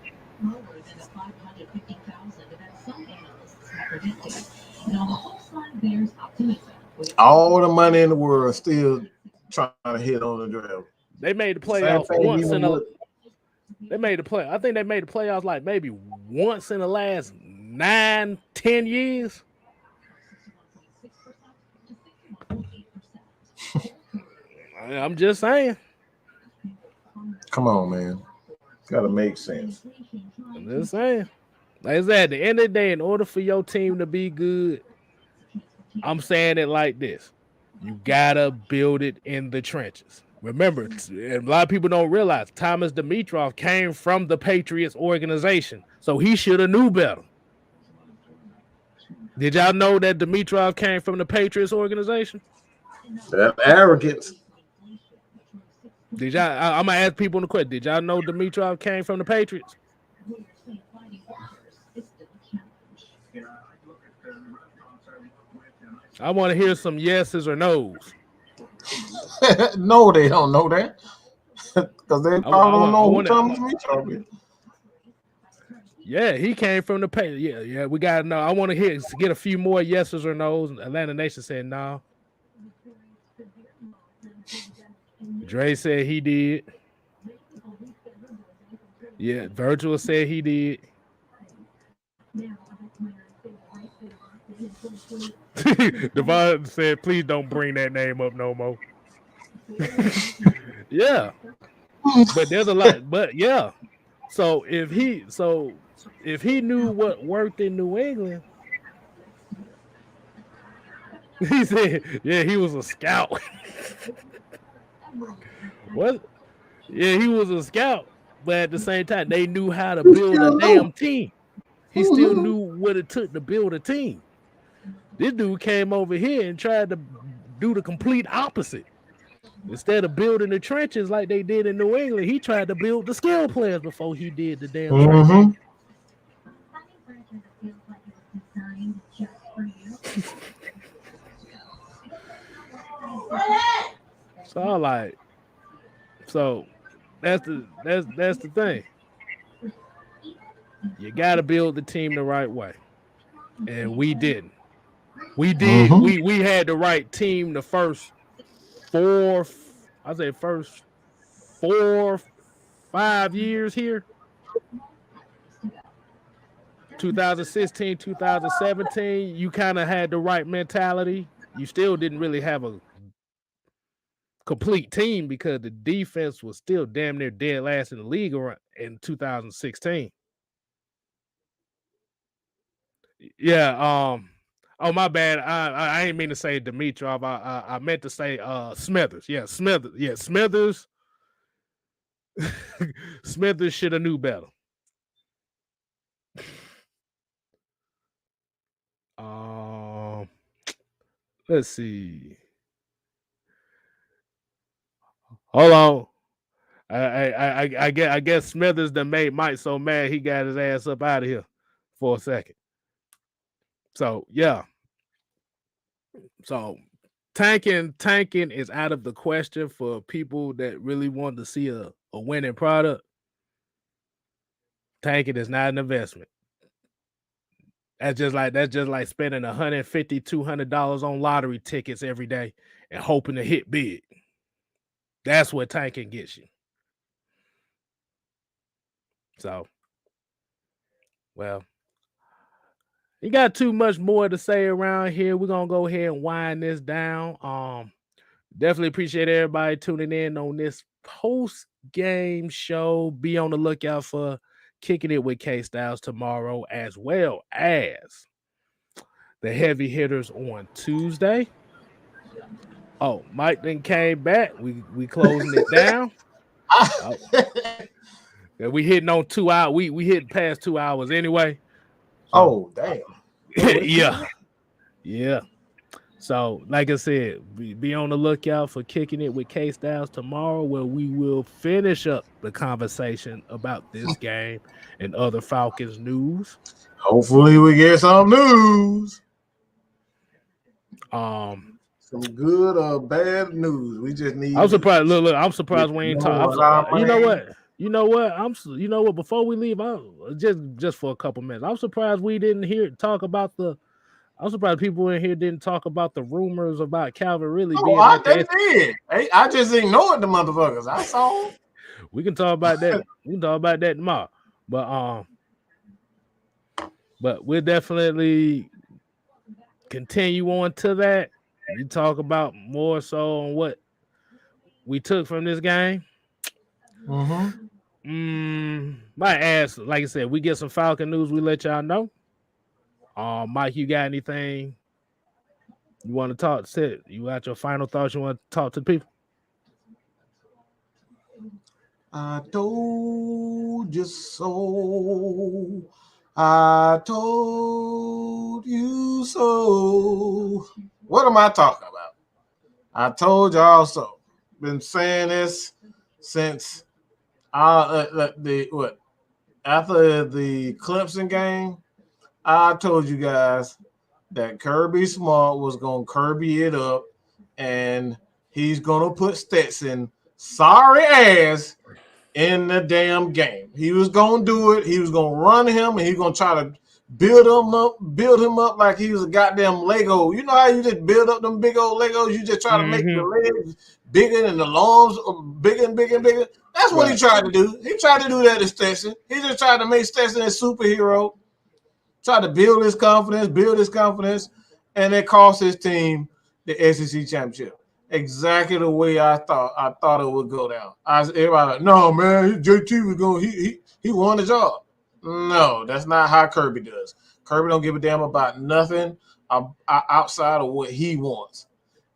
All the money in the world still trying to hit on the draft. They made the playoffs once in a. They made the play. I think they made the playoffs like maybe once in the last 9-10 years. I'm just saying. Come on, man. It's got to make sense. I'm just saying. Like I said, at the end of the day, in order for your team to be good, I'm saying it like this. You got to build it in the trenches. Remember, and a lot of people don't realize, Thomas Dimitroff came from the Patriots organization, so he should have knew better. Did y'all know that Dimitroff came from the Patriots organization? That arrogance. Did y'all? I'm gonna ask people in the question. Did y'all know Dimitrov came from the Patriots? I want to hear some yeses or nos. No, they don't know that because they probably don't know who Thomas Dimitrov is. Yeah, he came from the Patriots. Yeah. We gotta know. I want to get a few more yeses or nos. Atlanta Nation said no. Dre said he did. Yeah, Virgil said he did. Devon said, "Please don't bring that name up no more." Yeah, but there's a lot. But yeah, so if he knew what worked in New England, he said, "Yeah, he was a scout." What? Yeah, he was a scout, but at the same time, they knew how to build a damn team. He still knew what it took to build a team. This dude came over here and tried to do the complete opposite. Instead of building the trenches like they did in New England, he tried to build the skill players before he did the damn trenches. So that's the thing. You got to build the team the right way, and we didn't. We did. We had the right team the first 4-5 years here. 2016, 2017, you kind of had the right mentality. You still didn't really have a complete team because the defense was still damn near dead last in the league in 2016. Yeah. Oh, my bad. I ain't mean to say Dimitrov. I meant to say Smithers. Yeah, Smithers. Yeah, Smithers. Smithers should have knew better. Let's see. Hold on. I guess Smithers done made Mike so mad he got his ass up out of here for a second. So yeah. So tanking is out of the question for people that really want to see a winning product. Tanking is not an investment. That's just like spending $150, $200 on lottery tickets every day and hoping to hit big. That's what tanking gets you. So, well, you got too much more to say around here. We're gonna go ahead and wind this down. Definitely appreciate everybody tuning in on this post-game show. Be on the lookout for Kicking It with K-Styles tomorrow, as well as the heavy hitters on Tuesday. Oh, Mike then came back. We closing it down. Oh. We hitting on 2 hours. We hit past 2 hours anyway. So, damn. Yeah. So, like I said, be on the lookout for Kicking It with K-Styles tomorrow, where we will finish up the conversation about this game and other Falcons news. Hopefully, we get some news. Some good or bad news. We just need. I'm surprised. Look. I'm surprised we ain't talking. You know what? Before we leave, just for a couple minutes, I'm surprised we didn't talk about the. I'm surprised people in here didn't talk about the rumors about Calvin Ridley being. They did. I just ignored the motherfuckers. I saw. We can talk about that. We can talk about that tomorrow. But we'll definitely continue on to that. We talk about more so on what we took from this game. My ass, like I said, we get some Falcon news, we let y'all know. Mike, you got anything you want to talk? You got your final thoughts you want to talk to the people? I told you so. I told you so. What am I talking about? I told y'all so. Been saying this since after the Clemson game. I told you guys that Kirby Smart was gonna Kirby it up, and he's gonna put Stetson sorry ass in the damn game. He was gonna do it. He was gonna run him, and he's gonna try to build him up like he was a goddamn Lego. You know how you just build up them big old Legos? You just try to make the legs bigger and the arms bigger and bigger and bigger. That's what he tried to do. He tried to do that to Stetson. He just tried to make Stetson a superhero. Tried to build his confidence, and it cost his team the SEC championship. Exactly the way I thought it would go down. Everybody like, no man, JT was going. He won the job. No, that's not how Kirby does. Kirby don't give a damn about nothing outside of what he wants,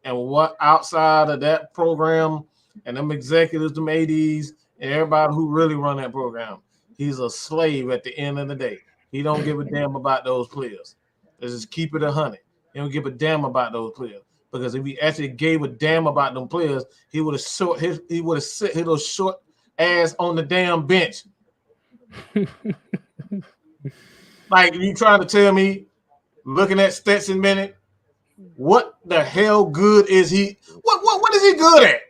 and what outside of that program and them executives, them ADs, and everybody who really run that program. He's a slave at the end of the day. He don't give a damn about those players. Let's just keep it 100. He don't give a damn about those players. Because if he actually gave a damn about them players, he would have set his short ass on the damn bench. Like you trying to tell me, looking at Stetson Bennett, what the hell good is he? What is he good at?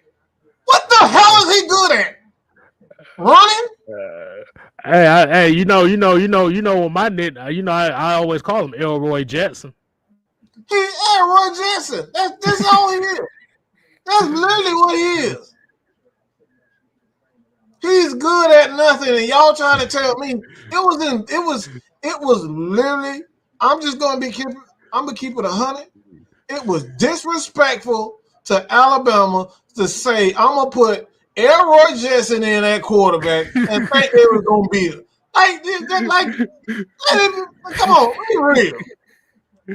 What the hell is he good at? Running? Hey, you know, my nickname, I always call him Elroy Jackson. He's Elroy Jackson. That's all he is. That's literally what he is. He's good at nothing, and y'all trying to tell me it was literally. I'm gonna keep it 100. It was disrespectful to Alabama to say I'm gonna put Elroy Jackson in at quarterback and think they were gonna beat him. Come on, be real.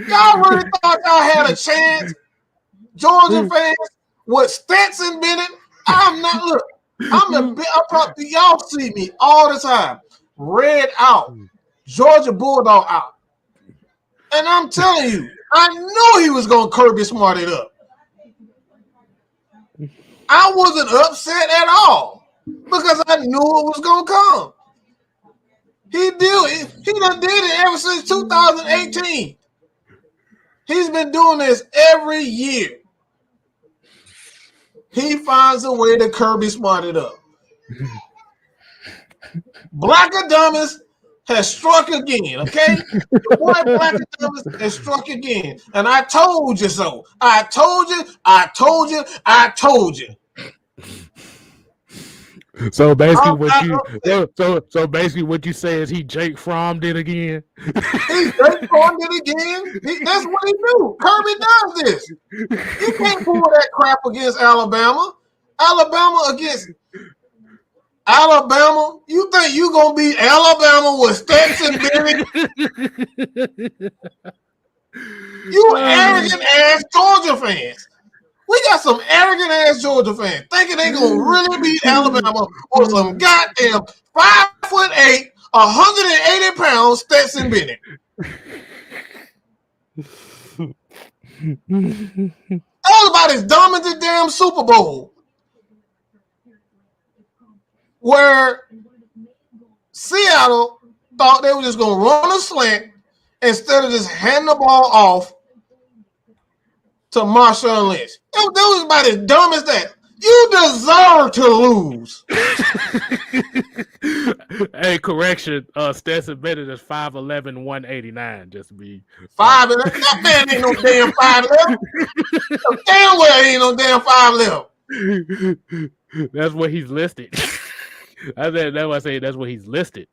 Y'all really thought y'all had a chance, Georgia fans, with Stetson Bennett? I'm not. Look, y'all see me all the time. Red out, Georgia Bulldog out, and I'm telling you, I knew he was gonna Kirby Smart it up. I wasn't upset at all because I knew it was gonna come. He done did it ever since 2018. He's been doing this every year. He finds a way to Kirby Smart it up. Blackadamus has struck again, okay? The boy Blackadamus has struck again. And I told you so. I told you. So basically, what you say is he Jake Fromm did again. He Jake Fromm did again. That's what he do. Kirby does this. He can't pull that crap against Alabama. Alabama. You think you gonna beat Alabama with Stetson Bennett? You arrogant ass Georgia fans. We got some arrogant ass Georgia fans thinking they gonna really beat Alabama with some goddamn 5'8", 180 pounds Stetson Bennett. All about as dumb as the damn Super Bowl, where Seattle thought they were just gonna run a slant instead of just hand the ball off to Marshawn Lynch. That was about as dumb as that. You deserve to lose. Hey, correction. Stetson Bennett is 5'11", 189. Just to be 5'11". That man ain't no damn 5'11". Damn well ain't no damn 5'11". That's what he's listed. That's why I say that's what he's listed.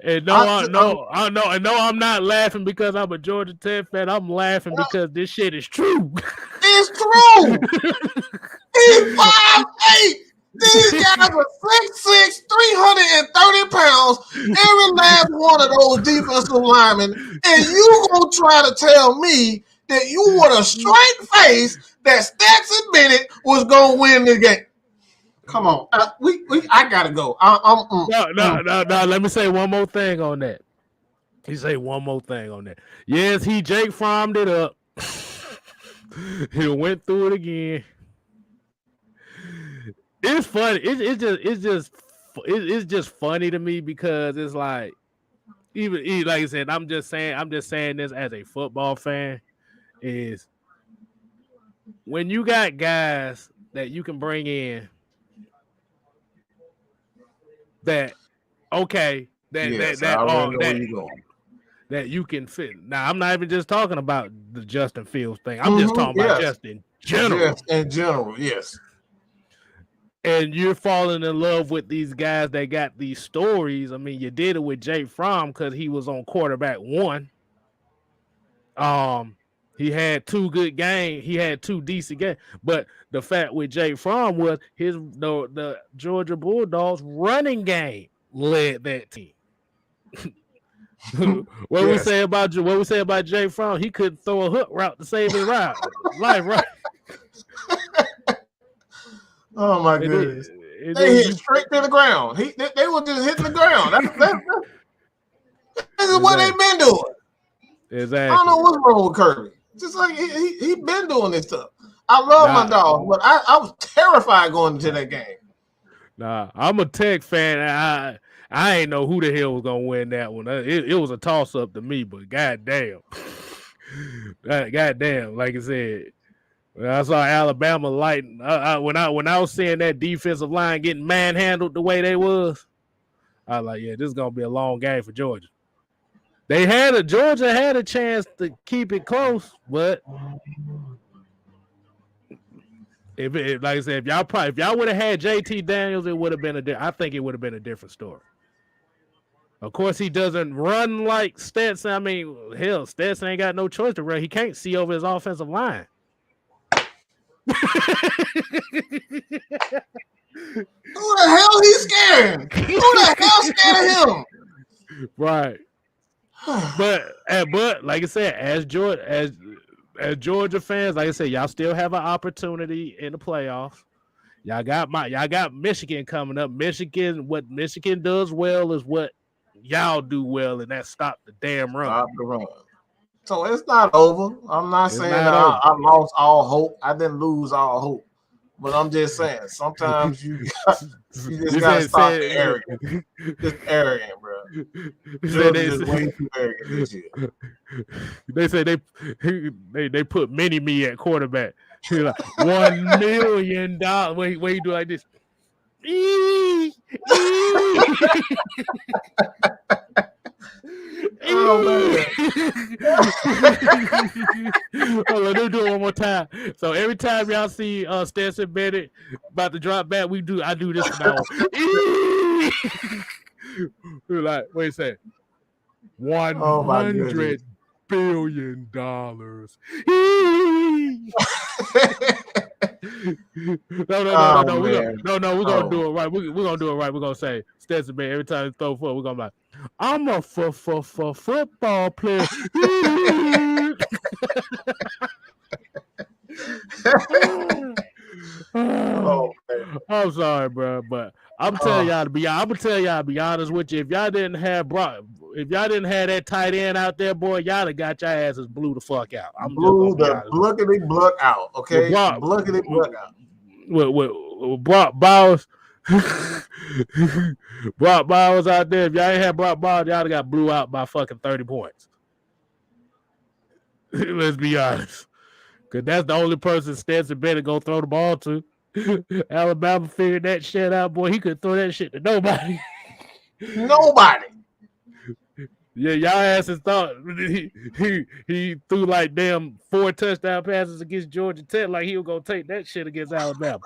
And I'm not laughing because I'm a Georgia Tech fan. I'm laughing because this shit is true. It's true. He's 5'8". These guys are 6'6", 330 pounds. Every last one of those defensive linemen, and you gonna try to tell me that you with a straight face that Stetson Bennett was gonna win the game? Come on, I gotta go. No. Let me say one more thing on that. He say one more thing on that. Yes, he Jake Fromm'd it up. He went through it again. It's funny. It's just funny to me because it's like even like I said, I'm just saying this as a football fan is when you got guys that you can bring in that okay that you can fit. Now I'm not even just talking about the Justin Fields thing. I'm just talking about just in general. Just in general, yes. And you're falling in love with these guys that got these stories. I mean, you did it with Jake Fromm because he was on quarterback 1. He had 2 good games. He had 2 decent games. But the fact with Jake Fromm was the Georgia Bulldogs running game led that team. What we say about Jake Fromm? He couldn't throw a hook route to save his life, right? Oh my goodness! They hit straight to the ground. They were just hitting the ground. This is what they've been doing. Exactly. I don't know what's wrong with Kirby. Just like he been doing this stuff. I love my dog, but I was terrified going into that game. Nah, I'm a Tech fan. I ain't know who the hell was gonna win that one. It was a toss up to me, but goddamn, like I said, when I saw Alabama lighting. When I was seeing that defensive line getting manhandled the way they was, I was like, yeah, this is gonna be a long game for Georgia. Georgia had a chance to keep it close, but if like I said, if y'all would have had JT Daniels, it would have been I think it would have been a different story. Of course, he doesn't run like Stetson. I mean, hell, Stetson ain't got no choice to run. He can't see over his offensive line. Who the hell he's scared? Who the hell scared him? Right. But like I said, as Georgia fans, like I said, y'all still have an opportunity in the playoffs. Y'all got Michigan coming up. What Michigan does well is what y'all do well, and that's stop the damn run. Stop the run. So it's not over. I'm not saying that I lost all hope. I didn't lose all hope. But I'm just saying, sometimes you just gotta stop the arrogance. Just arrogant, bro. Just way too arrogant this year. They say they put mini me at quarterback. He's like $1 million. Wait, you do like this. Oh man. Hold on, let me do it one more time. So every time y'all see Stetson Bennett about to drop back, I do this from now on. We're like, wait a second. $100 billion. No, we're gonna do it right. We're gonna do it right. We're gonna say Stetson Bennett every time he throw foot, we're gonna be like, I'm a football player. I'm sorry, bro, but I'm telling y'all to be honest with you. If y'all didn't have that tight end out there, boy, y'all have got your asses blew the fuck out. Blew the bluckety bluck out. Okay, bluckety bluck out. With Brock Bowers. Brock Bowers out there. If y'all ain't had Brock Bowers, y'all got blew out by fucking 30 points. Let's be honest. Because that's the only person Stetson Bennett gonna throw the ball to. Alabama figured that shit out, boy. He could throw that shit to nobody. Nobody. Yeah, y'all asses thought he threw like damn 4 touchdown passes against Georgia Tech like he was gonna take that shit against Alabama.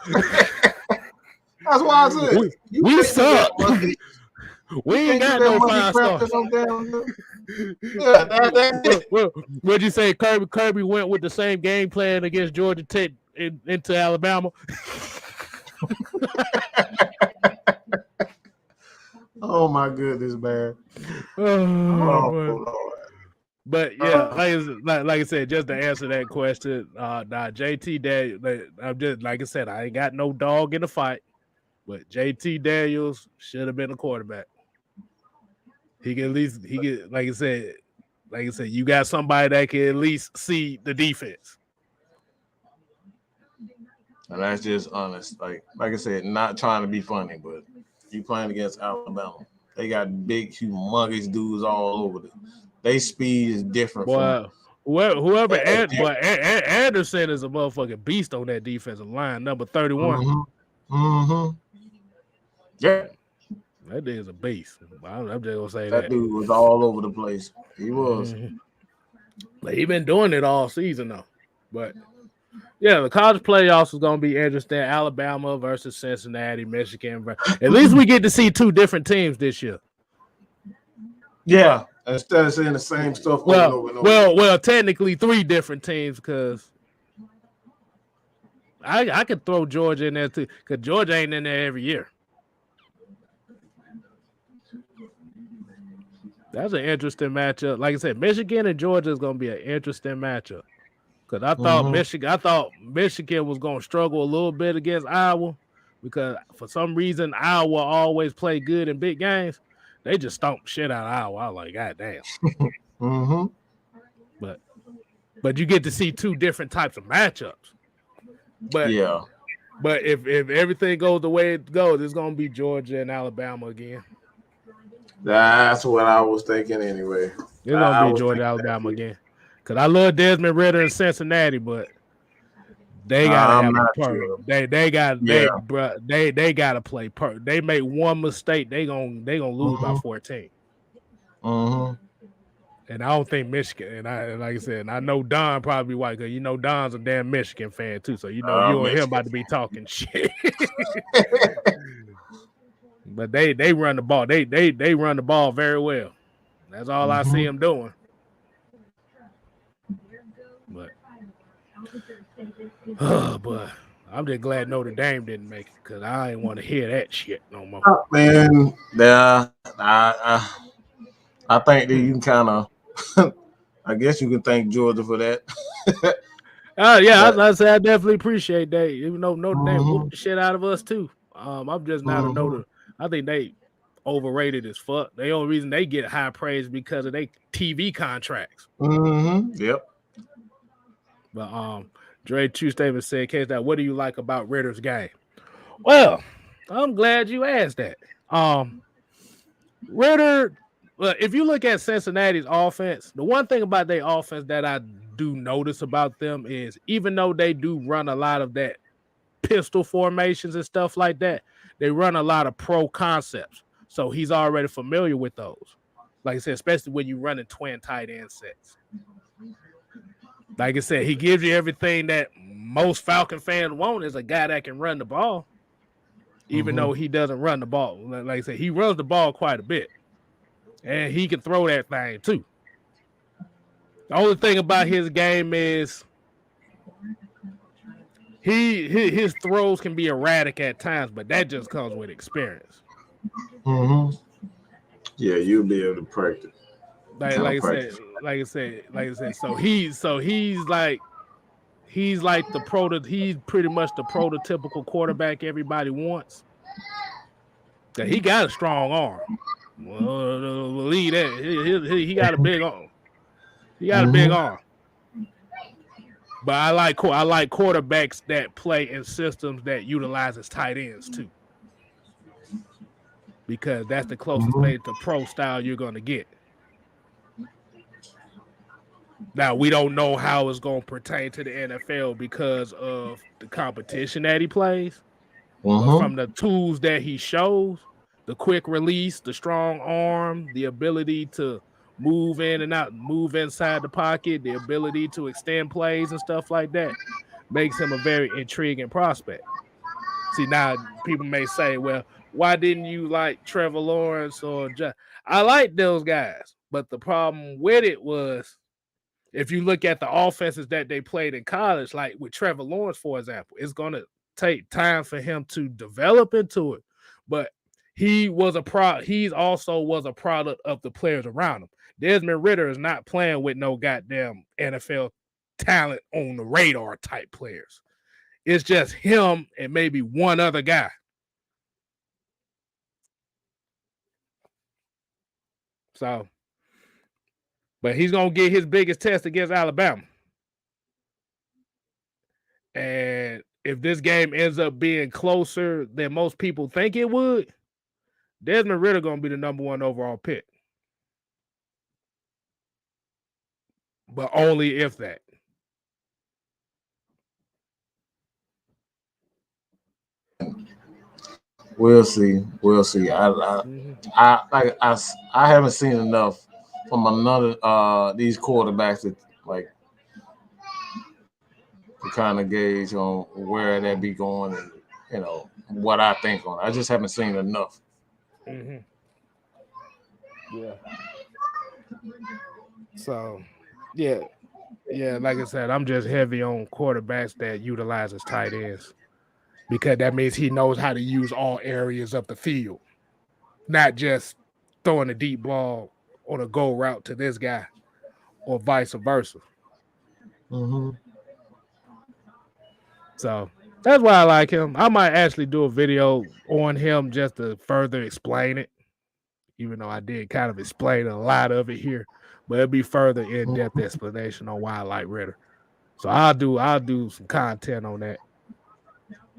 That's why I said we suck. We ain't got no 5 stars. Yeah, that's it. What'd you say? Kirby went with the same game plan against Georgia Tech into Alabama. Oh my goodness, man. Lord. But yeah, like I said, just to answer that question, JT Daniels, I'm just like I said, I ain't got no dog in the fight, but JT Daniels should have been a quarterback. He can at least like I said, you got somebody that can at least see the defense. And that's just honest. Like I said, not trying to be funny, but you playing against Alabama. They got big, humongous dudes all over them. Their speed is different Boy, from whoever Anderson is a motherfucking beast on that defensive line, number 31. Yeah. That dude is a beast. I'm just gonna say That dude was all over the place. He was. But he been doing it all season though. But yeah, the college playoffs is gonna be interesting. Alabama versus Cincinnati, Michigan. At least we get to see two different teams this year. Yeah, instead of saying the same stuff over and over and over. Well, technically three different teams because I could throw Georgia in there too because Georgia ain't in there every year. That's an interesting matchup. Like I said, Michigan and Georgia is going to be an interesting matchup because I thought Michigan was going to struggle a little bit against Iowa because for some reason Iowa always play good in big games. They just stomped shit out of Iowa. I was like, God damn. But you get to see two different types of matchups. But if everything goes the way it goes, it's going to be Georgia and Alabama again. That's what I was thinking anyway. It's gonna be Georgia, Alabama again. Cause I love Desmond Ridder in Cincinnati, but they gotta have a perfect. They gotta play perfect. They make one mistake, they gonna lose by 14. And I don't think Michigan. And like I said, I know Don probably white because Don's a damn Michigan fan too. So you and him about to be talking shit. But they run the ball. They run the ball very well. That's all I see them doing. But I'm just glad Notre Dame didn't make it because I ain't want to hear that shit no more. Oh, man, yeah, I think that you can kind of, I guess you can thank Georgia for that. I say I definitely appreciate that. Even though Notre Dame whooped the shit out of us too. I'm just not a Notre. I think they overrated as fuck. The only reason they get high praise because of their TV contracts. Yep. But Dre True Statement said, "Case that, what do you like about Ritter's game?" Well, I'm glad you asked that. Ridder, if you look at Cincinnati's offense, the one thing about their offense that I do notice about them is even though they do run a lot of that pistol formations and stuff like that, they run a lot of pro concepts. So he's already familiar with those. Like I said, especially when you running twin tight end sets. Like I said, he gives you everything that most Falcon fans want is a guy that can run the ball, even though he doesn't run the ball. Like I said, he runs the ball quite a bit. And he can throw that thing too. The only thing about his game is his throws can be erratic at times, but that just comes with experience. Yeah, you'll be able to practice. Like I said. So he's like he's pretty much the prototypical quarterback everybody wants. That he got a strong arm. Well, believe that he got a big arm. He got a big arm. But I like quarterbacks that play in systems that utilizes tight ends too, because that's the closest thing to pro style you're gonna get. Now we don't know how it's gonna pertain to the NFL because of the competition that he plays. But from the tools that he shows, the quick release, the strong arm, the ability to move in and out, move inside the pocket, the ability to extend plays and stuff like that makes him a very intriguing prospect. See, now people may say, well, why didn't you like Trevor Lawrence or I like those guys, but the problem with it was if you look at the offenses that they played in college, like with Trevor Lawrence, for example, it's going to take time for him to develop into it, but he also was a product of the players around him. Desmond Ridder is not playing with no goddamn NFL talent on the radar type players. It's just him and maybe one other guy. So, but he's gonna get his biggest test against Alabama. And if this game ends up being closer than most people think it would, Desmond Ridder gonna be the number 1 overall pick. But only if that. We'll see. We'll see. I haven't seen enough from another these quarterbacks that like to kind of gauge on where that be going and what I think on it. I just haven't seen enough. Mm-hmm. Yeah. So, yeah, like I said, I'm just heavy on quarterbacks that utilizes tight ends because that means he knows how to use all areas of the field, not just throwing a deep ball on a go route to this guy or vice versa. Mm-hmm. So that's why I like him. I might actually do a video on him just to further explain it, even though I did kind of explain a lot of it here, but it'll be further in-depth explanation on why I like Ridder. So I'll do some content on that.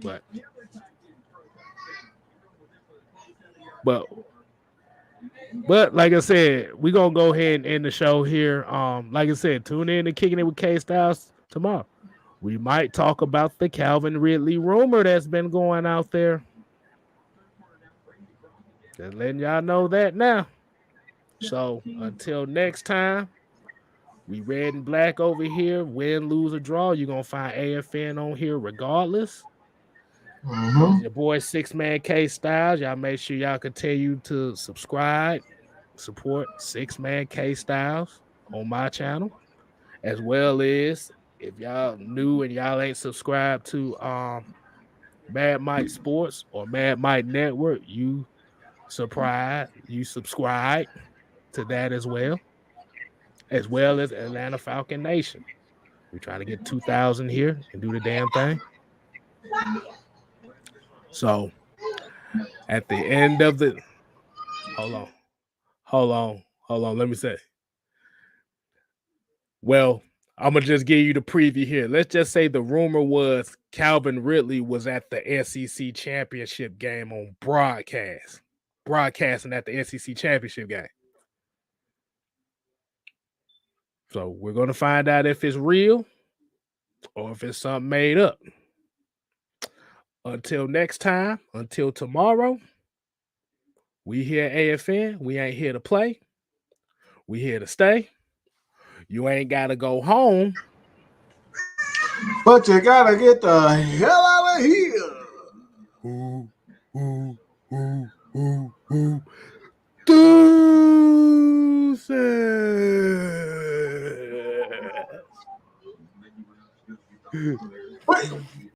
But like I said, we're gonna go ahead and end the show here. Like I said, tune in to Kicking It with K Styles tomorrow. We might talk about the Calvin Ridley rumor that's been going out there. Just letting y'all know that now. So until next time, we red and black over here. Win, lose, or draw. You're gonna find AFN on here regardless. Mm-hmm. Your boy 6-Man K Styles. Y'all make sure y'all continue to subscribe, support 6-Man K Styles on my channel, as well as if y'all new and y'all ain't subscribed to Mad Mike Sports or Mad Mike Network, you subscribe to that as well as Atlanta Falcon Nation. We're trying to get 2,000 here and do the damn thing. So at the end of the hold on, let me say. Well, I'm going to just give you the preview here. Let's just say the rumor was Calvin Ridley was at the SEC championship game on broadcasting at the SEC championship game. So we're going to find out if it's real or if it's something made up. Until next time, until tomorrow, we here at AFN. We ain't here to play. We here to stay. You ain't got to go home. But you got to get the hell out of here. Ooh.